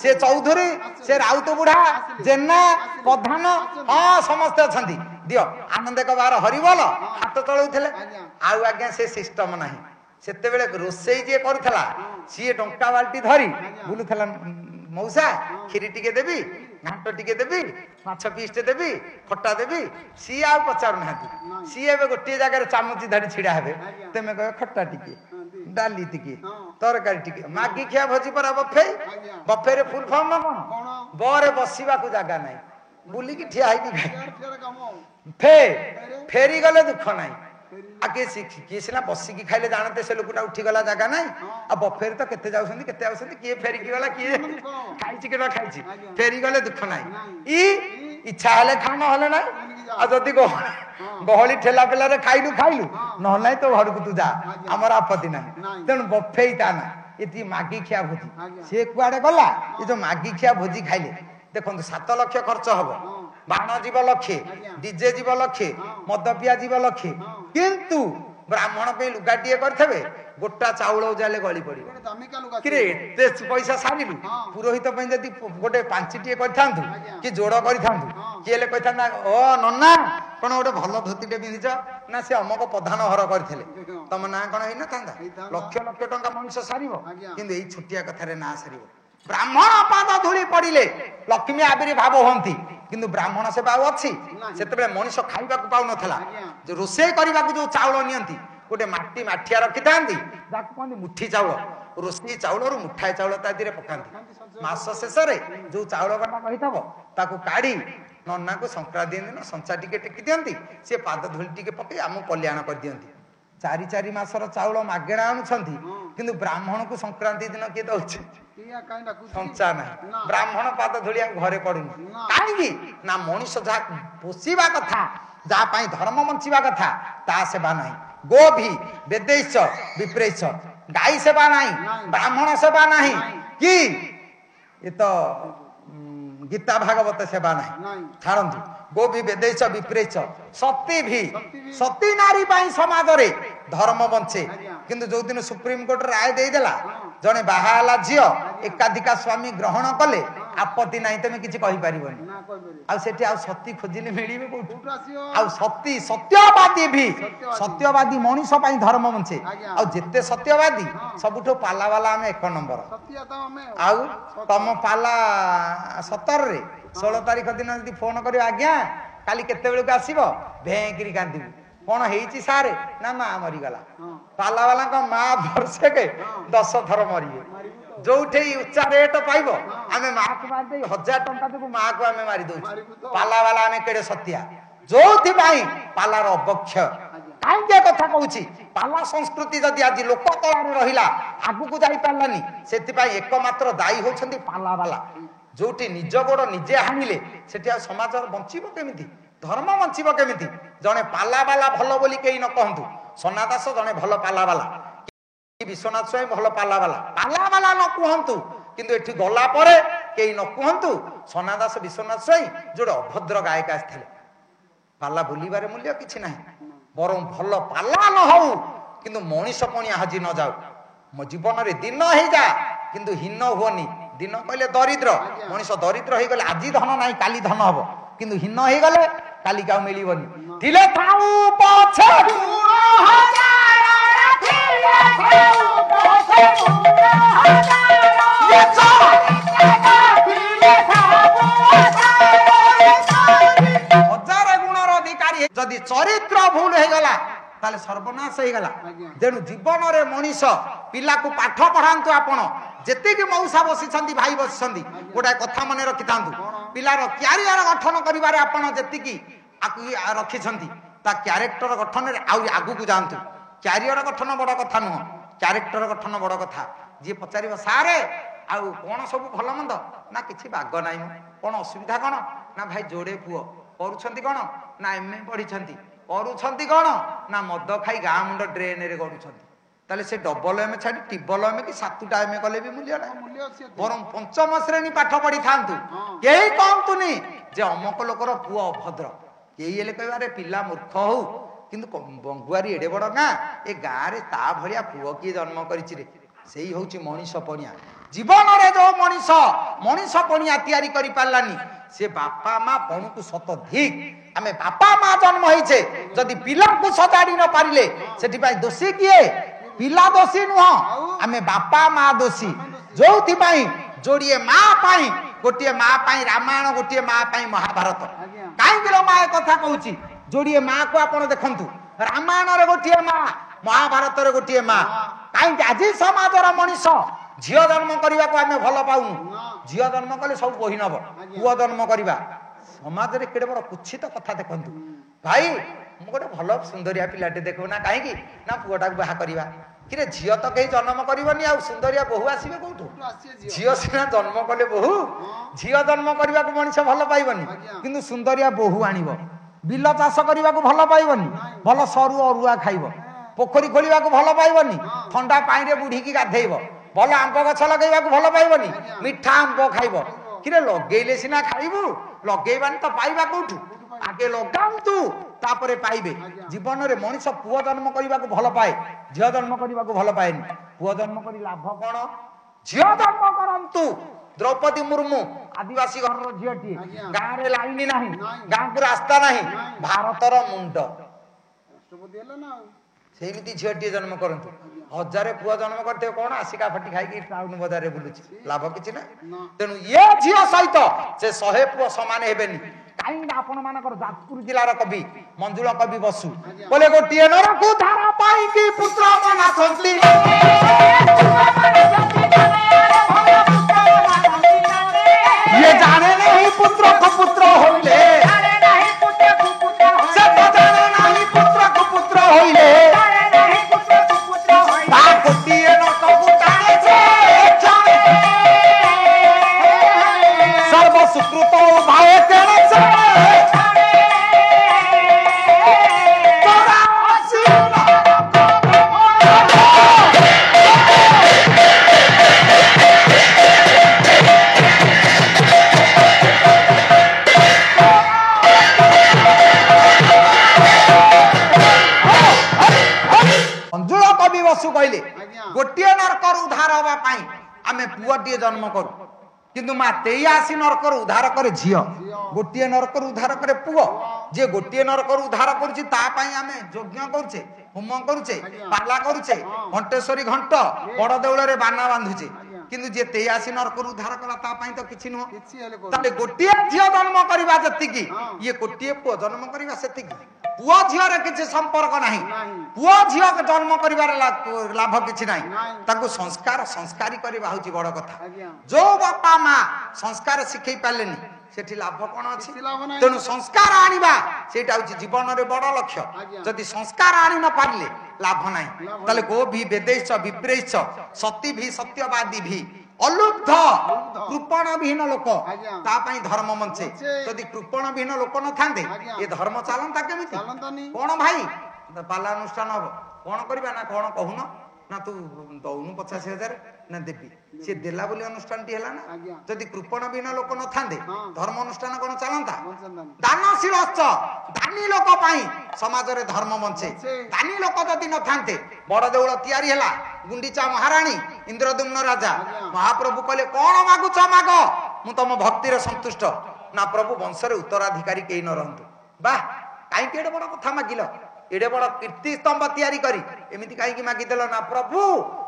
ସେ ଚୌଧୁରୀ ସେ ରାଉତ ବୁଢା ଜେନା ପ୍ରଧାନ ହଁ ସମସ୍ତେ ଅଛନ୍ତି ଦିଅ ଆନନ୍ଦ କବାର ହରିବଲ ହାତ ଚଳଉଥିଲେ ଆଜ୍ଞା। ଆଉ ଆଜ୍ଞା ସେ ସିଷ୍ଟମ ନାହିଁ ସେତେବେଳେ ରୋଷେଇ ଯିଏ କରୁଥିଲା ସିଏ ଟଙ୍କା ବାଲ୍ଟି ଧରି ବୁଲୁଥିଲା ମଉସା କ୍ଷୀରି ଟିକେ ଦେବି ଘାଣ୍ଟ ଟିକେ ଦେବି ମାଛ ପିସଟେ ଦେବି ଖଟା ଦେବି ସିଏ ଆଉ ପଚାରୁନାହାନ୍ତି ସିଏ ଏବେ ଗୋଟିଏ ଜାଗାରେ ଚାମଚି ଧରି ଛିଡା ହେବେ ଆଜ୍ଞା। ତେମେ କହିବ ଖଟା ଟିକେ ହଁ, ଦି। ଡାଲି ଟିକେ ହଁ। ତରକାରୀ ଟିକେ ମାଗି ଖିଆ ଭୋଜି ପରା ବଫେ ଆଜ୍ଞା। ବଫେରେ ଫୁଲ ଫର୍ମ କଣ କଣ? ବରେ ବସିବାକୁ ଜାଗା ନାହିଁ ବୁଲିକି ଠିଆ ହେଇକି ଖାଇ ଇଆଡେ ସିଆଡେ କାମ ଆଉ। ଫେରି ଗଲେ ଦୁଃଖ ନାହିଁ ଫେରିଲେ। ଆଉ କିଏ ସିନା ବସିକି ଖାଇଲେ ଜାଣନ୍ତେ ସେ ଲୋକଟା ଉଠିଗଲା ଜାଗା ନାହିଁ ଆଉ ବଫେରେ ତ କେତେ ଯାଉଛନ୍ତି କେତେ ଆଉଛନ୍ତି କିଏ ଫେରିକି ଗଲା କିଏ ଖାଇଛି କି ନ ଖାଇଛି ଆଜ୍ଞା। ଫେରିଗଲେ ଦୁଃଖ ନାହିଁ ନାହିଁ। ଇଚ୍ଛା ହେଲେ ଖାଉ ନହେଲେ ନାହିଁ ବୁଲିକି ଯା। ଆଉ ଯଦି ଗହଳି ଠେଲା ପେଲାରେ ଖାଇଲୁ ନହେଲେ ନାହିଁ ତୋ ଘରକୁ ତୁ ଯା ଆଜ୍ଞା। ଆମର ଆପତ୍ତି ନାହିଁ ନାହିଁ। ତେଣୁ ବଫେଇ ତା ନା ଏଠି ମାଗି ଖିଆ ଭୋଜି ଆଜ୍ଞା। ସିଏ କୁଆଡେ ଗଲା ଏ ଯୋଉ ମାଗି ଖିଆ ଭୋଜି ଖାଇଲେ ଦେଖନ୍ତୁ 7 ଲକ୍ଷ ଖର୍ଚ୍ଚ ହବ ହଁ। ବାଣ ଯିବ ଲକ୍ଷେ ଆଜ୍ଞା। ଡିଜେ ଯିବ ଲକ୍ଷେ ହଁ। ମଦ ପିଆ ଯିବ ଲକ୍ଷେ ହଁ। କିନ୍ତୁ ବ୍ରାହ୍ମଣ ପାଇଁ ଲୁଗାଟିଏ କରିଥିବେ ଗୋଟା ଚାଉଳ ଉଜାଲେ ଗଳି ପଡିବ ଗୋଟେ ଦାମିକା ଲୁଗା କିରେ ଥିବ। ଏତେ ପଇସା ସାରିଲୁ ହଁ। ପୁରୋହିତ ପାଇଁ ଯଦି ଗୋଟେ ପାଞ୍ଚଟିଏ କରିଥାନ୍ତୁ ଆଜ୍ଞା। କି ଯୋଡ କରିଥାନ୍ତୁ ହଁ। କିଏ ହେଲେ କହିଥାନ୍ତା ଓ ନନା କଣ ଗୋଟେ ଭଲ ଧୋତିଟେ ପିନ୍ଧିଛ ନା ସେ ଅମକ ପ୍ରଧାନ ଘର କରିଥିଲେ ତମ ନାଁ କଣ ହେଇନଥାନ୍ତା ହେଇଥାନ୍ତା। ଲକ୍ଷ ଲକ୍ଷ ଟଙ୍କା ମଣିଷ ସାରିବ ଆଜ୍ଞା। କିନ୍ତୁ ଏଇ ଛୋଟିଆ କଥାରେ ନା ସାରିବ ବ୍ରାହ୍ମଣ ପାଦ ଧୂଳି ପଡିଲେ ଲକ୍ଷ୍ମୀ ଆବିର୍ଭାବ ହୁଅନ୍ତି କିନ୍ତୁ ବ୍ରାହ୍ମଣ ସେବା ଆଉ ଅଛି ନାହିଁ। ସେତେବେଳେ ମଣିଷ ଖାଇବାକୁ ପାଉନଥିଲା ଆଜ୍ଞା। ଯୋଉ ରୋଷେଇ କରିବାକୁ ଯୋଉ ଚାଉଳ ନିଅନ୍ତି ଗୋଟେ ମାଠିଆ ରଖିଥାନ୍ତି ଯାକୁ କହନ୍ତି ମୁଠି ଚାଉଳ ରୋଷେଇ ଚାଉଳରୁ ମୁଠାଏ ଚାଉଳ ତା ଦେହରେ ପକାନ୍ତି ମାସ ଶେଷରେ ଯୋଉ ଚାଉଳ ଗଣ୍ଡା କହିଥବ ତାକୁ କାଢି ନନାକୁ ସଂକ୍ରାନ୍ତି ଦିନ ସଞ୍ଚା ଟିକେ ଟେକି ଦିଅନ୍ତି ସେ ପାଦ ଧୂଳି ଟିକେ ପକେଇ ଆମକୁ କଲ୍ୟାଣ କରିଦିଅନ୍ତି 4 ମାସର ଚାଉଳ ମାଗେଣା ଆଣୁଛନ୍ତି କିନ୍ତୁ ବ୍ରାହ୍ମଣକୁ ସଂକ୍ରାନ୍ତି ଦିନ କିଏ ଦଉଛି କିଏ କାଇଁ ଡାକୁଛି? ସଞ୍ଚା ନାହିଁ ନା। ବ୍ରାହ୍ମଣ ପାଦ ଧୂଳି ଆଉ ଘରେ ପଡୁନି ନା। କାହିଁକି ନା ମଣିଷ ଯାହା ପୋଷିବା କଥା ଯାହା ପାଇଁ ଧର୍ମ ବଞ୍ଚିବା କଥା ତା ସେବା ନାହିଁ ଗୋଭି ବେଦେଶ ବିପ୍ରେଶ ଗାଈ ସେବା ନାହିଁ ନାହିଁ। ବ୍ରାହ୍ମଣ ସେବା ନାହିଁ ନାହିଁ। କି ଏ ତ ଗୀତା ଭାଗବତ ସେବା ନାହିଁ ନାହିଁ। ଛାଡ଼ନ୍ତୁ ଗୋଭି ବେଦେଶ ବିପ୍ରେଶ ସତୀ ଭି ସତୀ ଭି। ସତୀ ନାରୀ ପାଇଁ ସମାଜରେ ଧର୍ମ ବଞ୍ଚେ ଆଜ୍ଞା। କିନ୍ତୁ ଯୋଉଦିନ ସୁପ୍ରିମକୋର୍ଟ ରାୟ ଦେଇଦେଲା ହଁ। ଜଣେ ବାହା ହେଲା ଝିଅ ଆଜ୍ଞା। ଏକାଧିକା ସ୍ୱାମୀ ଗ୍ରହଣ କଲେ ଆପତ୍ତି ନାହିଁ ତମେ କିଛି କହିପାରିବନି ନା କହିପାରିବି। ଆଉ ସେଠି ଆଉ ସତୀ ଖୋଜିଲେ ମିଳିବେ କୋଉଠୁ କୋଉଠୁ ଆସିବ? ଆଉ ସତ୍ୟବାଦୀ ବି ସତ୍ୟବାଦୀ। ସତ୍ୟବାଦୀ ମଣିଷ ପାଇଁ ଧର୍ମ ବଞ୍ଚେ ଆଜ୍ଞା। ଆଉ ଯେତେ ସତ୍ୟବାଦୀ ହଁ। ସବୁଠୁ ପାଲାବାଲା ଆମେ 1 ନମ୍ବର ସତ୍ୟ ତ ଆମେ ଆଉ ତମ ପାଲା 17ରେ 16 ତାରିଖ ଦିନ ଯଦି ଫୋନ କରିବ ଆଜ୍ଞା କାଲି କେତେବେଳକୁ ଆସିବ ଭେଁକିରି କାନ୍ଦିବୁ କଣ ହେଇଛି ସାରେ ନା ମା ମରିଗଲା ହଁ। ପାଲାବାଲାଙ୍କ ମା ବର୍ଷକେ 10 ଥର ମରିବେ ଯୋଉଠି ଉଚ୍ଚା ରେଟ ପାଇବ ଆମେ ମାକୁ ମାରିଦେଇ 1000 ଟଙ୍କା ଦେବୁ ମାକୁ ଆମେ ମାରି ଦଉଛୁ ମାରିବୁ ତ। ପାଲାବାଲା ଆମେ କେଡେ ସତ୍ୟା ଯୋଉଥିପାଇଁ ପାଲାର ଅବକ୍ଷ କାହିଁକି ଏ କଥା କହୁଛି ପାଲା ସଂସ୍କୃତି ଯଦି ଆଜି ଲୋକ ତଳରେ ରହିଲା ଆଗକୁ ଯାଇପାରିଲାନି ସେଥିପାଇଁ ଏକମାତ୍ର ଦାୟୀ ହଉଛନ୍ତି ପାଲାବାଲା ଯୋଉଠି ନିଜ ଗୋଡ ନିଜେ ହାଣିଲେ ସେଠି ଆଉ ସମାଜ ବଞ୍ଚିବ କେମିତି ଧର୍ମ ବଞ୍ଚିବ କେମିତି ଜଣେ ପାଲାବାଲା ଭଲ ବୋଲି କେହି ନ କହନ୍ତୁ ସନା ଦାସ ଜଣେ ଭଲ ପାଲାବାଲା ବିଶ୍ୱନାଥ ସ୍ୱାଇଁ ଭଲ ପାଲାବାଲା ପାଲାବାଲା ନ କୁହନ୍ତୁ କିନ୍ତୁ ଏଠି ଗଲା ପରେ କେହି ନ କୁହନ୍ତୁ ସନା ଦାସ ବିଶ୍ୱନାଥ ସ୍ୱାଇଁ ଯୋଉଟେ ଅଭଦ୍ର ଗାୟକ ଆସିଥିଲେ ପାଲା ବୁଲିବାରେ ମୂଲ୍ୟ କିଛି ନାହିଁ ବରଂ ଭଲ ପାଲା ନ ହଉ କିନ୍ତୁ ମଣିଷ ପଣିଆ ହାଜି ନ ଯାଉ ମୋ ଜୀବନରେ ଦିନ ହେଇଯା କିନ୍ତୁ ହୀନ ହୁଅନି ଦିନ କହିଲେ ଦରିଦ୍ର ମଣିଷ ଦରିଦ୍ର ହେଇଗଲେ ଆଜି ଧନ ନାହିଁ କାଲି ଧନ ହବ କିନ୍ତୁ ହୀନ ହେଇଗଲେ କାଲିକି ଆଉ ମିଳିବନି ଥିଲେ ଥାଉ ପଛେ ହଜାର ଗୁଣର ଅଧିକାରୀ ଯଦି ଚରିତ୍ର ଭୁଲ ହେଇଗଲା ତାହେଲେ ସର୍ବନାଶ ହେଇଗଲା ତେଣୁ ଜୀବନରେ ମଣିଷ ପିଲାକୁ ପାଠ ପଢାନ୍ତୁ ଆପଣ ଯେତିକି ମଉସା ବସିଛନ୍ତି ଭାଇ ବସିଛନ୍ତି ଗୋଟାଏ କଥା ମନେ ରଖିଥାନ୍ତୁ ପିଲାର କ୍ୟାରିୟର ଗଠନ କରିବାରେ ଆପଣ ଯେତିକି ରଖିଛନ୍ତି ତା କ୍ୟାରେକ୍ଟର ଗଠନରେ ଆହୁରି ଆଗକୁ ଯାଆନ୍ତୁ। କ୍ୟାରିୟର ଗଠନ ବଡ଼ କଥା ନୁହଁ, କ୍ୟାରେକ୍ଟର ଗଠନ ବଡ଼ କଥା। ଯିଏ ପଚାରିବ ସାରେ ଆଉ କଣ ସବୁ ଭଲ ମନ୍ଦ, ନା କିଛି ବାଗ ନାହିଁ, କଣ ଅସୁବିଧା କଣ, ନା ଭାଇ ଯୋଡ଼େ ପୁଅ, କରୁଛନ୍ତି କଣ, ନା MA ପଢିଛନ୍ତି, କରୁଛନ୍ତି କଣ, ନା ମଦ ଖାଇ ଗାଁ ମୁଣ୍ଡ ଡ୍ରେନରେ ଗଡୁଛନ୍ତି। ତାହେଲେ ସେ ଡବଲ MA ଛାଡି ଟ୍ରିପଲ MA କି 7ଟା MA କଲେ ବି ମୂଲ୍ୟ ନାହିଁ। ବରଂ 5ମ ଶ୍ରେଣୀ ପାଠ ପଢିଥାନ୍ତୁ, କେହି କହନ୍ତୁନି ଯେ ଅମକ ଲୋକର ପୁଅ ଅଭଦ୍ର। କେହି ହେଲେ କହିବାରେ ପିଲା ମୂର୍ଖ ହଉ, କିନ୍ତୁ ବଙ୍ଗୁଆରୀ ଏଡେ ବଡ ଗାଁ, ଏ ଗାଁରେ ତା ଭଳିଆ ପୁଅ କିଏ ଜନ୍ମ କରିଛି ରେ। ସେଇ ହଉଛି ମଣିଷ ପଣିଆ। ଜୀବନରେ ଯୋଉ ମଣିଷ ପଣିଆ ତିଆରି କରି ପାରିଲାନି, ସେ ବାପା ମା ପଣୁକୁ ସତ ଧିକ୍। ଆମେ ବାପା ମା ଜନ୍ମ ହେଇଛେ, ଯଦି ପିଲାଙ୍କୁ ସଜାଡି ନ ପାରିଲେ ସେଥିପାଇଁ ଦୋଷୀ କିଏ? ପିଲା ଦୋଷୀ ନୁହଁ, ଆମେ ବାପା ମା ଦୋଷୀ। ଯୋଉଥିପାଇଁ ଯୋଡ଼ିଏ ମା ପାଇଁ, ଗୋଟିଏ ମା ପାଇଁ ରାମାୟଣ, ଗୋଟିଏ ମା ପାଇଁ ମହାଭାରତ। କାହିଁକି ମା ଏ କଥା କହୁଛି? ଯୋଡ଼ିଏ ମା କୁ ଆପଣ ଦେଖନ୍ତୁ, ରାମାୟଣରେ ଗୋଟିଏ ମା, ମହାଭାରତରେ ଗୋଟିଏ ମା। କାହିଁକି ଆଜି ସମାଜର ମଣିଷ ଝିଅ ଜନ୍ମ କରିବାକୁ ଆମେ ଭଲ ପାଉନୁ। ଝିଅ ଜନ୍ମ କଲେ ସବୁ ବୋହି ନବ, ପୁଅ ଜନ୍ମ କରିବା ସମାଜରେ କେଡେ ବଡ କୁଚ୍ଛିତ କଥା। ଦେଖନ୍ତୁ ଭାଇ, ମୁଁ ଗୋଟେ ଭଲ ସୁନ୍ଦରିଆ ପିଲାଟେ ଦେଖିବୁ ନା, କାହିଁକି ନା ପୁଅଟାକୁ ବାହା କରିବା। କିରେ ଝିଅ ତ କେହି ଜନ୍ମ କରିବନି, ଆଉ ସୁନ୍ଦରିଆ ବୋହୂ ଆସିବେ କୋଉଠୁ? ଝିଅ ସିନା ଜନ୍ମ କଲେ ବୋହୂ, ଝିଅ ଜନ୍ମ କରିବାକୁ ମଣିଷ ଭଲ ପାଇବନି, କିନ୍ତୁ ସୁନ୍ଦରିଆ ବୋହୂ ଆଣିବ। ବିଲ ଚାଷ କରିବାକୁ ଭଲ ପାଇବନି, ଭଲ ସରୁ ଅରୁଆ ଖାଇବ। ପୋଖରୀ ଖୋଳିବାକୁ ଭଲ ପାଇବନି, ଥଣ୍ଡା ପାଣିରେ ବୁଢିକି ଗାଧେଇବ। ଭଲ ଆମ୍ବ ଗଛ ଲଗେଇବାକୁ ଭଲ ପାଇବନି, ମିଠା ଆମ୍ବ ଖାଇବ। କିରେ ଲଗେଇଲେ ସିନା ଖାଇବୁ, ଲଗେଇବାନି ତ ପାଇବା କୋଉଠୁ? ଆଗେ ଲଗାନ୍ତୁ, ତାପରେ ପାଇବେ। ଜୀବନରେ ମଣିଷ ପୁଅ ଜନ୍ମ କରିବାକୁ ଭଲ ପାଏ, ଝିଅ ଜନ୍ମ କରିବାକୁ ଭଲ ପାଏନି। ପୁଅ ଜନ୍ମ କରି ଲାଭ କଣ? ଝିଅ ଜନ୍ମ କରନ୍ତୁ। ଦ୍ରୌପଦୀ ମୁର୍ମୁ ଆଦିବାସୀ ଘରର ଝିଅଟିଏ, ଗାଁରେ ଲାଇନ ନାହିଁ, ଗାଁକୁ ରାସ୍ତା ନାହିଁ, ଭାରତର ମୁଣ୍ଡ। ସେମିତି ଝିଅଟିଏ ଜନ୍ମ କରନ୍ତୁ। 1000 ପୁଅ ଜନ୍ମ କରିଥିବେ, କଣ ଆସିକା ଫଟି ଖାଇକି ଟାଉନ ବଜାରରେ ବୁଲୁଛି, ଲାଭ କିଛି ନାହିଁ। ତେଣୁ ଏ ଝିଅ ସହିତ ସେ 100 ପୁଅ ସମାନ ହେବେନି। କାହିଁକି? ଆପଣ ମାନଙ୍କର ଯାଜପୁର ଜିଲ୍ଲାର କବି ମଞ୍ଜୁଳ କବି ବସୁ ବୋଲେ, ଗୋଟିଏ ନରକୁ ଧାର ପାଇକି ପୁତ୍ର ମନାସନ୍ତି, ଇଏ ଜାଣେ ନାହିଁ ପୁତ୍ରକୁ ପୁତ୍ର ହଇଲେ, ସେ ତ ଜାଣେ ନାହିଁ ପୁତ୍ରକୁ ପୁତ୍ର ହଇଲେ, ତା ଗୋଟିଏ ନଟକୁ ଟାଣେ ସେ କ୍ଷଣେ, ସର୍ବ ସୁକୃତ ଉଭୟ କେଣେ ସେ, କହିଲେ ଗୋଟିଏ ନରକରୁ ଉଦ୍ଧାର ହେବା ପାଇଁ ଆମେ ପୁଅଟିଏ ଜନ୍ମ କରୁ, କିନ୍ତୁ ମା 83 ନରକରୁ ଉଦ୍ଧାର କରେ ଝିଅ, ଗୋଟିଏ ନରକରୁ ଉଦ୍ଧାର କରେ ପୁଅ। ଯେ ଗୋଟିଏ ନରକରୁ ଉଦ୍ଧାର କରୁଛି, ତା ପାଇଁ ଆମେ ଯଜ୍ଞ କରୁଛେ, ହୋମ କରୁଛେ, ପାଲା କରୁଛେ, ଘଣ୍ଟେଶ୍ୱରୀ ଘଣ୍ଟ, ବଡ ଦେଉଳରେ ବାନା ବାନ୍ଧୁଛେ, କିନ୍ତୁ ଯିଏ 83 ନରକରୁ ଉଦ୍ଧାର କଲା ତା ପାଇଁ ତ କିଛି ନୁହଁ। ତାହେଲେ ଗୋଟିଏ ଝିଅ ଜନ୍ମ କରିବା ଯେତିକି, ଇଏ ଗୋଟିଏ ପୁଅ ଜନ୍ମ କରିବା ସେତିକି। ପୁଅ ଝିଅରେ କିଛି ସମ୍ପର୍କ ନାହିଁ। ପୁଅ ଝିଅ ଜନ୍ମ କରିବାର ଲାଭ କିଛି ନାହିଁ। ତାଙ୍କୁ ସଂସ୍କାରୀ କରିବା ହଉଛି ବଡ କଥା। ଯୋଉ ବାପା ମା ସଂସ୍କାର ଶିଖେଇ ପାରିଲେନି, ସେଠି ଲାଭ କଣ ଅଛି? ତେଣୁ ସଂସ୍କାର ଆଣିବା ସେଇଟା ହଉଛି ଜୀବନରେ ବଡ ଲକ୍ଷ୍ୟ। ଯଦି ସଂସ୍କାର ଆଣି ନ ପାରିଲେ ଲାଭ ନାହିଁ। ତାହେଲେ ଗୋ ଭି ବେଦେଶ ବିପ୍ରେଶ ସତୀ ଭି ସତ୍ୟବାଦୀ ଭି अलुब्ध कृपण विहीन लोक तापाई धर्म मंचे जदि कृपण विहीन लोक न थांदे ये धर्म चलंता केमिति कोन भाई पाला अनुष्ठान हम कोन करबा ना कोन कहून ना तू दउनु 50,000 ना देबी से देला बोली अनुष्ठान टी हला ना जदि कृपण विहीन लोक न थांदे धर्म अनुष्ठान कोन चलंता दानशील दानी लोक पाई समाज रे धर्म मंचे दानी लोक जदि न थांते बड़ देउळ तयारी हला गुंडीचा महारानी इंद्रदुम्न राजा महाप्रभु कहले कौन मागुच माग मु तुम भक्ति रे संतुष्ट ना प्रभु वंश रे उत्तराधिकारी केही न रहंतु बा काई केडे बड़ कथा मागिलो एडे बड़ कीर्ति स्तंभ तयारी करी एमिति काई कि मागी देलो ना प्रभु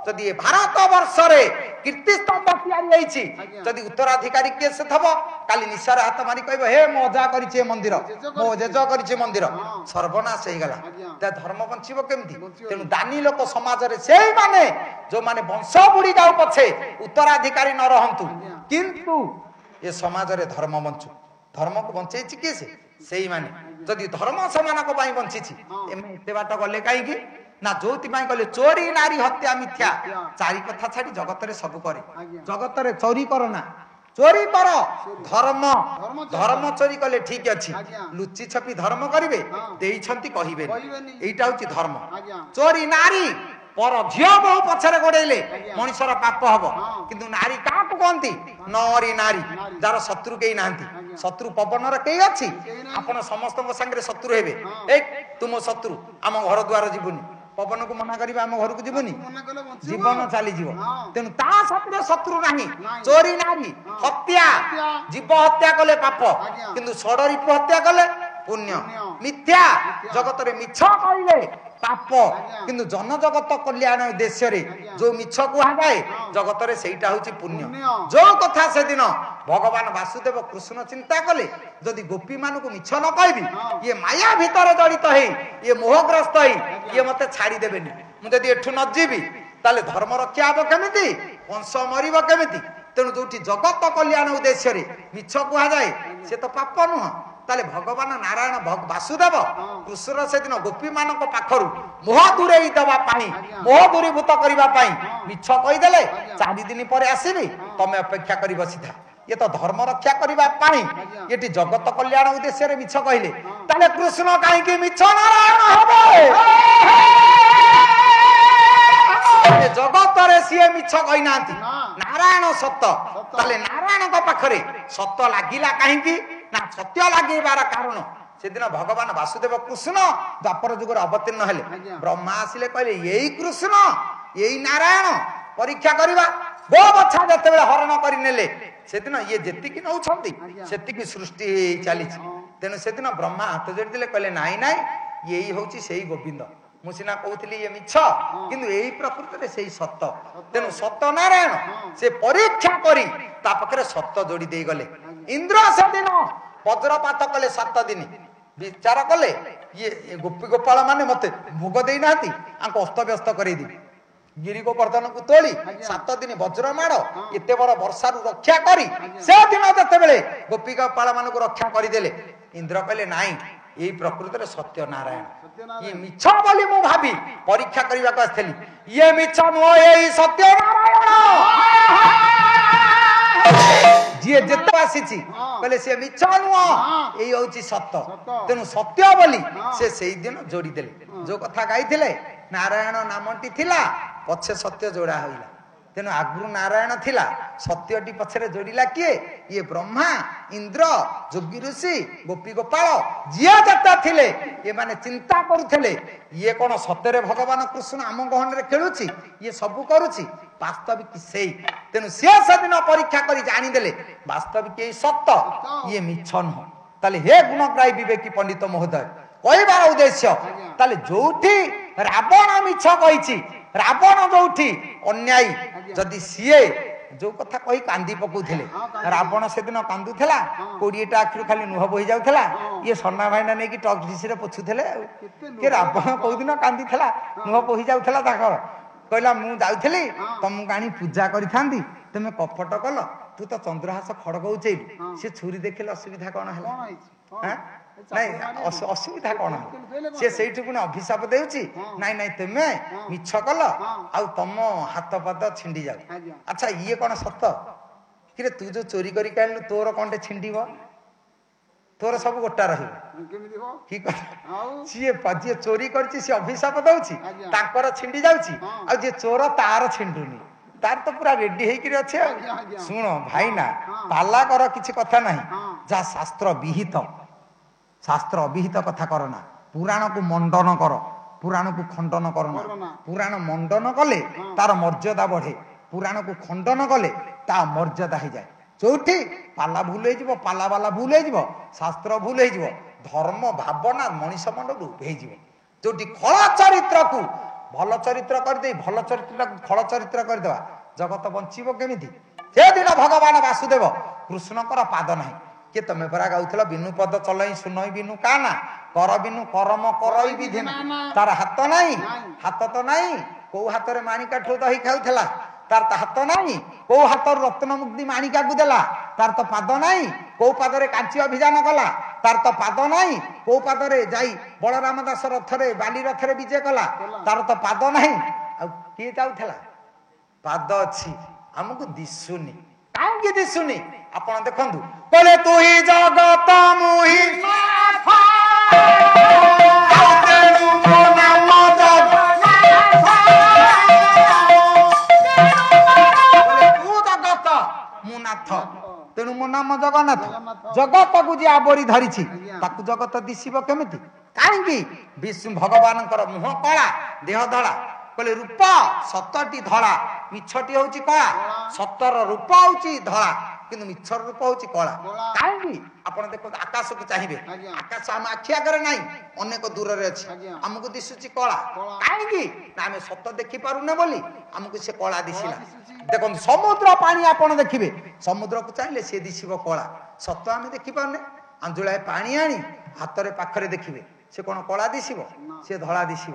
जदि भारत वर्ष रे कीर्ति स्तंभ तयारी होईछि जदि उत्तराधिकारी केसे थबो काली निशार हाथ मारी कहबो हे मजा करिछे मंदिर मो जेज करिछे मंदिर सर्वनाश हे गला ता धर्म बंचिबो केमिति तेनु दानी लोक समाज रे सेही माने जो माने वंश बुडी जाऊ पछे उत्तराधिकारी न रहंतु किंतु ये समाज रे धर्म बंचु धर्म को बंचेछि केसे सेही माने ଯଦି ଧର୍ମ ସେମାନଙ୍କ ପାଇଁ ବଞ୍ଚିଛି ହଁ। ଏମାନେ ଏତେ ବାଟ ଗଲେ କାହିଁକି ନା ଯୋଉଥିପାଇଁ ଗଲେ ଚୋରି ନାରୀ ହତ୍ୟା ମିଥ୍ୟା ମିଥ୍ୟା। ଚାରି କଥା ଛାଡି ଜଗତରେ ସବୁ କରେ ଆଜ୍ଞା। ଜଗତରେ ଚୋରି କର ନା ଚୋରି କର ଧର୍ମ ଧର୍ମ ଚୋରି ଧର୍ମ କର। ଚୋରି କଲେ ଠିକ ଅଛି ଆଜ୍ଞା। ଲୁଚି ଛପି ଧର୍ମ କରିବେ ହଁ। ଦେଇଛନ୍ତି କହିବେନି କହିବେନି। ଏଇଟା ହଉଛି ଧର୍ମ ଆଜ୍ଞା। ଚୋରି ନାରୀ ପର ଝିଅ ବୋହୁ ପଛରେ ଗୋଡେଇଲେ ଆଜ୍ଞା। ମଣିଷର ପାପ ହବ ହଁ। କିନ୍ତୁ ନାରୀ କାହାକୁ କହନ୍ତି ନରୀ ନାରୀ ନାରୀ। ଯାହାର ଶତ୍ରୁ କେହି ନାହାନ୍ତି ଆଜ୍ଞା। ଶତ୍ରୁ ପବନର କେହି ଅଛି କେହି ନାହିଁ। ଆପଣ ସମସ୍ତଙ୍କ ସାଙ୍ଗରେ ଶତ୍ରୁ ହେବେ ହଁ। ଏଇ ତୁମ ଶତ୍ରୁ ଆମ ଘର ଦ୍ୱାର ଯିବୁନି ପବନକୁ ମନା କରିବା ଆମ ଘରକୁ ଯିବୁନି ତାକୁ ମନା କଲେ ବଞ୍ଚିବ। ଜୀବନ ଚାଲିଯିବ ହଁ। ତେଣୁ ତା ସାଥିରେ ଶତ୍ରୁ ନାହିଁ ନାହିଁ। ଚୋରି ନାରୀ ହଁ। ହତ୍ୟା ହତ୍ୟା। ଜୀବ ହତ୍ୟା କଲେ ପାପ ଆଜ୍ଞା। କିନ୍ତୁ ଷଡ଼ରିପୁ ହତ୍ୟା କଲେ ପୁଣ୍ୟ ପୁଣ୍ୟ। ମିଥ୍ୟା ମିଥ୍ୟା। ଜଗତରେ ମିଛ କହିଲେ ପାପ ଆଜ୍ଞା। କିନ୍ତୁ ଜନଜଗତ କଲ୍ୟାଣ ଉଦ୍ଦେଶ୍ୟରେ ଆଜ୍ଞା। ଯୋଉ ମିଛ କୁହାଯାଏ ହଁ। ଜଗତରେ ସେଇଟା ହଉଛି ପୁଣ୍ୟ ପୁଣ୍ୟ। ଯୋଉ କଥା ସେଦିନ ଭଗବାନ ବାସୁଦେବ କୃଷ୍ଣ ଚିନ୍ତା କଲେ ଯଦି ଗୋପୀ ମାନଙ୍କୁ ମିଛ ନ କହିବି ହଁ। ଇଏ ମାୟା ଭିତରେ ଜଡିତ ହେଇ ଇଏ ମୋହଗ୍ରସ୍ତ ହେଇ ଆଜ୍ଞା। ଇଏ ମତେ ଛାଡିଦେବେନି ମୁଁ ଯଦି ଏଠୁ ନ ଯିବି ତାହେଲେ ଧର୍ମ ରକ୍ଷା ହବ କେମିତି ବଂଶ ମରିବ କେମିତି ତେଣୁ ଯୋଉଠି ଜଗତ କଲ୍ୟାଣ ଉଦ୍ଦେଶ୍ୟରେ ମିଛ କୁହାଯାଏ ସେ ତ ପାପ ନୁହଁ ତାହେଲେ ଭଗବାନ ନାରାୟଣ ବାସୁଦେବ କୃଷ୍ଣ ସେଦିନ ଗୋପୀ ମାନଙ୍କ ପାଖରୁ ମୋହ ଦୂରେଇ ଦେବା ପାଇଁ ମୋହ ଦୂରୀଭୂତ କରିବା ପାଇଁ ମିଛ କହିଦେଲେ 4 ଦିନ ପରେ ଆସିବି ତମେ ଅପେକ୍ଷା କରି ବସିଥା ଇଏ ତ ଧର୍ମ ରକ୍ଷା କରିବା ପାଇଁ ଏଠି ଜଗତ କଲ୍ୟାଣ ଉଦ୍ଦେଶ୍ୟରେ ମିଛ କହିଲେ ତାହେଲେ କୃଷ୍ଣ କାହିଁକି ମିଛ ନାରାୟଣ ହେବେ ଜଗତରେ ସିଏ ମିଛ କହିନାହାନ୍ତି ନାରାୟଣ ସତ ତାହେଲେ ନାରାୟଣଙ୍କ ପାଖରେ ସତ ଲାଗିଲା କାହିଁକି ନା ସତ୍ୟ ଲାଗିବାର କାରଣ ସେଦିନ ଭଗବାନ ବାସୁଦେବ କୃଷ୍ଣ ଦ୍ୱାପର ଯୁଗରେ ଅବତୀର୍ଣ୍ଣ ହେଲେ ବ୍ରହ୍ମା ଆସିଲେ କହିଲେ ଏଇ କୃଷ୍ଣ ଏଇ ନାରାୟଣ ପରୀକ୍ଷା କରିବା ଗୋ ବଛା ଯେତେବେଳେ ହରଣ କରିନେଲେ ସେଦିନ ଇଏ ଯେତିକି ନଉଛନ୍ତି ସେତିକି ସୃଷ୍ଟି ହେଇ ଚାଲିଛି ତେଣୁ ସେଦିନ ବ୍ରହ୍ମା ହାତ ଯୋଡ଼ିଦେଲେ କହିଲେ ନାଇଁ ନାଇଁ ଏଇ ହଉଛି ସେଇ ଗୋବିନ୍ଦ ମୁଁ ସିନା କହୁଥିଲି ଇଏ ମିଛ କିନ୍ତୁ ଏଇ ପ୍ରକୃତରେ ସେଇ ସତ ତେଣୁ ସତ ନାରାୟଣ ସେ ପରୀକ୍ଷା କରି ତା ପାଖରେ ସତ ଯୋଡି ଦେଇ ଗଲେ ଇନ୍ଦ୍ର ସେଦିନ ବଜ୍ରପାତ କଲେ 7 ଦିନ ବିଚାର କଲେ ଇଏ ଗୋପୀ ଗୋପାଳ ମାନେ ମତେ ଭୋଗ ଦେଇନାହାନ୍ତି ଆଙ୍କୁ ଅସ୍ତବ୍ୟସ୍ତ କରେଇଦେବି ଗିରି ଗୋବର୍ଦ୍ଧନକୁ ତୋଳି 7 ଦିନ ବଜ୍ର ମାଡ଼ ଏତେ ବଡ ବର୍ଷାରୁ ରକ୍ଷା କରି ସେଦିନ ଯେତେବେଳେ ଗୋପୀ ଗୋପାଳ ମାନଙ୍କୁ ରକ୍ଷା କରିଦେଲେ ଇନ୍ଦ୍ର କହିଲେ ନାଇଁ ଏଇ ପ୍ରକୃତରେ ସତ୍ୟ ନାରାୟଣ ଇଏ ମିଛ ବୋଲି ମୁଁ ଭାବି ପରୀକ୍ଷା କରିବାକୁ ଆସିଥିଲି ଇଏ ମିଛ ନୁହଁ ଏଇ ସତ୍ୟ ନାରାୟଣ ଯିଏ ଯେତେ ଆସିଛି କହିଲେ ସିଏ ମିଛ ନୁହଁ ଏଇ ହଉଛି ସତ ତେଣୁ ସତ୍ୟ ବୋଲି ସେ ସେଇଦିନ ଯୋଡିଦେଲେ ଯୋଉ କଥା ଗାଇଥିଲେ ନାରାୟଣ ନାମଟି ଥିଲା ପଛେ ସତ୍ୟ ଯୋଡା ହୋଇଲା ତେଣୁ ଆଗରୁ ନାରାୟଣ ଥିଲା ସତ୍ୟଟି ପଛରେ ଯୋଡିଲା କିଏ ଇଏ ବ୍ରହ୍ମା ଇନ୍ଦ୍ର ଯୋଗୀ ଋଷି ଗୋପୀ ଗୋପାଳ ଯିଏ ଯେତେ ଥିଲେ ଏମାନେ ଚିନ୍ତା କରୁଥିଲେ ଇଏ କଣ ସତରେ ଭଗବାନ କୃଷ୍ଣ ଆମ ଗହଣରେ ଖେଳୁଛି ଇଏ ସବୁ କରୁଛି ବାସ୍ତବିକ ସେଇ ତେଣୁ ସିଏ ସେଦିନ ପରୀକ୍ଷା କରି ଜାଣିଦେଲେ ବାସ୍ତବିକ ଏଇ ସତ ଇଏ ମିଛ ନୁହଁ ତାହେଲେ ହେ ଗୁଣଗ୍ରାହୀ ବିବେକୀ ପଣ୍ଡିତ ମହୋଦୟ କହିବାର ଉଦ୍ଦେଶ୍ୟ ତାହେଲେ ଯୋଉଠି ରାବଣ ମିଛ କହିଛି ରାବଣ ଯୋଉଠି ଅନ୍ୟାୟୀ ଯଦି ସିଏ ଯୋଉ କଥା କହି କାନ୍ଦି ପକଉଥିଲେ ରାବଣ ସେଦିନ କାନ୍ଦୁଥିଲା 20ଟା ଆଖିରୁ ଖାଲି ଲୁହ ବୋହି ଯାଉଥିଲା ଇଏ ସନା ଭାଇନା ନେଇକି ଟକ୍ସିରେ ପୋଛୁଥିଲେ କି ରାବଣ କୋଉଦିନ କାନ୍ଦିଥିଲା ଲୁହ ବୋହି ଯାଉଥିଲା ତାଙ୍କର କହିଲା ମୁଁ ଯାଉଥିଲି ତମକୁ ଆଣି ପୂଜା କରିଥାନ୍ତି ତମେ କପଟ କଲ ତୁ ତ ଚନ୍ଦ୍ରହାସ ଖଡଗ ଉଚେଇଲୁ ସେ ଛୁରୀ ଦେଖିଲେ ଅସୁବିଧା କଣ ହେଲା ନାଇଁ ଅସୁବିଧା କଣ ସେ ସେଇଠୁ ପୁଣି ଅଭିଶାପ ଦେଉଛି ନାଇଁ ନାଇଁ ତମେ ମିଛ କଲ ଆଉ ତମ ହାତ ପାଦ ଛିଣ୍ଡି ଯାଉ ଆଚ୍ଛା ଇଏ କଣ ସତ କିରେ ତୁ ଯୋଉ ଚୋରି କରିକି ଆଣିଲୁ ତୋର କଣଟେ ଛିଣ୍ଡିବ ତୋର ସବୁ ଗୋଟା ରହିବ କି କଥା ଯିଏ ଚୋରି କରିଛି ସିଏ ଅଭିଶାପ ଦଉଛି ତାଙ୍କର ଛିଣ୍ଡି ଯାଉଛି ଆଉ ଯିଏ ଚୋର ତାର ଛିଣ୍ଡୁନି ତାର ତ ପୁରା ରେଡି ହେଇକିରି ଅଛି ଆଉ ଶୁଣ ଭାଇନା ପାଲା କର କିଛି କଥା ନାହିଁ ଯାହା ଶାସ୍ତ୍ର ବିହିତ ଶାସ୍ତ୍ର ଅବିହିତ କଥା କରନା ପୁରାଣକୁ ମଣ୍ଡନ କର ପୁରାଣକୁ ଖଣ୍ଡନ କରନା ପୁରାଣ ମଣ୍ଡନ କଲେ ତାର ମର୍ଯ୍ୟାଦା ବଢେ ପୁରାଣକୁ ଖଣ୍ଡନ କଲେ ତା ମର୍ଯ୍ୟାଦା ହେଇଯାଏ ଯୋଉଠି ପାଲା ଭୁଲ ହେଇଯିବ ପାଲା ବାଲା ଭୁଲ ହେଇଯିବ ଶାସ୍ତ୍ର ଭୁଲ ହେଇଯିବ ଧର୍ମ ଭାବନା ମଣିଷ ମଣ୍ଡରୁ ହେଇଯିବ ଯୋଉଠି ଖଳ ଚରିତ୍ରକୁ ଭଲ ଚରିତ୍ର କରିଦେଇ ଭଲ ଚରିତ୍ରକୁ ଖଳ ଚରିତ୍ର କରିଦେବା ଜଗତ ବଞ୍ଚିବ କେମିତି ସେଦିନ ଭଗବାନ ବାସୁଦେବ କୃଷ୍ଣଙ୍କର ପାଦ ନାହିଁ କିଏ ତମେ ପରା ଗାଉଥିଲ ବିନୁ ପଦ ଚଲଇ ଶୁନଇ ବିନୁ କାନା କର ବିନୁ କରମ କରଇ ବିଧି ତାର ହାତ ନାହିଁ ହାତ ତ ନାହିଁ କୋଉ ହାତରେ ମାଣିକାଠୁ ଦହି ଖାଉଥିଲା ତାର ତ ହାତ ନାହିଁ, କୋଉ ହାତରୁ ରତ୍ନ ମୁକ୍ତି ମାଣିକାକୁ ଦେଲା, ତାର ତ ପାଦ ନାହିଁ, କୋଉ ପାଦରେ କାଞ୍ଚି ଅଭିଯାନ କଲା, ତାର ତ ପାଦ ନାହିଁ, କୋଉ ପାଦରେ ଯାଇ ବଳରାମ ଦାସ ରଥରେ ବାଲି ରଥରେ ବିଜେ କଲା, ତାର ତ ପାଦ ନାହିଁ। ଆଉ କିଏ ଯାଉଥିଲା? ପାଦ ଅଛି, ଆମକୁ ଦିଶୁନି। କାହିଁକି ଦିଶୁନି? ଆପଣ ଦେଖନ୍ତୁ, କହିଲେ ତୁ ହି ଜଗତ ମୁହି ନାଥ, ତେଣୁ ମୋ ନାମ ଜଗନ୍ନାଥ। ଜଗତକୁ ଯିଏ ଆବରି ଧରିଛି ତାକୁ ଜଗତ ଦିଶିବ କେମିତି? କାହିଁକି? ବିଷ୍ଣୁ ଭଗବାନଙ୍କର ମୁହଁ କଳା, ଦେହ ଧଳା। କହିଲେ ରୂପ ସତଟି ଧଳା, ମିଛଟି ହଉଛି କଳା। ସତର ରୂପ ହଉଛି ଧଳା, କିନ୍ତୁ ମିଛର ରୂପ ହଉଛି କଳା। କାହିଁକି? ଆପଣ ଦେଖନ୍ତୁ, ଆକାଶକୁ ଚାହିଁବେ, ଆକାଶ ଆମ ଆଖି ଆଗରେ ନାହିଁ, ଅନେକ ଦୂରରେ ଅଛି, ଆମକୁ ଦିଶୁଛି କଳା। କାହିଁକି? ନା ଆମେ ସତ ଦେଖିପାରୁନେ ବୋଲି ଆମକୁ ସେ କଳା ଦିଶିଲା। ଦେଖନ୍ତୁ, ସମୁଦ୍ର ପାଣି ଆପଣ ଦେଖିବେ, ସମୁଦ୍ରକୁ ଚାହିଁଲେ ସେ ଦିଶିବ କଳା, ସତ ଆମେ ଦେଖିପାରୁନେ। ଆଞ୍ଜୁଳାଏ ପାଣି ଆଣି ହାତରେ ପାଖରେ ଦେଖିବେ, ସେ କଣ କଳା ଦିଶିବ? ସେ ଧଳା ଦିଶିବ।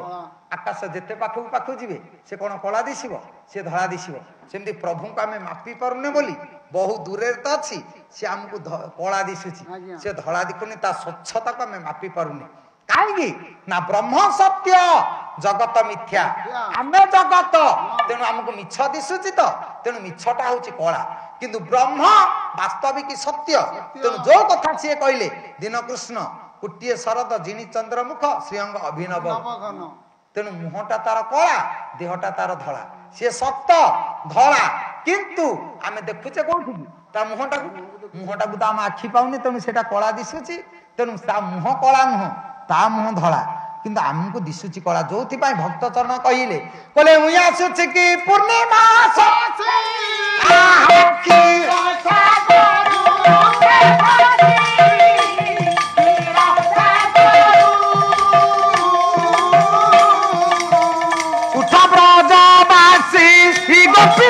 ଆକାଶ ଯେତେ ପାଖକୁ ପାଖକୁ ଯିବେ ସେ କଣ କଳା ଦିଶିବ? ସେ ଧଳା ଦିଶିବ। ସେମିତି ପ୍ରଭୁଙ୍କୁ ଆମେ ମାପି ପାରୁନେ ବୋଲି ବହୁ ଦୂରରେ ତ ଅଛି, ସେ ଆମକୁ କଳା ଦିଶୁଛି, ସେ ଧଳା ଦିଶୁନି, ତା ସ୍ୱଚ୍ଛତାକୁ ଆମେ ମାପି ପାରୁନେ। କାହିଁକି? ନା ବ୍ରହ୍ମ ସତ୍ୟ, ଜଗତ ମିଥ୍ୟା। ଆମେ ଜଗତ, ତେଣୁ ଆମକୁ ମିଛ ଦିଶୁଛି, ତ ତେଣୁ ମିଛଟା ହଉଛି କଳା, କିନ୍ତୁ ବ୍ରହ୍ମ ବାସ୍ତବିକ ସତ୍ୟ। ତେଣୁ ଯୋଉ କଥା ସିଏ କହିଲେ, ଦିନ କୃଷ୍ଣ କୋଟିଏ ଶରଦ ଜିଣି ଚନ୍ଦ୍ରମୁଖ ଶ୍ରୀଅଙ୍ଗ ଅଭିନବ। ତେଣୁ ମୁହଁଟା ତାର କଳା, ଦେହଟା ତାର ଧଳା, ସିଏ ସତ ଧଳା, କିନ୍ତୁ ଆମେ ଦେଖୁଛେ କୋଉଠି? ତା ମୁହଁଟାକୁ। ମୁହଁଟାକୁ ତ ଆମ ଆଖି ପାଉନି, ତେଣୁ ସେଟା କଳା ଦିଶୁଛି। ତେଣୁ ତା ମୁହଁ କଳା ନୁହଁ, ତା ମୁହଁ ଧଳା, କିନ୍ତୁ ଆମକୁ ଦିଶୁଛି କଳା। ଯୋଉଥିପାଇଁ ଭକ୍ତ ଚରଣ କହିଲେ, କହିଲେ ମୁଇଁ ଆସୁଛି କି ପୂର୍ଣ୍ଣିମା ଉଠ ବ୍ରଜବାସୀ ଗୋପୀ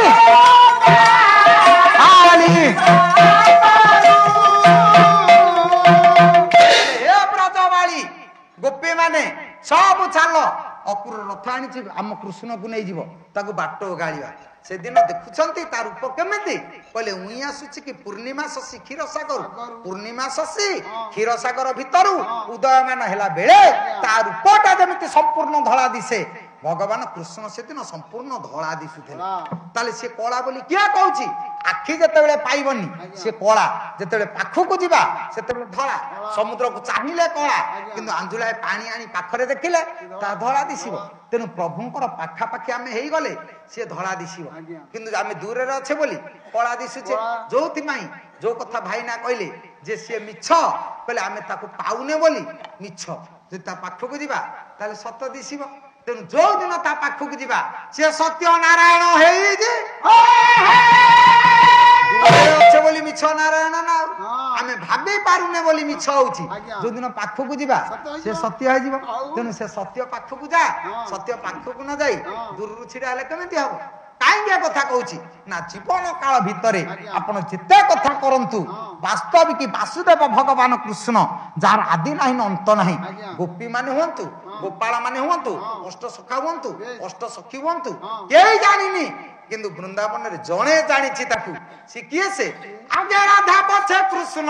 ବ୍ରଜବାଳୀ ଗୋପୀ ମାନେ ସବୁ ଚାଲ, ଅପୁର ରଥ ଆଣିଛି, ଆମ କୃଷ୍ଣକୁ ନେଇଯିବ, ତାକୁ ବାଟ ଗାଳିବା। ସେଦିନ ଦେଖୁଛନ୍ତି ତା ରୂପ କେମିତି? କହିଲେ ଉଇଁ ଆସୁଛି କି ପୂର୍ଣ୍ଣିମା ଶଶୀ କ୍ଷୀରସାଗର। ପୂର୍ଣ୍ଣିମା ଶଶୀ କ୍ଷୀରସାଗର ଭିତରୁ ଉଦୟମାନ ହେଲା ବେଳେ ତା ରୂପଟା ଯେମିତି ସମ୍ପୂର୍ଣ୍ଣ ଧଳା ଦିଶେ, ଭଗବାନ କୃଷ୍ଣ ସେଦିନ ସମ୍ପୂର୍ଣ୍ଣ ଧଳା ଦିଶୁଥିଲେ। ତାହେଲେ ସେ କଳା ବୋଲି କିଏ କହୁଛି? ଆଖି ଯେତେବେଳେ ପାଇବନି ସେ କଳା, ଯେତେବେଳେ ପାଖକୁ ଯିବା ସେତେବେଳେ ଧଳା। ସମୁଦ୍ରକୁ ଚାହିଁଲେ କଳା, କିନ୍ତୁ ଆଞ୍ଜୁଳାଏ ପାଣି ଆଣି ପାଖରେ ଦେଖିଲେ ତା ଧଳା ଦିଶିବ। ତେଣୁ ପ୍ରଭୁଙ୍କର ପାଖାପାଖି ଆମେ ହେଇଗଲେ ସିଏ ଧଳା ଦିଶିବ, କିନ୍ତୁ ଆମେ ଦୂରରେ ଅଛେ ବୋଲି କଳା ଦିଶୁଛେ। ଯୋଉଥିପାଇଁ ଯୋଉ କଥା ଭାଇନା କହିଲେ ଯେ ସିଏ ମିଛ, କହିଲେ ଆମେ ତାକୁ ପାଉନେ ବୋଲି ମିଛ। ଯଦି ତା ପାଖକୁ ଯିବା ତାହେଲେ ସତ ଦିଶିବ। ତେଣୁ ଯୋଉ ଦିନ ତା ପାଖକୁ ଯିବା ସେ ସତ୍ୟ ନାରାୟଣ ହେଇଛି। ଅଛେ ବୋଲି ମିଛ ନାରାୟଣ ନା, ଆମେ ଭାବି ପାରୁନେ ବୋଲି ମିଛ ହଉଛି। ଯୋଉଦିନ ପାଖକୁ ଯିବା ସେ ସତ୍ୟ ହେଇଯିବ। ତେଣୁ ସେ ସତ୍ୟ ପାଖକୁ ଯା, ସତ୍ୟ ପାଖକୁ ନ ଯାଇ ଦୂରରୁ ଛିଡା ହେଲେ କେମିତି ହବ? କାହିଁକି କଥା କହୁଛି? ନା ଜୀବନ କାଳ ଭିତରେ ଆପଣ ଯେତେ କଥା କରନ୍ତୁ, ବାସ୍ତବିକ ବାସୁଦେବ ଭଗବାନ କୃଷ୍ଣ, ଯାହାର ଆଦି ନାହିଁ ଅନ୍ତ ନାହିଁ, ଗୋପୀ ମାନେ ହୁଅନ୍ତୁ, ଗୋପାଳ ମାନେ ହୁଅନ୍ତୁ, ଅଷ୍ଟ ସଖା ହୁଅନ୍ତୁ, ଅଷ୍ଟ ସଖୀ ହୁଅନ୍ତୁ, କେହି ଜାଣିନି, କିନ୍ତୁ ବୃନ୍ଦାବନରେ ଜଣେ ଜାଣିଛି ତାକୁ। ସେ କିଏ? ସେ ଆଗେ ରାଧା ପଛେ କୃଷ୍ଣ,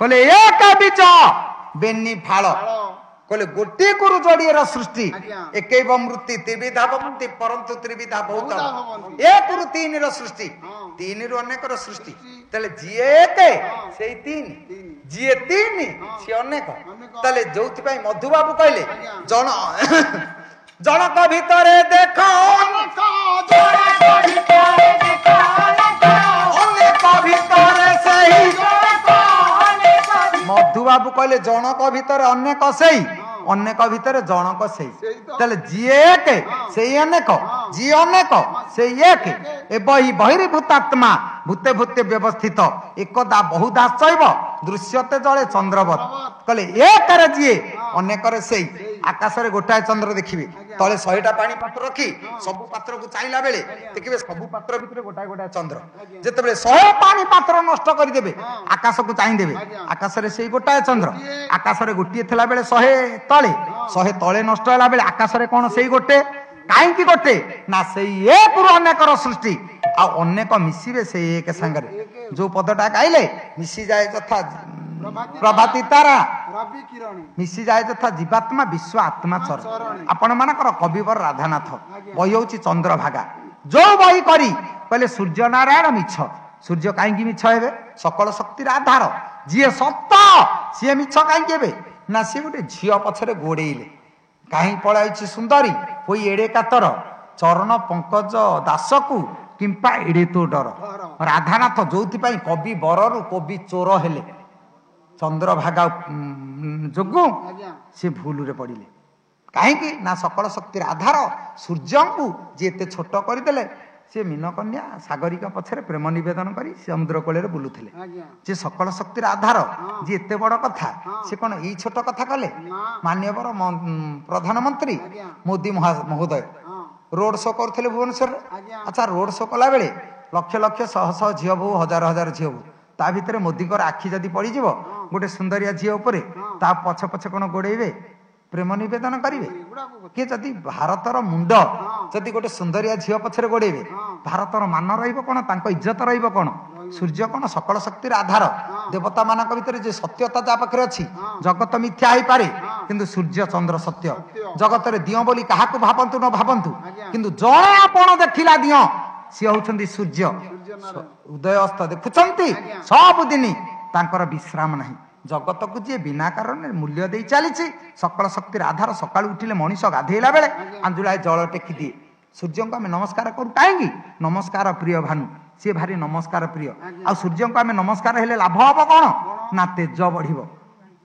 କହିଲେ ଏକ ବୀଜ ବେନି ଫାଳ। କହିଲେ ଗୋଟିଏ କୁରୁ ଯୋଡ଼ିଏର ସୃଷ୍ଟି, ଏକୈବ ମୃତ୍ତି ତ୍ରିବିଧା ଭବନ୍ତି ପରନ୍ତୁ ତ୍ରିବିଧା ବହୁତ। ଏକରୁ ତିନିର ସୃଷ୍ଟି, ତିନିରୁ ଅନେକର ସୃଷ୍ଟି। ତାହେଲେ ଯିଏ ଏକ ସେଇ ତିନି, ଯିଏ ତିନି ସିଏ ଅନେକ। ତାହେଲେ ଯୋଉଥିପାଇଁ ମଧୁବାବୁ କହିଲେ ଜଣକ ଭିତରେ ଦେଖ ଅନେକ ଭିତରେ ସେଇ। ମଧୁବାବୁ କହିଲେ ଜଣକ ଭିତରେ ଅନେକ ସେଇ, ଅନେକ ଭିତରେ ଜଣକ ସେଇ। ତାହେଲେ ଯିଏ ଏକ ସେଇ ଅନେକ, ଯିଏ ଅନେକ ସେଇ ଏକ। ଏ ବହି ବହିର୍ଭୂତାତ୍ମା ଭୂତେ ଭୂତେ ବ୍ୟବସ୍ଥିତ, ଏକଦା ବହୁଦା ଚୈବ ଦୃଶ୍ୟତେ ଜଳେ ଚନ୍ଦ୍ରବତ। କହିଲେ ଏକରେ ଯିଏ, ଅନେକରେ ସେଇ। ଆକାଶରେ ଗୋଟାଏ ଚନ୍ଦ୍ର ଦେଖିବେ, ତଳେ 100ଟା ପାଣି ପାତ୍ର ରଖି ସବୁ ପାତ୍ରକୁ ଚାହିଁଲା ବେଳେ ଦେଖିବେ ସବୁ ପାତ୍ର ଭିତରେ ଗୋଟାଏ ଗୋଟାଏ ଚନ୍ଦ୍ର। ଯେତେବେଳେ 100 ପାଣି ପାତ୍ର ନଷ୍ଟ କରିଦେବେ ଆକାଶକୁ ଚାହିଁଦେବେ ଆକାଶରେ ସେଇ ଗୋଟାଏ ଚନ୍ଦ୍ର। ଆକାଶରେ ଗୋଟିଏ ଥିଲା ବେଳେ 100 ତଳେ ନଷ୍ଟ ହେଲା ବେଳେ ଆକାଶରେ କଣ ସେଇ ଗୋଟେ? କାହିଁକି ଗୋଟେ? ନା ସେଇ ଏକରୁ ଅନେକର ସୃଷ୍ଟି ଆଉ ଅନେକ ମିଶିବେ ସେଇ ଏକ ସାଙ୍ଗରେ। ଯୋଉ ପଦଟା ଗାଇଲେ ମିଶିଯାଏ ଯଥା ପ୍ରଭାତି ତାରା ମିଶିଯାଏ ଯଥା ଜୀବାତ୍ମା ବିଶ୍ୱ ଆତ୍ମା ଚରଣ। ଆପଣ ମାନଙ୍କର କବିବର ରାଧାନାଥ ବହି ହଉଛି ଚନ୍ଦ୍ରଭାଗା। ଯୋଉ ବହି କରି କହିଲେ ସୂର୍ଯ୍ୟ ନାରାୟଣ ମିଛ। ସୂର୍ଯ୍ୟ କାହିଁକି ମିଛ ହେବେ? ସକଳ ଶକ୍ତିର ଆଧାର ଯିଏ ସତ ସିଏ ମିଛ କାହିଁକି ହେବେ? ନା ସିଏ ଗୋଟେ ଝିଅ ପଛରେ ଗୋଡେଇଲେ। କାହିଁ ପଳାଇଛି ସୁନ୍ଦରୀ ହୋଇ ଏଡେ କାତର ଚରଣ ପଙ୍କଜ ଦାସକୁ କିମ୍ପା ଏଡେ ତୋ ଡର। ରାଧାନାଥ ଯୋଉଥିପାଇଁ କବି ବରରୁ କବି ଚୋର ହେଲେ ଚନ୍ଦ୍ରଭାଗା ଯୋଗୁଁ ସେ ଭୁଲରେ ପଡ଼ିଲେ। କାହିଁକି? ନା ସକଳ ଶକ୍ତିର ଆଧାର ସୂର୍ଯ୍ୟଙ୍କୁ ଯିଏ ଏତେ ଛୋଟ କରିଦେଲେ ସେ ମୀନକନ୍ୟା ସାଗରିକା ପଛରେ ପ୍ରେମ ନିବେଦନ କରି ସମୁଦ୍ର କୂଳରେ ବୁଲୁଥିଲେ। ଯେ ସକଳ ଶକ୍ତିର ଆଧାର ଯିଏ ଏତେ ବଡ କଥା ସେ କଣ ଏଇ ଛୋଟ କଥା କଲେ? ମାନ୍ୟବର ପ୍ରଧାନମନ୍ତ୍ରୀ ମୋଦି ମହୋଦୟ ରୋଡ ଶୋ କରୁଥିଲେ ଭୁବନେଶ୍ୱରରେ। ଆଚ୍ଛା ରୋଡ ଶୋ କଲା ବେଳେ ଲକ୍ଷ ଲକ୍ଷ ଶହ ଶହ ଝିଅ ବୋହୁ ହଜାର ହଜାର ଝିଅ ବୋହୁ ତା ଭିତରେ ମୋଦିଙ୍କର ଆଖି ଯଦି ପଡିଯିବ ଗୋଟେ ସୁନ୍ଦରିଆ ଝିଅ ଉପରେ ତା ପଛ ପଛ କଣ ଗୋଡେଇବେ ପ୍ରେମ ନିବେଦନ କରିବେ? କିଏ ଯଦି ଭାରତର ମୁଣ୍ଡ ଯଦି ଗୋଟେ ସୁନ୍ଦରିଆ ଝିଅ ପଛରେ ଗୋଡେଇବେ ଭାରତର ମାନ ରହିବ କଣ? ତାଙ୍କ ଇଜ୍ଜତ ରହିବ କଣ? ସୂର୍ଯ୍ୟ କଣ ସକଳ ଶକ୍ତିର ଆଧାର। ଦେବତା ମାନଙ୍କ ଭିତରେ ଯେ ସତ୍ୟତା ଯାହା ପାଖରେ ଅଛି ଜଗତ ମିଥ୍ୟା ହେଇପାରେ କିନ୍ତୁ ସୂର୍ଯ୍ୟ ଚନ୍ଦ୍ର ସତ୍ୟ। ଜଗତରେ ଦିଅ ବୋଲି କାହାକୁ ଭାବନ୍ତୁ ନ ଭାବନ୍ତୁ କିନ୍ତୁ ଜଣେ ଆପଣ ଦେଖିଲା ଦିଅ ସିଏ ହଉଛନ୍ତି ସୂର୍ଯ୍ୟ। ଉଦୟ ଅସ୍ତ ଦେଖୁଛନ୍ତି ସବୁଦିନ ତାଙ୍କର ବିଶ୍ରାମ ନାହିଁ। ଜଗତକୁ ଯିଏ ବିନା କାରଣରେ ମୂଲ୍ୟ ଦେଇ ଚାଲିଛି ସକଳ ଶକ୍ତିର ଆଧାର। ସକାଳୁ ଉଠିଲେ ମଣିଷ ଗାଧେଇଲା ବେଳେ ଆଞ୍ଜୁଳାଏ ଜଳ ଟେକି ଦିଏ। ସୂର୍ଯ୍ୟଙ୍କୁ ଆମେ ନମସ୍କାର କରୁ କାହିଁକି? ନମସ୍କାର ପ୍ରିୟ ଭାନୁ ସିଏ ଭାରି ନମସ୍କାର ପ୍ରିୟ। ଆଉ ସୂର୍ଯ୍ୟଙ୍କୁ ଆମେ ନମସ୍କାର ହେଲେ ଲାଭ ହବ କଣ? ନା ତେଜ ବଢିବ।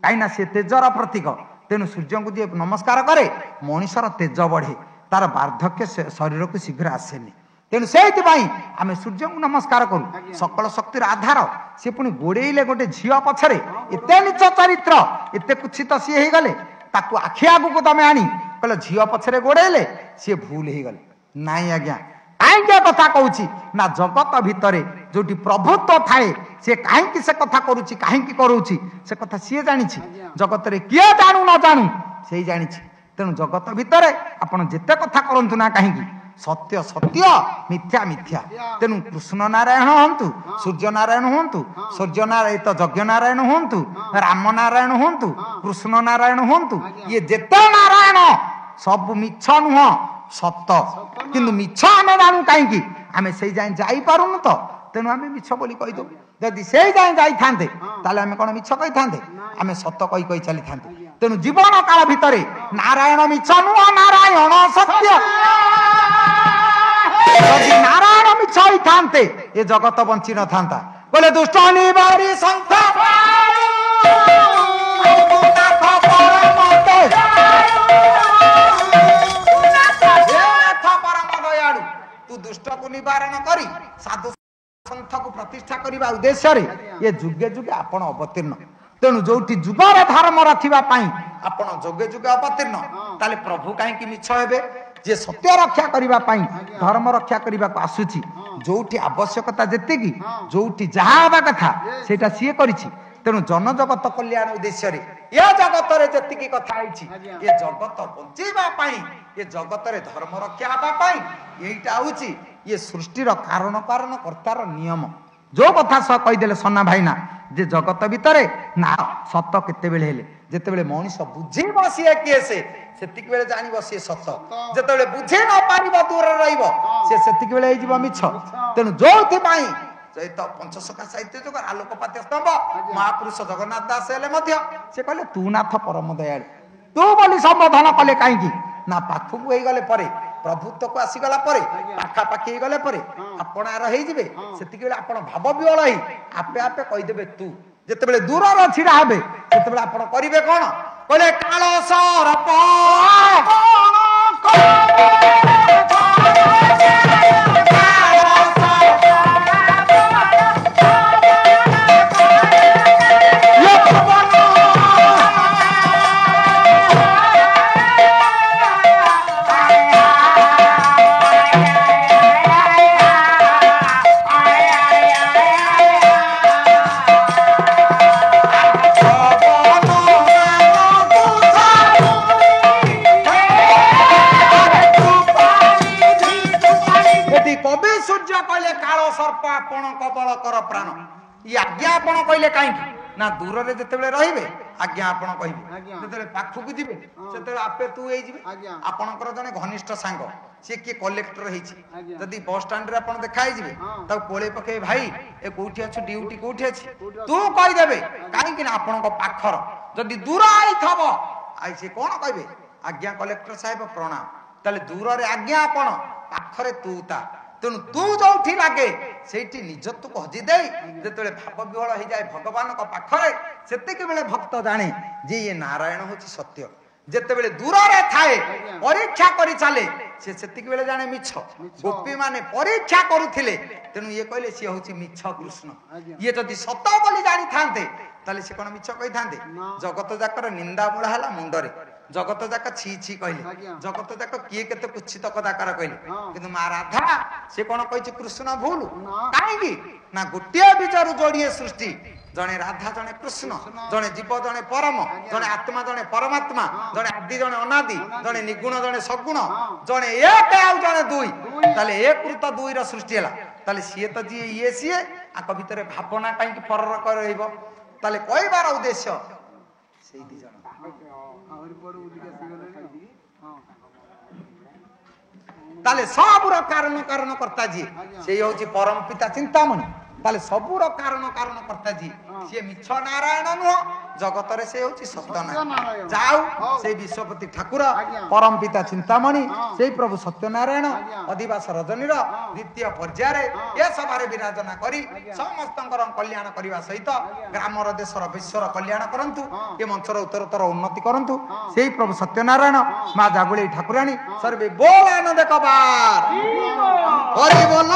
କାହିଁକି ନା ସେ ତେଜର ପ୍ରତୀକ। ତେଣୁ ସୂର୍ଯ୍ୟଙ୍କୁ ଯିଏ ନମସ୍କାର କରେ ମଣିଷର ତେଜ ବଢେ ତାର ବାର୍ଦ୍ଧକ୍ୟ ଶରୀରକୁ ଶୀଘ୍ର ଆସେନି। ତେଣୁ ସେଇଥିପାଇଁ ଆମେ ସୂର୍ଯ୍ୟଙ୍କୁ ନମସ୍କାର କରୁ। ସକଳ ଶକ୍ତିର ଆଧାର ସେ ପୁଣି ଗୋଡେଇଲେ ଗୋଟେ ଝିଅ ପଛରେ। ଏତେ ନିଚ ଚରିତ୍ର ଏତେ କୁଚିତ ସିଏ ହେଇଗଲେ ତାକୁ ଆଖି ଆଗକୁ ତମେ ଆଣି କହିଲ ଝିଅ ପଛରେ ଗୋଡେଇଲେ ସିଏ ଭୁଲ ହେଇଗଲେ। ନାଇଁ ଆଜ୍ଞା କାହିଁକି କଥା କହୁଛି? ନା ଜଗତ ଭିତରେ ଯୋଉଠି ପ୍ରଭୁତ୍ୱ ଥାଏ ସେ କାହିଁକି ସେ କଥା କରୁଛି କାହିଁକି କରୁଛି ସେ କଥା ସିଏ ଜାଣିଛି। ଜଗତରେ କିଏ ଜାଣୁ ନ ଜାଣୁ ସେଇ ଜାଣିଛି। ତେଣୁ ଜଗତ ଭିତରେ ଆପଣ ଯେତେ କଥା କରନ୍ତୁ ନା କାହିଁକି ସତ୍ୟ ସତ୍ୟ ମିଥ୍ୟା ମିଥ୍ୟା। ତେଣୁ କୃଷ୍ଣ ନାରାୟଣ ହୁଅନ୍ତୁ ସୂର୍ଯ୍ୟ ନାରାୟଣ ହୁଅନ୍ତୁ ସୂର୍ଯ୍ୟ ନାରାୟଣ ତ ଯଜ୍ଞ ନାରାୟଣ ହୁଅନ୍ତୁ ରାମ ନାରାୟଣ ହୁଅନ୍ତୁ କୃଷ୍ଣ ନାରାୟଣ ହୁଅନ୍ତୁ ଇଏ ଯେତେ ନାରାୟଣ ସବୁ ମିଛ ନୁହଁ ସତ। କିନ୍ତୁ ମିଛ ଆମେ ଜାଣୁ କାହିଁକି? ଆମେ ସେଇ ଯାଏଁ ଯାଇପାରୁନୁ ତ ତେଣୁ ଆମେ ମିଛ ବୋଲି କହିଦଉ। ଯଦି ସେଇ ଯାଏଁ ଯାଇଥାନ୍ତେ ତାହେଲେ ଆମେ କଣ ମିଛ କହିଥାନ୍ତେ? ଆମେ ସତ କହି କହି ଚାଲିଥାନ୍ତେ। ତେଣୁ ଜୀବନ କାଳ ଭିତରେ ନାରାୟଣ ମିଛ ନୁହଁ ନାରାୟଣ ସତ୍ୟ। ଯଦି ନାରାୟଣ ମିଛ ହେଇଥାନ୍ତେ ଏ ଜଗତ ବଞ୍ଚି ନଥାନ୍ତା। ବୋଲେ ଦୁଷ୍ଟ ନିବାରି ସନ୍ଥ ତୁ ଦୁଷ୍ଟକୁ ନିବାରଣ କରି ସାଧୁ ସନ୍ଥକୁ ପ୍ରତିଷ୍ଠା କରିବା ଉଦ୍ଦେଶ୍ୟରେ ଏ ଯୁଗେ ଯୁଗେ ଆପଣ ଅବତୀର୍ଣ୍ଣ। ତେଣୁ ଯୋଉଠି ଯୁଗର ଧର୍ମ ରଖିବା ପାଇଁ ଆପଣ ଯୁଗେ ଯୁଗେ ଅବତୀର୍ଣ୍ଣ ତାହେଲେ ପ୍ରଭୁ କାହିଁକି ମିଛ ହେବେ? ଯେ ସତ୍ୟ ରକ୍ଷା କରିବା ପାଇଁ ଧର୍ମ ରକ୍ଷା କରିବାକୁ ଆସୁଛି ଯୋଉଠି ଆବଶ୍ୟକତା ଯେତିକି ଯୋଉଠି ଯାହା ହେବା କଥା ସେଇଟା ସିଏ କରିଛି। ତେଣୁ ଜନଜଗତ କଲ୍ୟାଣ ଉଦ୍ଦେଶ୍ୟରେ ଏ ଜଗତରେ ଯେତିକି କଥା ହେଇଛି ଏ ଜଗତ ବଞ୍ଚିବା ପାଇଁ ଏ ଜଗତରେ ଧର୍ମ ରକ୍ଷା ହେବା ପାଇଁ ଏଇଟା ହଉଛି ଇଏ ସୃଷ୍ଟିର କାରଣ କାରଣ କର୍ତ୍ତାର ନିୟମ। ଯୋଉ କଥା ସହ କହିଦେଲେ ସନା ଭାଇନା ଯେ ଜଗତ ଭିତରେ ନା ସତ କେତେବେଳେ ହେଲେ ଯେତେବେଳେ ମଣିଷ ବୁଝିବ ସିଏ କିଏ ସେତିକି ବେଳେ ଜାଣିବ ସିଏ ସତ। ଯେତେବେଳେ ବୁଝି ନ ପାରିବ ଦୂରରେ ରହିବ ସିଏ ସେତିକି ବେଳେ ହେଇଯିବ ମିଛ। ତେଣୁ ଯୋଉଥିପାଇଁ ପଞ୍ଚସଖା ସାହିତ୍ୟ ଯୁଗ ଆଲୋକପାତ୍ୟ ସ୍ତମ୍ଭ ମହାପୁରୁଷ ଜଗନ୍ନାଥ ଦାସ ହେଲେ ମଧ୍ୟ ସେ କହିଲେ ତୁ ନାଥ ପରମ ଦୟାଳୁ ତୁ ବୋଲି ସମ୍ବୋଧନ କଲେ କାହିଁକି? ନା ପାଖକୁ ହେଇଗଲେ ପରେ ପ୍ରଭୁତ୍ୱକୁ ଆସିଗଲା ପରେ ପାଖାପାଖି ହେଇଗଲେ ପରେ ଆପଣାର ହେଇଯିବେ ସେତିକି ବେଳେ ଆପଣ ଭାବ ବିହଳ ହେଇ ଆପେ ଆପେ କହିଦେବେ ତୁ। ଯେତେବେଳେ ଦୂରରେ ଛିଡା ହେବେ ସେତେବେଳେ ଆପଣ କରିବେ କଣ? କହିଲେ କାଳ ସରପ ଆପଣଙ୍କ ବଳ କର ପ୍ରାଣ। ଇ ଆଜ୍ଞା ଆପଣ କହିଲେ କାହିଁକି ନା ଦୂରରେ ଯେତେବେଳେ ରହିବେ ଆଜ୍ଞା ଆପଣ କହିବେ, ଆଜ୍ଞା। ଯେତେବେଳେ ପାଖକୁ ଯିବେ ସେତେବେଳେ ଆପେ ତୁ ହେଇଯିବେ। ଆଜ୍ଞା। ଆପଣଙ୍କର ଜଣେ ଘନିଷ୍ଠ ସାଙ୍ଗ ସିଏ କିଏ କଲେକ୍ଟର ହେଇଛି, ଆଜ୍ଞା। ଯଦି ବସ୍ ଷ୍ଟାଣ୍ଡରେ ଆପଣ ଦେଖା ହେଇଯିବେ ହଁ। ତାକୁ କୋଳେଇ ପକେଇ ଭାଇ ଏ କୋଉଠି ଅଛୁ, ଡ୍ୟୁଟି କୋଉଠି ଅଛି କୋଉଠି ଅଛି? ତୁ କହିଦେବେ, କାହିଁକି ନା ଆପଣଙ୍କ ପାଖର। ଯଦି ଦୂର ହେଇଥିବ ଆଇ ସିଏ କଣ କହିବେ ଆଜ୍ଞା କଲେକ୍ଟର ସାହେବ ପ୍ରଣାମ। ତାହେଲେ ଦୂରରେ ଆଜ୍ଞା ଆପଣ, ପାଖରେ ତୁ ତା। ତେଣୁ ତୁ ଯୋଉଠି ଲାଗେ ସେଇଠି ନିଜତ୍ୱକୁ ହଜି ଦେଇ ଯେତେବେଳେ ଭାବ ବିହଳ ହେଇଯାଏ ଭଗବାନଙ୍କ ପାଖରେ, ସେତିକି ବେଳେ ଭକ୍ତ ଜାଣେ ଯେ ଇଏ ନାରାୟଣ ହଉଛି ସତ୍ୟ। ଯେତେବେଳେ ଦୂରରେ ଥାଏ ପରୀକ୍ଷା କରି ଚାଲେ ସେ ସେତିକି ବେଳେ ଜାଣେ ମିଛ। ଗୋପୀ ମାନେ ପରୀକ୍ଷା କରୁଥିଲେ, ତେଣୁ ଇଏ କହିଲେ ସିଏ ହଉଛି ମିଛ କୃଷ୍ଣ। ଇଏ ଯଦି ସତ ବୋଲି ଜାଣିଥାନ୍ତେ ତାହେଲେ ସେ କଣ ମିଛ କହିଥାନ୍ତେ? ଜଗତ ଯାକର ନିନ୍ଦା ମୂଳା ହେଲା ମୁଣ୍ଡରେ, ଜଗତ ଯାକ ଛି ଛି କହିଲେ, ଜଗତ ଯାକ କିଏ କେତେ କୁଚ୍ଛିତ କଦାକାର କହିଲେ, କିନ୍ତୁ ମା ରାଧା ସେ କଣ କହିଛି କୃଷ୍ଣ ଭୁଲ? କାହିଁକି ନା ଗୋଟିଏ ବୀଜରୁ ଯୋଡ଼ିଏ ସୃଷ୍ଟି, ଜଣେ ରାଧା ଜଣେ କୃଷ୍ଣ, ଜଣେ ଜୀବ ଜଣେ ପରମ, ଜଣେ ଆତ୍ମା ଜଣେ ପରମାତ୍ମା, ଜଣେ ଆଦି ଜଣେ ଅନାଦି, ଜଣେ ନିଗୁଣ ଜଣେ ସଗୁଣ, ଜଣେ ଏକ ଆଉ ଜଣେ ଦୁଇ। ତାହେଲେ ଏକରୁ ତ ଦୁଇର ସୃଷ୍ଟି ହେଲା, ତାହେଲେ ସିଏ ତ ଯିଏ ଇଏ ସିଏ, ଆଙ୍କ ଭିତରେ ଭାବନା କାହିଁକି ଫରକ ରହିବ? ତାହେଲେ କହିବାର ଉଦ୍ଦେଶ୍ୟ ସେଇ ଦି ଜଣ। ଆହୁରି ପରେ ଉଠିକି ଆସିଗଲେଣି। ହଁ। ତାହେଲେ ସବୁର କାରଣ କାରଣ କର୍ତ୍ତା ଯିଏ ସେଇ ହଉଛି ପରମ ପିତା ଚିନ୍ତାମଣି। ତାହେଲେ ସବୁର କାରଣ କାରଣ କର୍ତ୍ତା ଯିଏ ସିଏ ମିଛ ନାରାୟଣ ନୁହଁ, ଜଗତରେ ସେ ହଉଛି ସତ୍ୟ ନାରାୟଣ। ଯାଉ ସେଇ ବିଶ୍ୱପତି ଠାକୁର ପରମ ପିତା ଚିନ୍ତାମଣି ସେଇ ପ୍ରଭୁ ସତ୍ୟନାରାୟଣ ଅଧିବାସ ରଜନୀର ଦ୍ୱିତୀୟ ପର୍ଯ୍ୟାୟରେ ଏ ସଭାରେ ବିରାଜନା କରି ସମସ୍ତଙ୍କର କଲ୍ୟାଣ କରିବା ସହିତ ଗ୍ରାମର ଦେଶର ବିଶ୍ୱର କଲ୍ୟାଣ କରନ୍ତୁ, ଏ ମଞ୍ଚର ଉତ୍ତରୋତ୍ତର ଉନ୍ନତି କରନ୍ତୁ ସେଇ ପ୍ରଭୁ ସତ୍ୟନାରାୟଣ ମା ଜାଗୁଳେଇ ଠାକୁରାଣୀ ସର୍ବେ ବୋଲ ଆନନ୍ଦ କବାର ହରି ବୋଲ।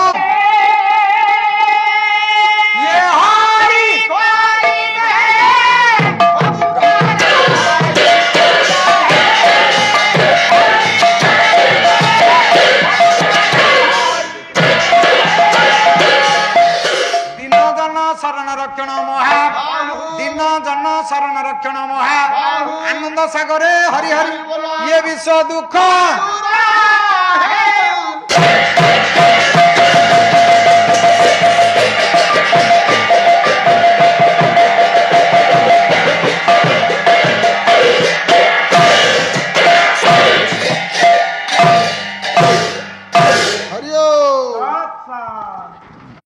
ये हरि कोई दिन जन शरण रक्षण महा, दिन जन शरण रक्षण महा, आनंद सागरे हरि हरि ये विश्व दुख